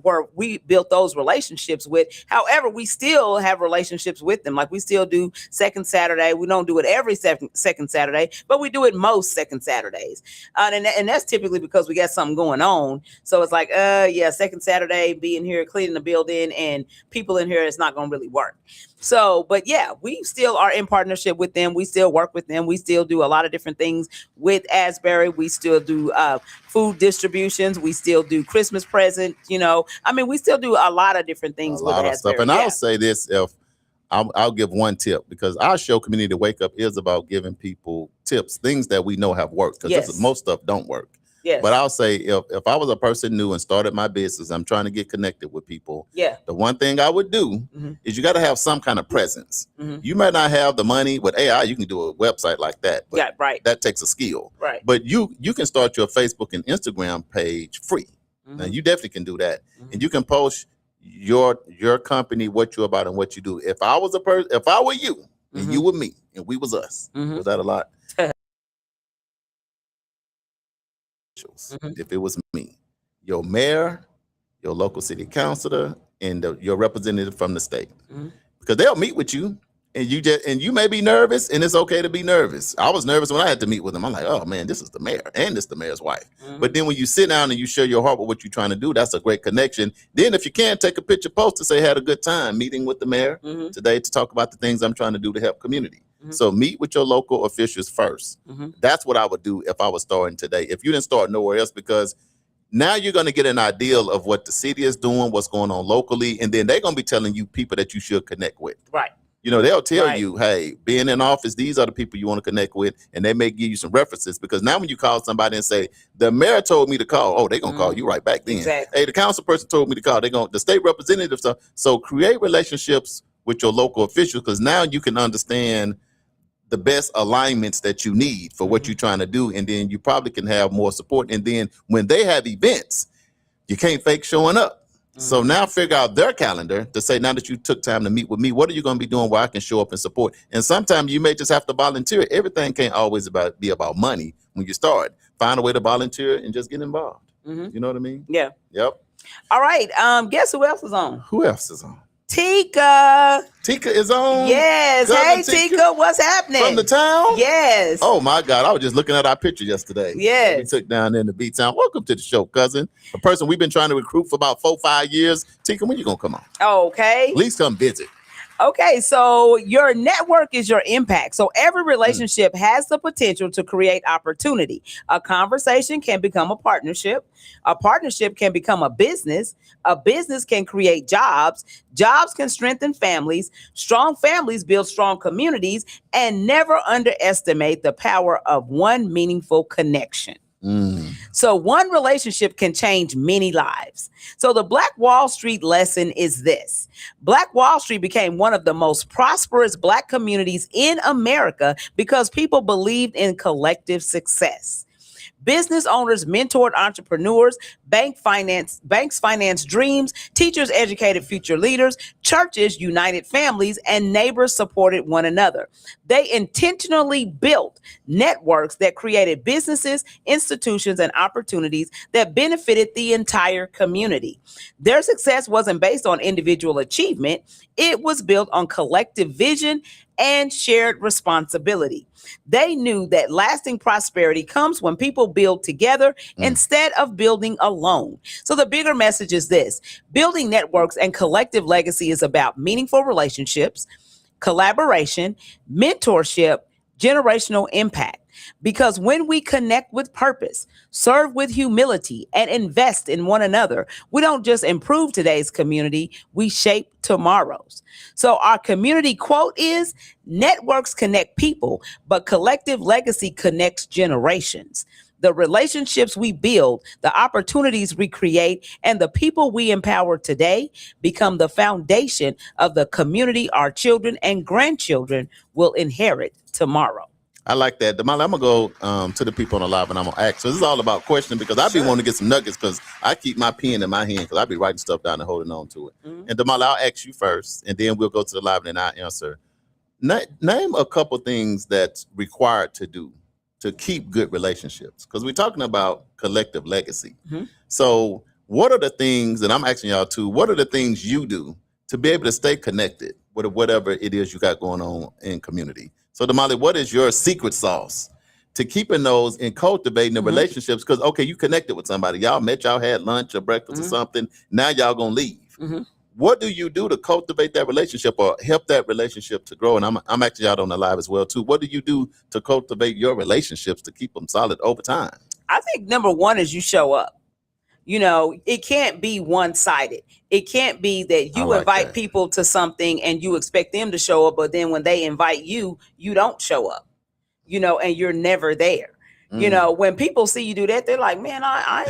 where we built those relationships with. However, we still have relationships with them. Like we still do Second Saturday. We don't do it every second Saturday, but we do it most second Saturdays. And that's typically because we got something going on. So it's like, second Saturday, being here, cleaning the building and people in here, it's not going to really work. So, but yeah, we still are in partnership with them. We still work with them. We still do a lot of different things with Asbury. We still do food distributions. We still do Christmas present. We still do a lot of different things with Asbury. Stuff. And I'll say this, I'll give one tip, because our show, Community Wake Up, is about giving people tips, things that we know have worked, because most stuff don't work. Yes. But I'll say if I was a person new and started my business, I'm trying to get connected with people. Yeah. The one thing I would do is you got to have some kind of presence. You might not have the money. With AI, you can do a website like that. But yeah, right. That takes a skill. Right. But you can start your Facebook and Instagram page free. Now you definitely can do that. And you can post your company, what you're about and what you do. If I was a person, if I were you and you were me and we was us, was that a lot? If it was me, your mayor, your local city councilor, and your representative from the state, because they'll meet with you, and you may be nervous, and it's okay to be nervous. I was nervous when I had to meet with them. I'm like, oh man, this is the mayor, and this is the mayor's wife. But then when you sit down and you share your heart with what you're trying to do, that's a great connection. Then if you can, take a picture post to say, had a good time meeting with the mayor today to talk about the things I'm trying to do to help community. So meet with your local officials first. That's what I would do if I was starting today. If you didn't start nowhere else, because now you're going to get an idea of what the city is doing, what's going on locally, and then they're going to be telling you people that you should connect with. Right. You know, they'll tell you, hey, being in office, these are the people you want to connect with, and they may give you some references, because now when you call somebody and say, the mayor told me to call, oh, they're going to call you right back then. Exactly. Hey, the council person told me to call, the state representative. So create relationships with your local officials, because now you can understand the best alignments that you need for what you're trying to do, and then you probably can have more support. And then when they have events, you can't fake showing up. So now figure out their calendar to say, now that you took time to meet with me, what are you going to be doing where I can show up and support? And sometimes you may just have to volunteer. Everything can't always be about money when you start. Find a way to volunteer and just get involved. You know what I mean? Yeah. Yep. All right. Guess who else is on? Who else is on? Tika. Tika is on? Yes. Cousin Hey, Tika, what's happening? From the town? Yes. Oh, my God. I was just looking at our picture yesterday. Yes. We took down there in the B-Town. Welcome to the show, cousin. A person we've been trying to recruit for about 4-5 years. Tika, when you going to come on? Okay. At least come visit. Okay, so your network is your impact. So every relationship has the potential to create opportunity. A conversation can become a partnership. A partnership can become a business. A business can create jobs. Jobs can strengthen families. Strong families build strong communities. And never underestimate the power of one meaningful connection. So one relationship can change many lives. So the Black Wall Street lesson is this. Black Wall Street became one of the most prosperous Black communities in America because people believed in collective success. Business owners mentored entrepreneurs, banks financed dreams, teachers educated future leaders, churches united families, and neighbors supported one another. They intentionally built networks that created businesses, institutions, and opportunities that benefited the entire community. Their success wasn't based on individual achievement. It was built on collective vision and shared responsibility. They knew that lasting prosperity comes when people build together instead of building alone. So the bigger message is this: building networks and collective legacy is about meaningful relationships, collaboration, mentorship, generational impact. Because when we connect with purpose, serve with humility, and invest in one another, we don't just improve today's community, we shape tomorrow's. So our community quote is, networks connect people, but collective legacy connects generations. The relationships we build, the opportunities we create, and the people we empower today become the foundation of the community our children and grandchildren will inherit tomorrow. I like that. Damali, I'm going to go to the people on the live and I'm going to ask. So this is all about questioning, because I be wanting to get some nuggets, because I keep my pen in my hand because I be writing stuff down and holding on to it. And Damali, I'll ask you first, and then we'll go to the live and then I'll answer. Name a couple things that's required to do to keep good relationships, because we're talking about collective legacy. So what are the things, and I'm asking y'all too, what are the things you do to be able to stay connected with whatever it is you got going on in community? So Damali, what is your secret sauce to keeping those and cultivating the relationships? Because, okay, you connected with somebody. Y'all met, y'all had lunch or breakfast or something. Now y'all going to leave. What do you do to cultivate that relationship or help that relationship to grow? And I'm actually out on the live as well, too. What do you do to cultivate your relationships to keep them solid over time? I think number one is you show up. You know, it can't be one-sided. It can't be that you invite people to something and you expect them to show up, but then when they invite you, you don't show up, you know, and you're never there. You know, when people see you do that, they're like, man, I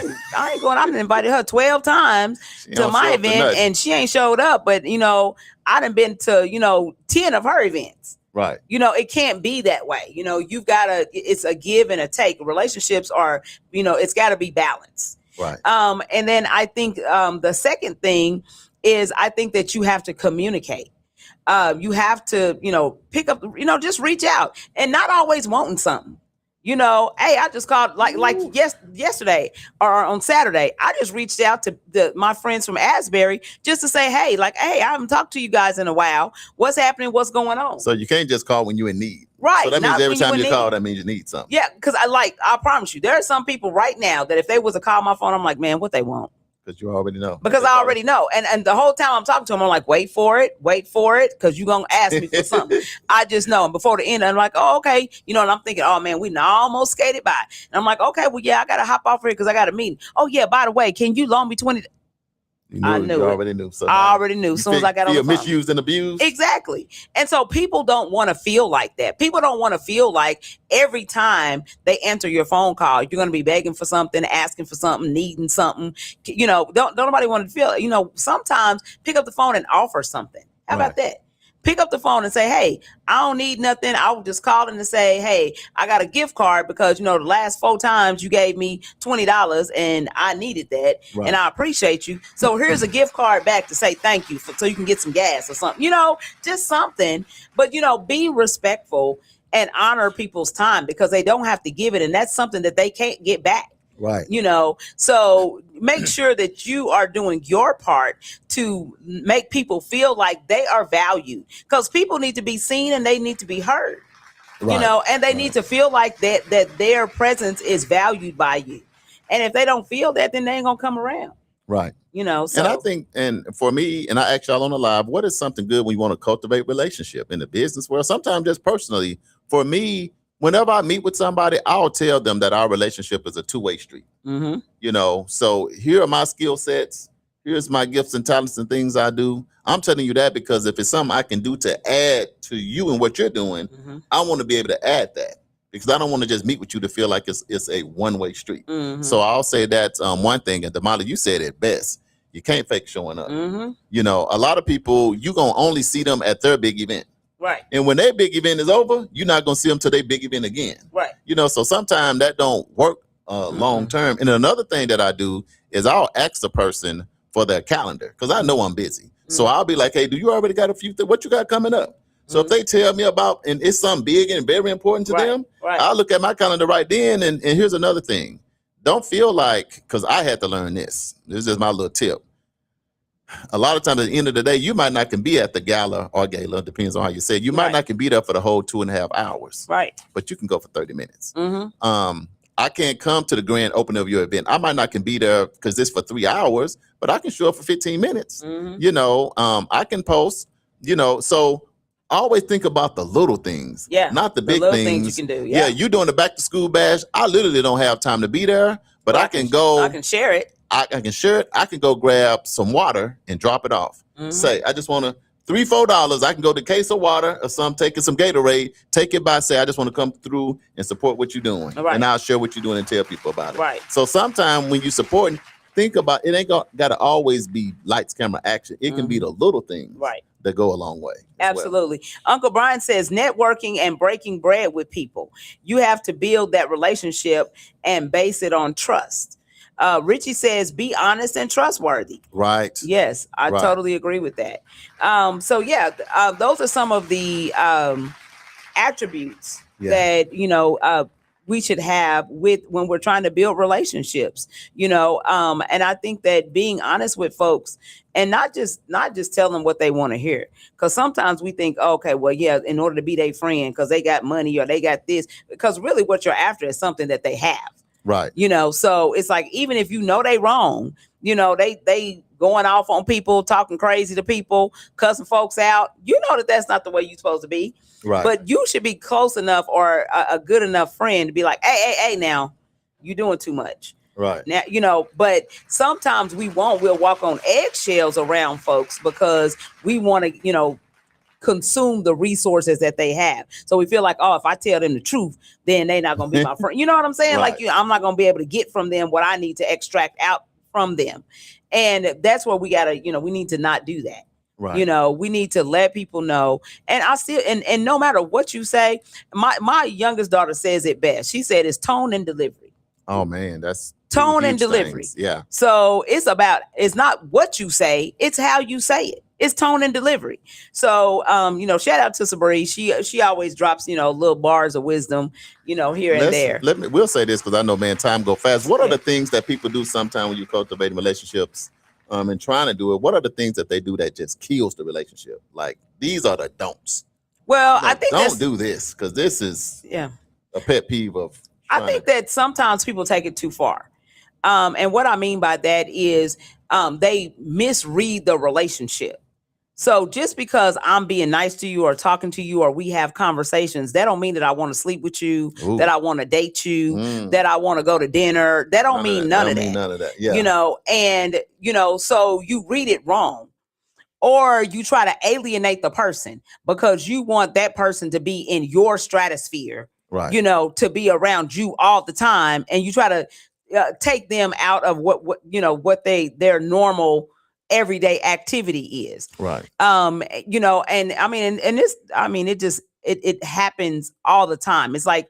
ain't going. I've invited her 12 times to my event and she ain't showed up. But, you know, I done been to, 10 of her events. Right. You know, it can't be that way. You know, it's a give and a take. Relationships are, it's got to be balanced. Right. And then I think the second thing is I think that you have to communicate. You have to, pick up, just reach out and not always wanting something. Hey, I just called yesterday or on Saturday. I just reached out to my friends from Asbury just to say, hey, I haven't talked to you guys in a while. What's happening? What's going on? So you can't just call when you're in need. Right. So that means every time you call, that means you need something. Yeah, because I promise you, there are some people right now that if they was to call my phone, I'm like, man, what they want? Because you already know. Because I already know. And the whole time I'm talking to him, I'm like, wait for it, because you're going to ask me for something. I just know. And before the end, I'm like, oh, okay. You know, and I'm thinking, oh, man, we almost skated by. And I'm like, okay, well, yeah, I got to hop off here because I got a meeting. Oh, yeah, by the way, can you loan me 20? I knew. You already knew. So I already knew as soon as I got on the phone. Misused and abused. Exactly. And so people don't want to feel like that. People don't want to feel like every time they answer your phone call, you're going to be begging for something, asking for something, needing something. You know, don't nobody want to feel, you know, sometimes pick up the phone and offer something. How about that? Pick up the phone and say, hey, I don't need nothing. I will just call in and say, hey, I got a gift card because, you know, the last 4 times you gave me $20 and I needed that. Right. And I appreciate you. So here's a gift card back to say thank you so you can get some gas or something, you know, just something. But, you know, be respectful and honor people's time because they don't have to give it. And that's something that they can't get back. Right. You know, so make sure that you are doing your part to make people feel like they are valued because people need to be seen and they need to be heard, you know, and they need to feel like that their presence is valued by you. And if they don't feel that, then they ain't going to come around. Right. You know, so. And I think, and for me, and I ask y'all on the live, what is something good when you want to cultivate relationship in the business world? Sometimes just personally, for me, whenever I meet with somebody, I'll tell them that our relationship is a two-way street. Mm-hmm. You know, so here are my skill sets. Here's my gifts and talents and things I do. I'm telling you that because if it's something I can do to add to you and what you're doing, I want to be able to add that because I don't want to just meet with you to feel like it's a one-way street. So I'll say that's one thing. And Damali, you said it best. You can't fake showing up. You know, a lot of people, you're going to only see them at their big event. Right. And when their big event is over, you're not going to see them till their big event again. Right. You know, so sometimes that don't work long term. And another thing that I do is I'll ask the person for their calendar because I know I'm busy. So I'll be like, hey, do you already got a few things? What you got coming up? So if they tell me about, and it's something big and very important to them, I'll look at my calendar right then. And here's another thing. Don't feel like, because I had to learn this. This is just my little tip. A lot of times at the end of the day, you might not can be at the gala or gala, depends on how you say it. You might not can be there for the whole 2.5 hours. Right. But you can go for 30 minutes. I can't come to the grand opening of your event. I might not can be there because it's for 3 hours, but I can show up for 15 minutes. You know, I can post, you know, so always think about the little things. Yeah. Not the big things you can do. Yeah. You doing the back to school bash. I literally don't have time to be there, but I can go. I can share it. I can share it. I can go grab some water and drop it off. Say, I just want to $3-4. I can go to case of water or taking some Gatorade, take it by, say, I just want to come through and support what you're doing. Right. And I'll share what you're doing and tell people about it. Right. So sometimes when you support, think about it ain't got to always be lights, camera, action. It can be the little things that go a long way. Absolutely. Well. Uncle Brian says networking and breaking bread with people. You have to build that relationship and base it on trust. Richie says, be honest and trustworthy. Right. Yes, I totally agree with that. So yeah, those are some of the attributes that, you know, we should have when we're trying to build relationships, you know, and I think that being honest with folks and not just tell them what they want to hear. Because sometimes we think, okay, well, yeah, in order to be their friend, because they got money or they got this, because really what you're after is something that they have. Right. You know, so it's like, even if you know they wrong, you know, they going off on people, talking crazy to people, cussing folks out, you know that's not the way you're supposed to be. Right. But you should be close enough or a good enough friend to be like, hey, now you're doing too much. Right. Now, you know, but sometimes we'll walk on eggshells around folks because we want to, you know, consume the resources that they have. So we feel like, oh, if I tell them the truth, then they're not going to be my friend. You know what I'm saying? Right. Like, I'm not going to be able to get from them what I need to extract out from them. And that's where we got to, you know, we need to not do that. Right. You know, we need to let people know. And I still, and no matter what you say, my youngest daughter says it best. She said it's tone and delivery. Oh man, that's tone and delivery. Things. Yeah. So it's not what you say, it's how you say it. It's tone and delivery. So, you know, shout out to Sabri. She always drops, you know, little bars of wisdom, you know, here and there. We'll say this because I know, man, time go fast. What are the things that people do sometimes when you cultivate relationships and trying to do it? What are the things that they do that just kills the relationship? Like, these are the don'ts. Well, I think don't do this because this is a pet peeve of. I think that sometimes people take it too far. And what I mean by that is they misread the relationship. So just because I'm being nice to you or talking to you or we have conversations, that don't mean that I want to sleep with you, that I want to date you, that I want to go to dinner. That don't mean none of that. Yeah. And so you read it wrong. Or you try to alienate the person because you want that person to be in your stratosphere, right? To be around you all the time, and you try to take them out of what their normal everyday activity is, right? And I mean, and this, I mean, it happens all the time. It's like.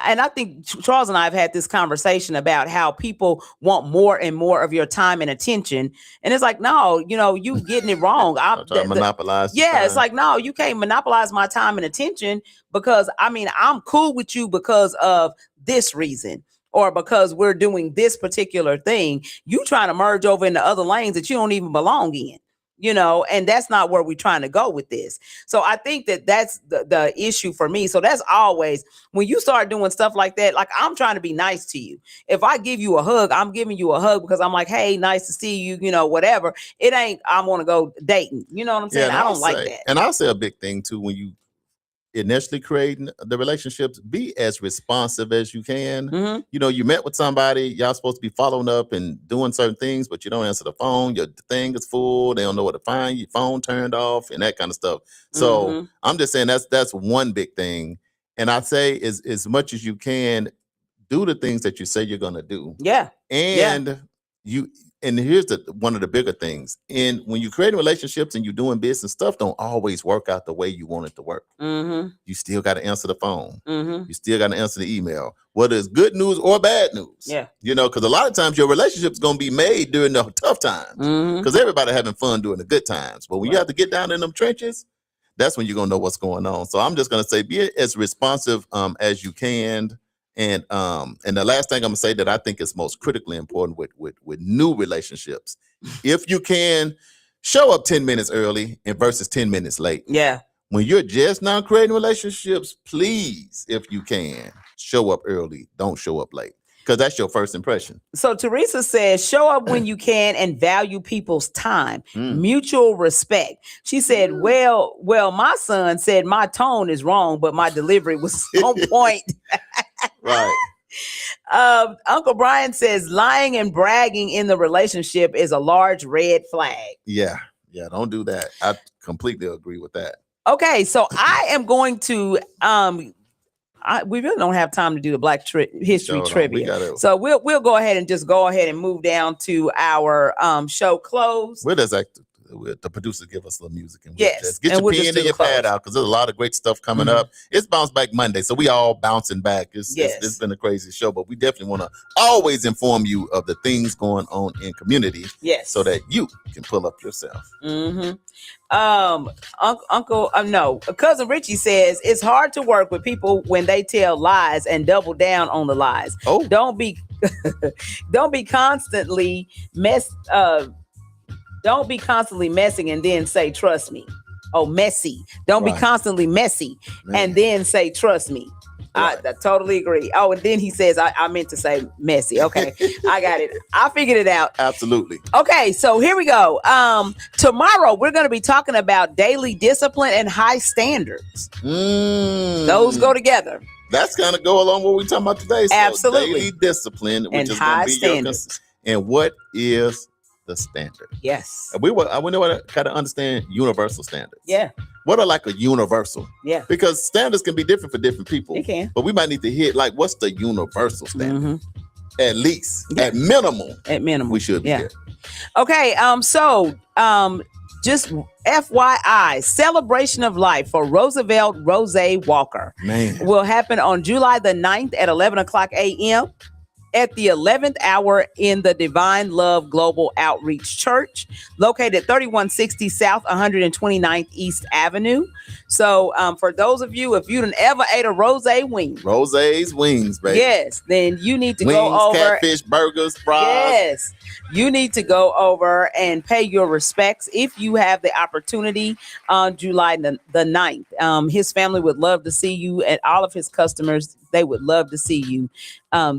And I think Charles and I have had this conversation about how people want more and more of your time and attention. And it's like, no, you getting it wrong. I'm trying to monopolize. It's like, no, you can't monopolize my time and attention because I'm cool with you because of this reason or because we're doing this particular thing. You trying to merge over into other lanes that you don't even belong in. And that's not where we're trying to go with this. So I think that's the issue for me. So that's always when you start doing stuff like that, like I'm trying to be nice to you. If I give you a hug, I'm giving you a hug because I'm like, hey, nice to see you, whatever. It ain't, I want to go dating. You know what I'm saying? I don't like that. And I'll say a big thing too, when you initially creating the relationships, be as responsive as you can. Mm-hmm. You met with somebody, y'all supposed to be following up and doing certain things, but you don't answer the phone, your thing is full, they don't know what to find, your phone turned off and that kind of stuff. So I'm just saying that's one big thing. And I say as much as you can, do the things that you say you're gonna do. Yeah. And and here's one of the bigger things. And when you're creating relationships and you're doing business, stuff don't always work out the way you want it to work. Mm-hmm. You still got to answer the phone. Mm-hmm. You still got to answer the email, whether it's good news or bad news. Yeah. Because a lot of times your relationship's going to be made during the tough times because everybody having fun during the good times. But when you have to get down in them trenches, that's when you're going to know what's going on. So I'm just going to say, be as responsive as you can. And the last thing I'm gonna say that I think is most critically important with new relationships, if you can show up 10 minutes early and versus 10 minutes late. Yeah. When you're just now creating relationships, please, if you can, show up early. Don't show up late. Because that's your first impression. So Teresa says, show up when you can and value people's time. Mutual respect. She said, well, my son said my tone is wrong, but my delivery was on point. Right. Uncle Brian says lying and bragging in the relationship is a large red flag. Yeah, don't do that. I completely agree with that. Okay, so I am going to we really don't have time to do the Black History trivia. So we'll go ahead and move down to our show close. We'll just the producers give us a little music and yes, get your pen and your pad out because there's a lot of great stuff coming up. It's Bounce Back Monday, so we all bouncing back. It's been a crazy show, but we definitely want to always inform you of the things going on in community, so that you can pull up yourself. Cousin Richie says it's hard to work with people when they tell lies and double down on the lies. Don't be constantly Don't be constantly messing and then say, trust me. Oh, messy. Don't be constantly messy and then say, trust me. I totally agree. Oh, and then he says, I meant to say messy. Okay, I got it. I figured it out. Absolutely. Okay, so here we go. Tomorrow, we're going to be talking about daily discipline and high standards. Those go together. That's kind of go along with what we're talking about today. So absolutely. Daily discipline, which and is high going to be standards. And what is the standard? Yes. We want to kind of understand universal standards. Yeah. What are like a universal? Yeah. Because standards can be different for different people. It can. But we might need to hit like what's the universal standard? At least. Yeah. At minimum. We should be there. Okay. Just FYI, Celebration of Life for Roosevelt Rose Walker will happen on July the 9th at 11 o'clock a.m. at the 11th hour in the Divine Love Global Outreach Church, located at 3160 South 129th East Avenue. So for those of you, if you done ever ate a rose wing. Rose's wings, baby. Yes, then you need to wings, go over. catfish, burgers, fries. Yes. You need to go over and pay your respects if you have the opportunity on July the 9th. His family would love to see you, and all of his customers, they would love to see you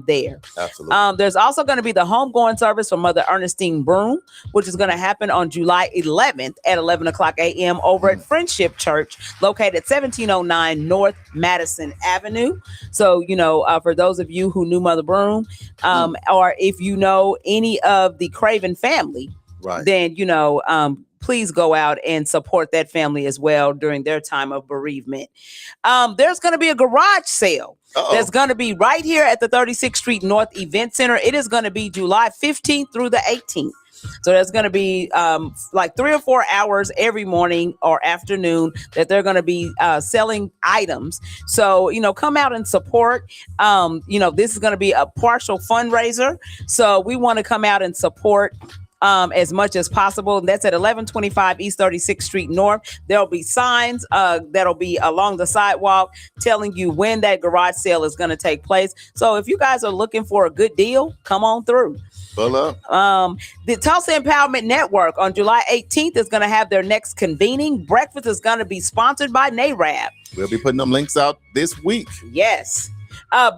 there. Absolutely. There's also going to be the homegoing service for Mother Ernestine Broom, which is going to happen on July 11th at 11 o'clock a.m. over at Friendship Church, located at 1709 North Madison Avenue. So, for those of you who knew Mother Broom, or if you know any of the Craven family, then, please go out and support that family as well during their time of bereavement. There's going to be a garage sale. That's going to be right here at the 36th Street North Event Center. It is going to be July 15th through the 18th. So there's going to be like 3 or 4 hours every morning or afternoon that they're going to be selling items. So, come out and support. This is going to be a partial fundraiser. So we want to come out and support as much as possible. And that's at 1125 East 36th Street North. There'll be signs that'll be along the sidewalk telling you when that garage sale is going to take place. So if you guys are looking for a good deal, come on through. Pull up. The Tulsa Empowerment Network on July 18th is going to have their next convening. Breakfast is going to be sponsored by NARAB. We'll be putting them links out this week. Yes.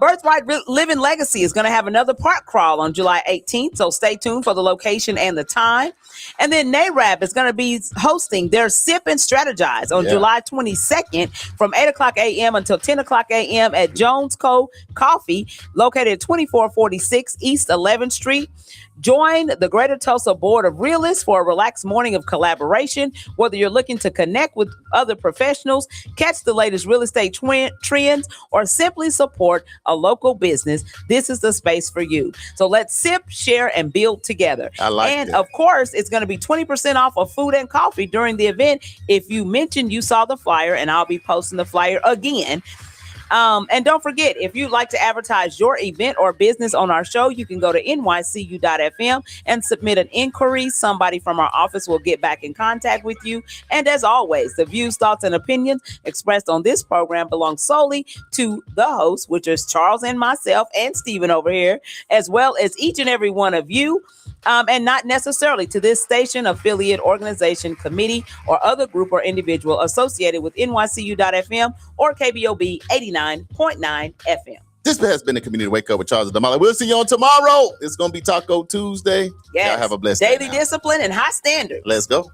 Birthright Living Legacy is going to have another park crawl on July 18th, so stay tuned for the location and the time. And then NARAB is going to be hosting their Sip and Strategize on July 22nd from 8 o'clock a.m. until 10 o'clock a.m. at Jones Co. Coffee, located at 2446 East 11th Street. Join the Greater Tulsa Board of Realists for a relaxed morning of collaboration. Whether you're looking to connect with other professionals, catch the latest real estate trends, or simply support a local business, this is the space for you. So let's sip, share, and build together. And of course, it's going to be 20% off of food and coffee during the event if you mention you saw the flyer, and I'll be posting the flyer again. And don't forget, if you'd like to advertise your event or business on our show, you can go to nycu.fm and submit an inquiry. Somebody from our office will get back in contact with you. And as always, the views, thoughts, and opinions expressed on this program belong solely to the host, which is Charles and myself and Stephen over here, as well as each and every one of you. And not necessarily to this station, affiliate, organization, committee, or other group or individual associated with nycu.fm or KBOB 89.9 FM. This has been the Community Wake Up with Charles and Damali. We'll see you on tomorrow. It's going to be Taco Tuesday. Yes. Y'all have a blessed daily day now. Discipline and high standards. Let's go.